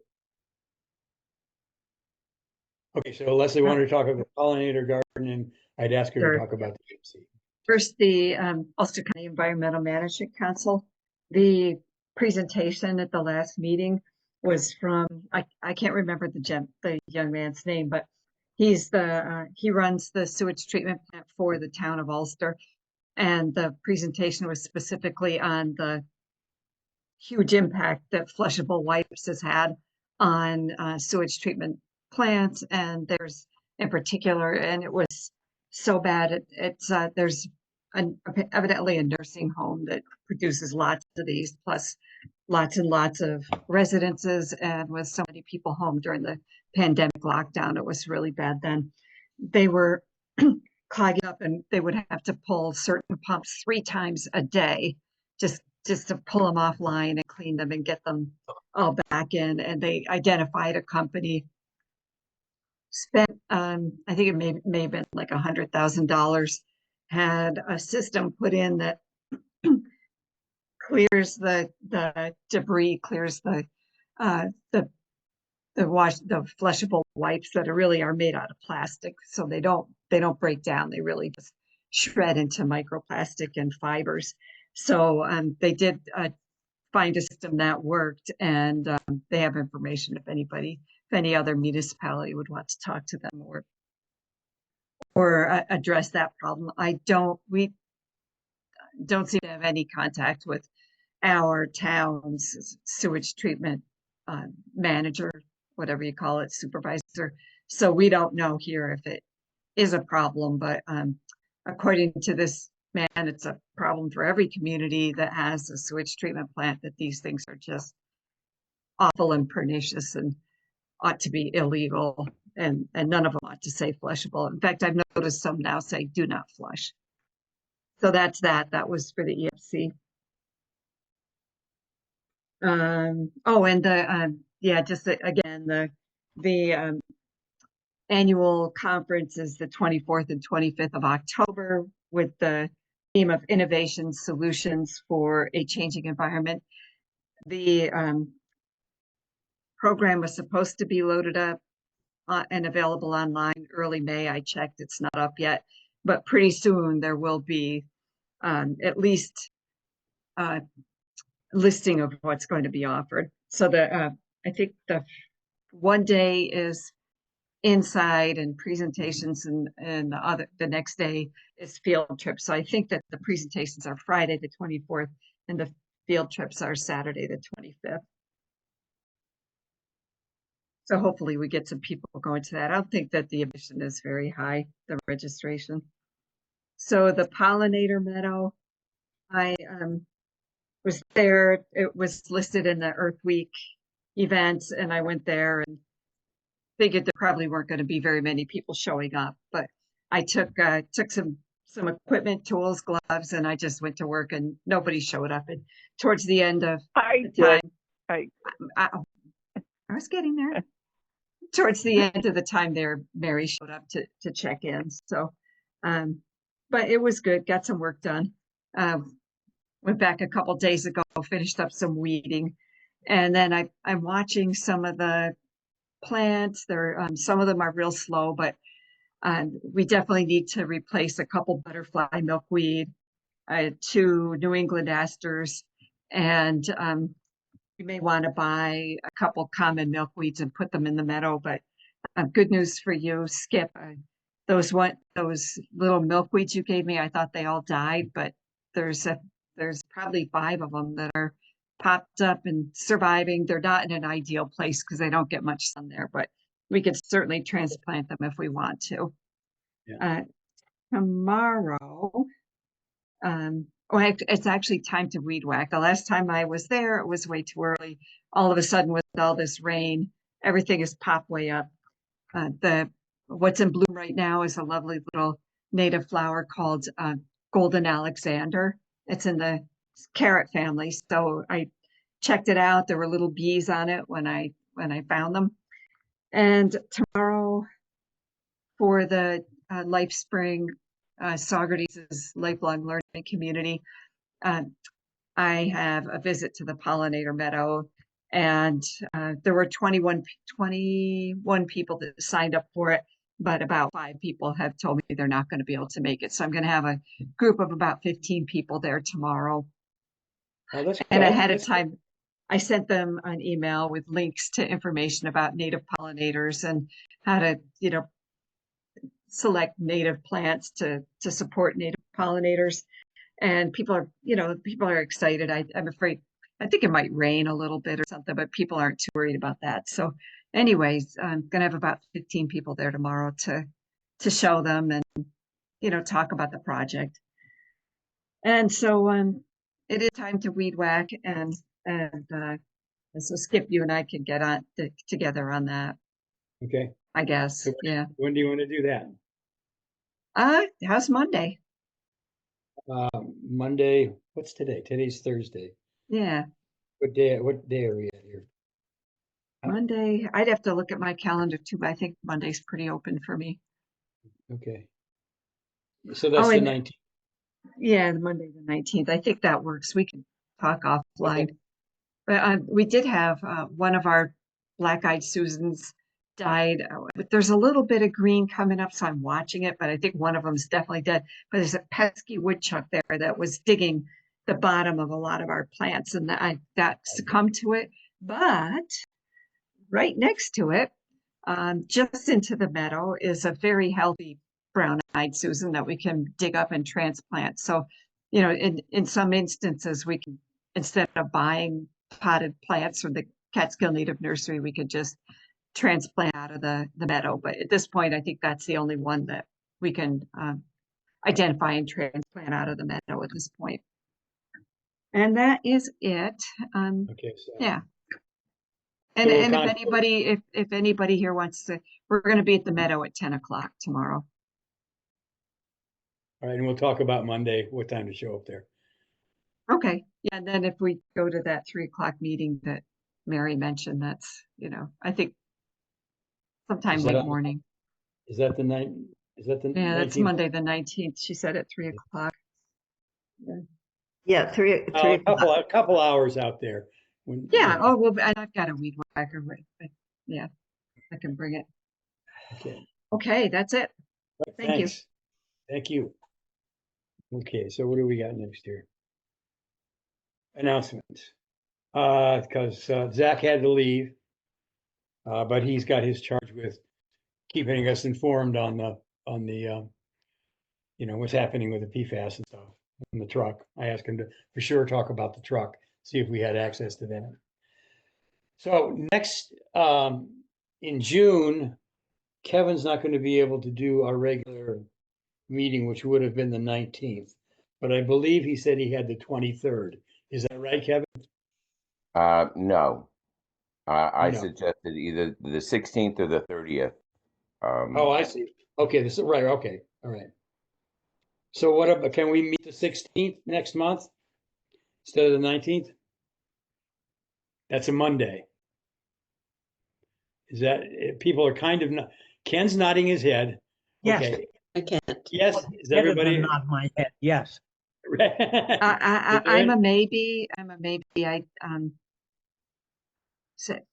Okay, so Leslie wanted to talk about the pollinator garden, and I'd ask her to talk about the EMC. First, the Ulster County Environmental Management Council. The presentation at the last meeting was from, I can't remember the young man's name, but he runs the sewage treatment plant for the town of Ulster. And the presentation was specifically on the huge impact that flushable wipes has had on sewage treatment plants. And there's in particular, and it was so bad, there's evidently a nursing home that produces lots of these, plus lots and lots of residences. And with so many people home during the pandemic lockdown, it was really bad then. They were clogging up, and they would have to pull certain pumps 3 times a day just to pull them offline and clean them and get them all back in. And they identified a company, spent I think it may have been like $100,000, had a system put in that clears the debris, clears the flushable wipes that really are made out of plastic, so they don't break down. They really just shred into microplastic and fibers. So they did find a system that worked, and they have information if any other municipality would want to talk to them or address that problem. We don't seem to have any contact with our town's sewage treatment manager, whatever you call it, supervisor. So we don't know here if it is a problem, but according to this man, it's a problem for every community that has a sewage treatment plant, that these things are just awful and pernicious and ought to be illegal, and none of them ought to say flushable. In fact, I've noticed some now say do not flush. So that's that. That was for the EFC. And again, the The annual conference is the 24th and 25th of October with the theme of innovation solutions for a changing environment. The program was supposed to be loaded up and available online early May. I checked, it's not up yet, but pretty soon there will be at least a listing of what's going to be offered. So I think the one day is inside and presentations, and the next day is field trips. So I think that the presentations are Friday the 24th and the field trips are Saturday the 25th. So hopefully we get some people going to that. I don't think that the admission is very high, the registration. So the pollinator meadow, I was there. It was listed in the Earth Week events, and I went there and figured there probably weren't going to be very many people showing up. But I took some equipment, tools, gloves, and I just went to work, and nobody showed up. And towards the end of the time, I was getting there. Towards the end of the time there, Mary showed up to check in. So, but it was good. Got some work done. Went back a couple days ago, finished up some weeding. And then I'm watching some of the plants. Some of them are real slow, but we definitely need to replace a couple butterfly milkweed, 2 New England asters, and we may want to buy a couple common milkweeds and put them in the meadow. But good news for you, Skip. Those little milkweeds you gave me, I thought they all died, but there's probably 5 of them that are popped up and surviving. They're not in an ideal place because they don't get much sun there, but we could certainly transplant them if we want to. Yeah. Tomorrow, it's actually time to weed whack. The last time I was there, it was way too early. All of a sudden, with all this rain, everything is popped way up. What's in bloom right now is a lovely little native flower called Golden Alexander. It's in the carrot family. So I checked it out. There were little bees on it when I found them. And tomorrow, for the Life Spring Saugerties' lifelong learning community, I have a visit to the pollinator meadow, and there were 21 people that signed up for it, but about 5 people have told me they're not going to be able to make it. So I'm going to have a group of about 15 people there tomorrow. Oh, and ahead of time, I sent them an email with links to information about native pollinators and how to, select native plants to support native pollinators. And people are excited. I'm afraid, I think it might rain a little bit or something, but people aren't too worried about that. So anyways, I'm going to have about 15 people there tomorrow to show them and, talk about the project. And so it is time to weed whack, and so Skip, you and I can get on together on that. Okay. I guess. So yeah. When do you want to do that? How's Monday? Monday. What's today? Today's Thursday. Yeah. What day are we at here? Monday. I'd have to look at my calendar too, but I think Monday's pretty open for me. Okay. So that's the 19th. Yeah, Monday the 19th. I think that works. We can talk offline. Okay. But we did have one of our black-eyed Susans died. But there's a little bit of green coming up, so I'm watching it. But I think one of them is definitely dead. But there's a pesky woodchuck there that was digging the bottom of a lot of our plants, and that succumbed to it. But right next to it, just into the meadow, is a very healthy brown-eyed Susan that we can dig up and transplant. So, in some instances, we can, instead of buying potted plants from the Catskill Native Nursery, we could just transplant out of the meadow. But at this point, I think that's the only one that we can identify and transplant out of the meadow at this point. And that is it. Okay. So. Yeah. And if anybody here wants to, we're going to be at the meadow at 10 o'clock tomorrow. All right, and we'll talk about Monday, what time to show up there. Okay. Yeah, and then if we go to that 3 o'clock meeting that Mary mentioned, that's, I think sometime Is that late on- morning. Is that the night? Is that the Yeah, that's 19th? Monday, the 19th. She said at 3 o'clock. Yeah, three A o'clock. couple hours out there. When, Yeah. you know, Oh, well, I've got a weed whacker. But yeah, I can bring it. okay. Okay, that's it. Thank you. Thanks. Thank you. Okay, so what do we got next here? Announcements. Because Zach had to leave, but he's got his charge with keeping us informed on the you know, what's happening with the PFAS and stuff in the truck. I asked him to for sure talk about the truck, see if we had access to that. So next, in June, Kevin's not going to be able to do our regular meeting, which would have been the 19th, but I believe he said he had the 23rd. Is that right, Kevin? No. I No. suggested either the 16th or the 30th. Oh, I see. Okay, this is right. Okay, all right. So what about, can we meet the 16th next month instead of the 19th? That's a Monday. Is that, people are kind of, Ken's nodding his head. Yes. Okay. I can't. Yes, is Better everybody? than nod my head, yes. I'm a maybe. I'm a maybe.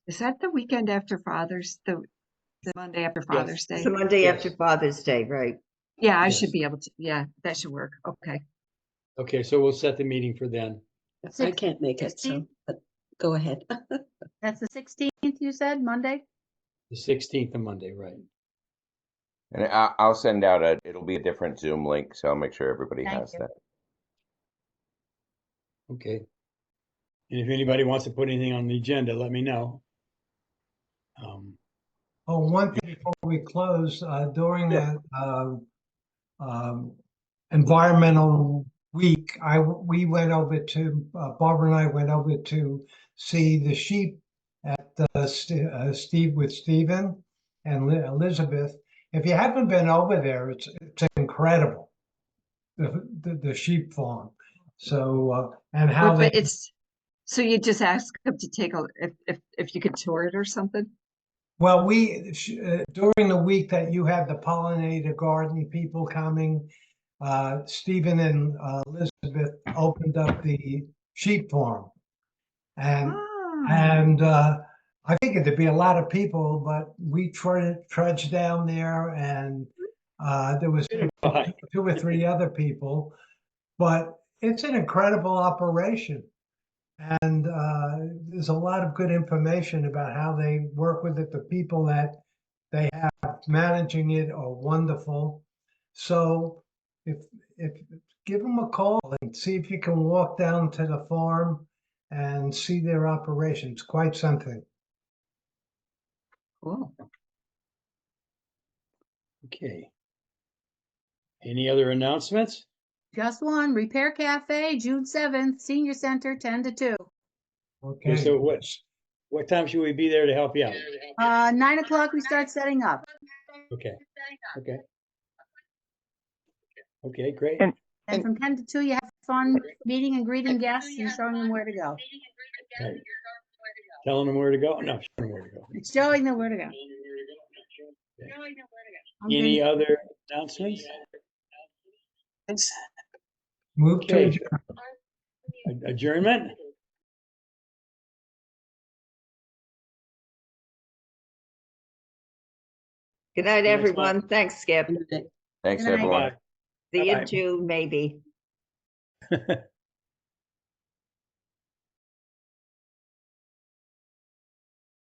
Is that the weekend after the Monday after Father's Day? It's the Monday Yes. after Father's Day, right? Yeah, I Yes. should be able to. Yeah, that should work. Okay. Okay, so we'll set the meeting for then. I can't make it, so 16th? but go ahead. That's the 16th, you said, Monday? The 16th of Monday, right? And I'll send out it'll be a different Zoom link, so I'll make sure everybody Thank has you. that. Okay. And if anybody wants to put anything on the agenda, let me know. Oh, one thing before we close, during Sure. that environmental week, we went over to, Barbara and I went over to see the sheep at Steve with Stephen and Elizabeth. If you haven't been over there, it's incredible, the sheep farm. So and how But they it's so you just ask them to take if you could tour it or something. Well, during the week that you had the pollinator garden people coming, Stephen and Elizabeth opened up the sheep farm. And I think there'd be a lot of people, but we trudged down there and there was two or three other people, but it's an incredible operation. And there's a lot of good information about how they work with it. The people that they have managing it are wonderful. So if give them a call and see if you can walk down to the farm and see their operations. Quite something. Cool. Okay. Any other announcements? Just one, Repair Cafe, June 7th, Senior Center, 10 to 2. Okay, Okay. so what time should we be there to help you out? 9 o'clock we start setting up. Okay. Okay. Okay, great. And from 10 to 2, you have fun meeting and greeting guests and showing them where to go. Right. Telling them where to go? No, showing them where to go. Showing them where to go. Any other announcements? Move to Okay. adjourn. Adjournment? Good night, Next everyone. Thanks, Skip. Thanks, Good night. everyone. Bye. See you Bye-bye. in June, maybe.